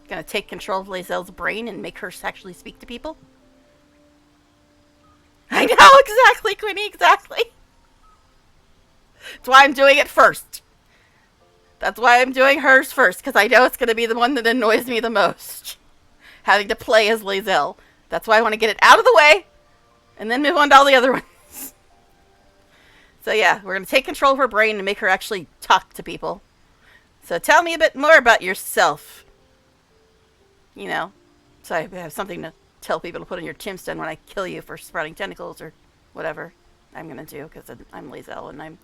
Going to take control of Lae'zel's brain and make her actually speak to people. I know, exactly, Quinny, exactly. That's why I'm doing it first. That's why I'm doing hers first, because I know it's going to be the one that annoys me the most. Having to play as Lae'zel. That's why I want to get it out of the way, and then move on to all the other ones. So yeah, we're going to take control of her brain and make her actually talk to people. So tell me a bit more about yourself. You know, so I have something to tell people to put on your tombstone when I kill you for sprouting tentacles or whatever I'm going to do, because I'm Lae'zel and I'm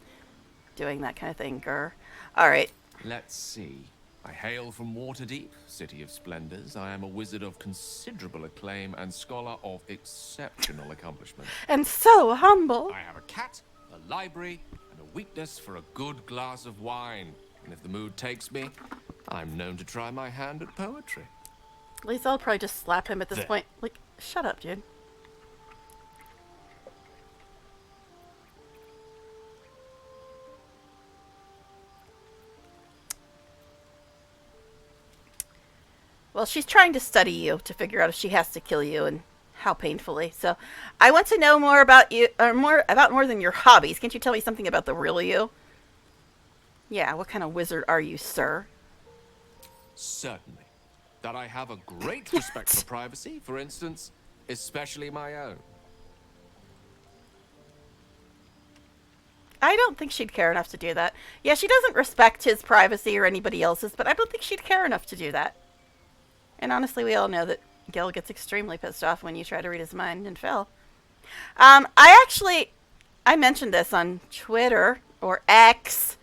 doing that kind of thing. Grr. Alright.
Let's see. I hail from Waterdeep, city of splendors. I am a wizard of considerable acclaim and scholar of exceptional accomplishment.
And so humble.
I have a cat, a library, and a weakness for a good glass of wine. And if the mood takes me, I'm known to try my hand at poetry.
At least I'll probably just slap him at this point. Like, shut up, dude. Well, she's trying to study you to figure out if she has to kill you and how painfully. So, I want to know more about you, or more than your hobbies. Can't you tell me something about the real you? Yeah, what kind of wizard are you, sir?
Certainly. That I have a great respect for privacy, for instance, especially my own.
I don't think she'd care enough to do that. Yeah, she doesn't respect his privacy or anybody else's, but I don't think she'd care enough to do that. And honestly, we all know that Gil gets extremely pissed off when you try to read his mind and fail. I mentioned this on Twitter, or X.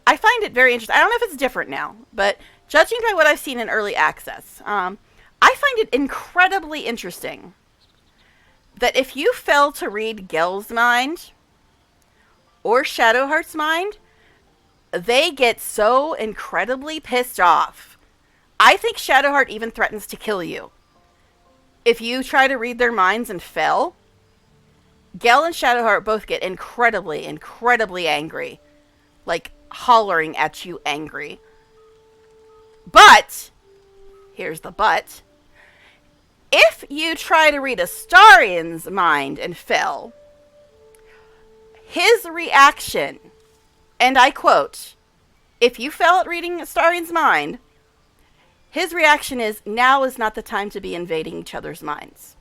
I find it very interesting. I don't know if it's different now, but judging by what I've seen in early access, I find it incredibly interesting that if you fail to read Gil's mind or Shadowheart's mind, they get so incredibly pissed off. I think Shadowheart even threatens to kill you. If you try to read their minds and fail, Gil and Shadowheart both get incredibly, incredibly angry. Like, hollering at you angry. But, here's the but. If you try to read Astarian's mind and fail, his reaction, and I quote, if you fail at reading Astarian's mind, his reaction is, now is not the time to be invading each other's minds.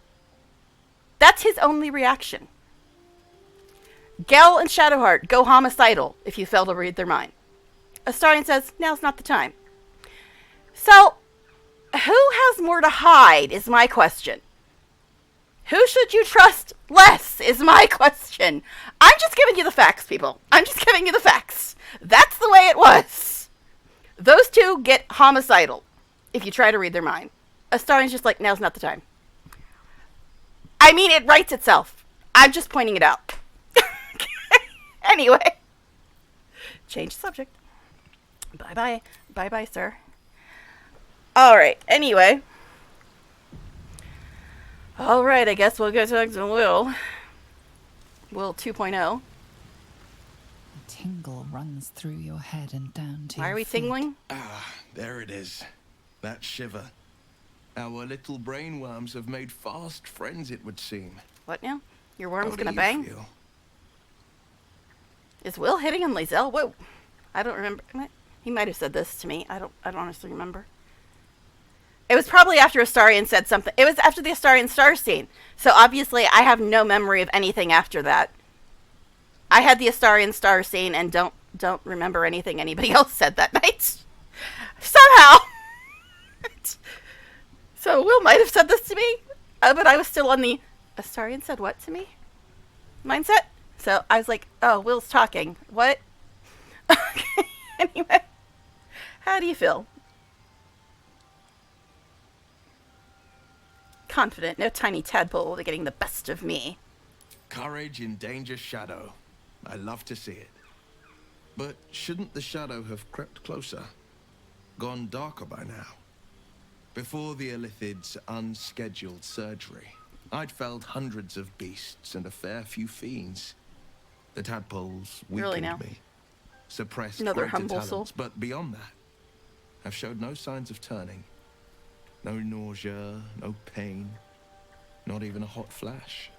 That's his only reaction. Gel and Shadowheart go homicidal if you fail to read their mind. Astarian says, now's not the time. So, who has more to hide is my question. Who should you trust less is my question. I'm just giving you the facts, people. I'm just giving you the facts. That's the way it was. Those two get homicidal if you try to read their mind. Astarian's just like, now's not the time. I mean, it writes itself. I'm just pointing it out. Anyway. Change the subject. Bye-bye. Bye-bye, sir. Alright, anyway. Alright, I guess we'll go to Will. Will 2.0.
A tingle runs through your head and down to
Why are we tingling?
Ah, there it is. That shiver. Our little brainworms have made fast friends, it would seem.
What now? Your worm's
How do
gonna
you
bang?
feel?
Is Will hitting on Lae'zel? Whoa. I don't remember. He might have said this to me. I don't honestly remember. It was probably after Astarian said something. It was after the Astarian star scene. So obviously I have no memory of anything after that. I had the Astarian star scene and don't remember anything anybody else said that night. Somehow. So Will might have said this to me, but I was still on the Astarian said what to me mindset. So I was like, oh, Will's talking. What? Anyway, how do you feel? Confident, no tiny tadpole getting the best of me.
Courage in danger shadow. I love to see it. But shouldn't the shadow have crept closer? Gone darker by now? Before the Illithid's unscheduled surgery, I'd felled hundreds of beasts and a fair few fiends. The tadpoles
Really
weakened
now?
me, suppressed
Another
greater
humble
talents,
soul.
but beyond that, I've showed no signs of turning. No nausea, no pain, not even a hot flash.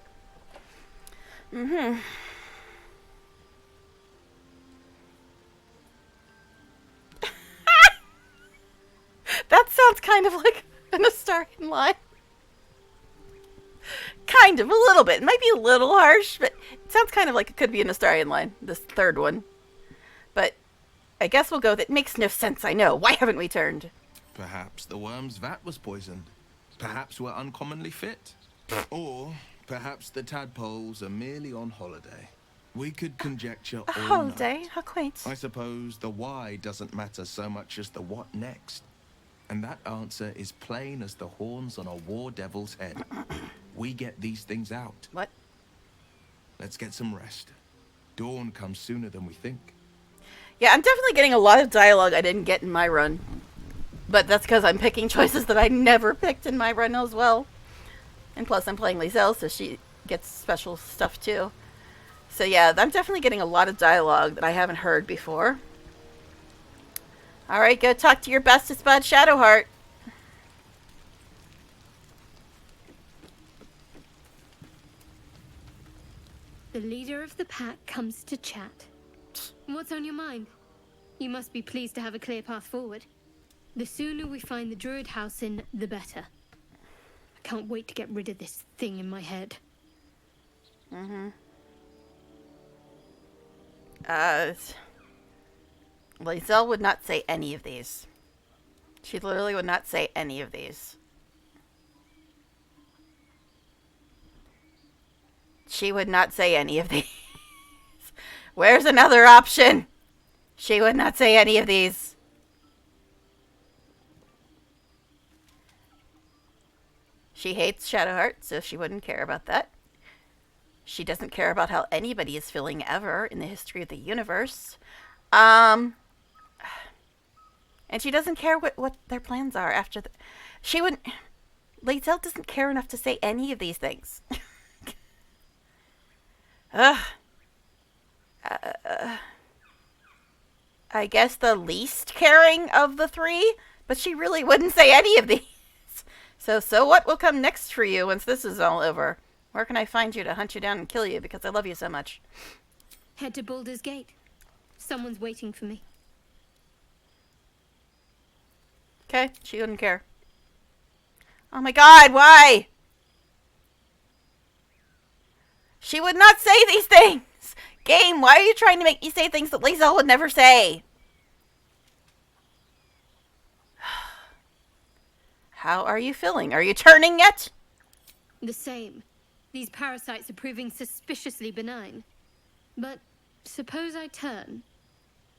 Mm-hmm. That sounds kind of like an Astarian line. Kind of, a little bit. It might be a little harsh, but it sounds kind of like it could be an Astarian line, this third one. But I guess we'll go with it. Makes no sense, I know. Why haven't we turned?
Perhaps the worm's vat was poisoned. Perhaps we're uncommonly fit. Or perhaps the tadpoles are merely on holiday. We could conjecture
A
all
holiday?
night.
How quaint.
I suppose the why doesn't matter so much as the what next. And that answer is plain as the horns on a war devil's head. We get these things out.
What?
Let's get some rest. Dawn comes sooner than we think.
Yeah, I'm definitely getting a lot of dialogue I didn't get in my run. But that's because I'm picking choices that I never picked in my run as well. And plus I'm playing Lae'zel, so she gets special stuff too. So yeah, I'm definitely getting a lot of dialogue that I haven't heard before. Alright, go talk to your bestest bud, Shadowheart.
The leader of the pack comes to chat. What's on your mind? You must be pleased to have a clear path forward. The sooner we find the Druid house in, the better. I can't wait to get rid of this thing in my head.
Mm-hmm. Lae'zel would not say any of these. She literally would not say any of these. She would not say any of these. Where's another option? She would not say any of these. She hates Shadowheart, so she wouldn't care about that. She doesn't care about how anybody is feeling ever in the history of the universe. And she doesn't care what their plans are after the... She wouldn't... Lae'zel doesn't care enough to say any of these things. I guess the least caring of the three, but she really wouldn't say any of these. So what will come next for you once this is all over? Where can I find you to hunt you down and kill you because I love you so much?
Head to Baldur's Gate. Someone's waiting for me.
Okay, she wouldn't care. Oh my god, why? She would not say these things! Game, why are you trying to make me say things that Lae'zel would never say? How are you feeling? Are you turning yet?
The same. These parasites are proving suspiciously benign. But suppose I turn.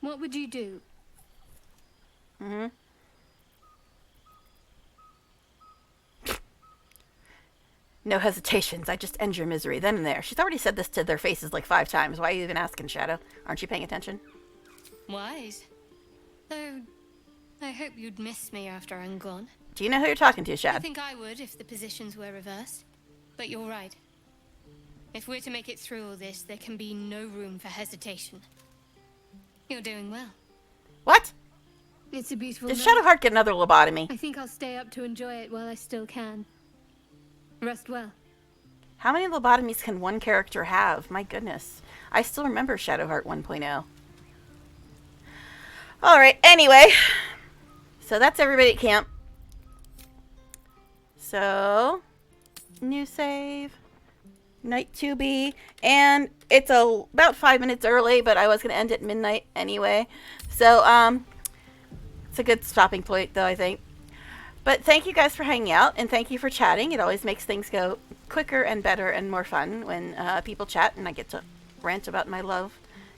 What would you do?
Mm-hmm. No hesitations. I just end your misery then and there. She's already said this to their faces like 5 times. Why are you even asking, Shadow? Aren't you paying attention?
Wise. Though, I hope you'd miss me after I'm gone.
Do you know who you're talking to,
I
Shad?
think I would if the positions were reversed. But you're right. If we're to make it through all this, there can be no room for hesitation. You're doing well.
What?
It's a beautiful
Did
night.
Shadowheart get another lobotomy?
I think I'll stay up to enjoy it while I still can. Rest well.
How many lobotomies can one character have? My goodness. I still remember Shadowheart 1.0. Alright, anyway. So that's everybody at camp. So, new save. Night 2B. And it's about 5 minutes early, but I was going to end at midnight anyway. So, it's a good stopping point, though, I think. But thank you guys for hanging out, and thank you for chatting. It always makes things go quicker and better and more fun when people chat, and I get to rant about my love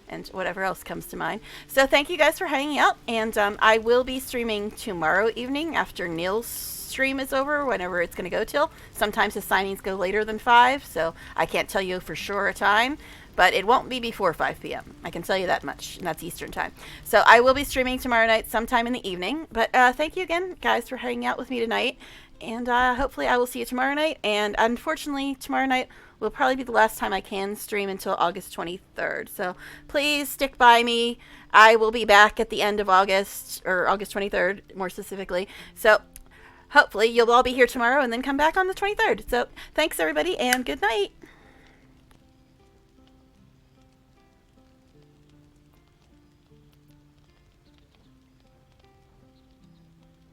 and whatever else comes to mind. So thank you guys for hanging out, and I will be streaming tomorrow evening after Neil's stream is over, whenever it's going to go till. Sometimes the signings go later than 5, so I can't tell you for sure a time. But it won't be before 5 p.m. I can tell you that much, and that's Eastern time. So I will be streaming tomorrow night sometime in the evening. But thank you again, guys, for hanging out with me tonight. And hopefully I will see you tomorrow night. And unfortunately, tomorrow night will probably be the last time I can stream until August 23rd. So please stick by me. I will be back at the end of August, or August 23rd, more specifically. So hopefully you'll all be here tomorrow and then come back on the 23rd. So thanks, everybody, and good night.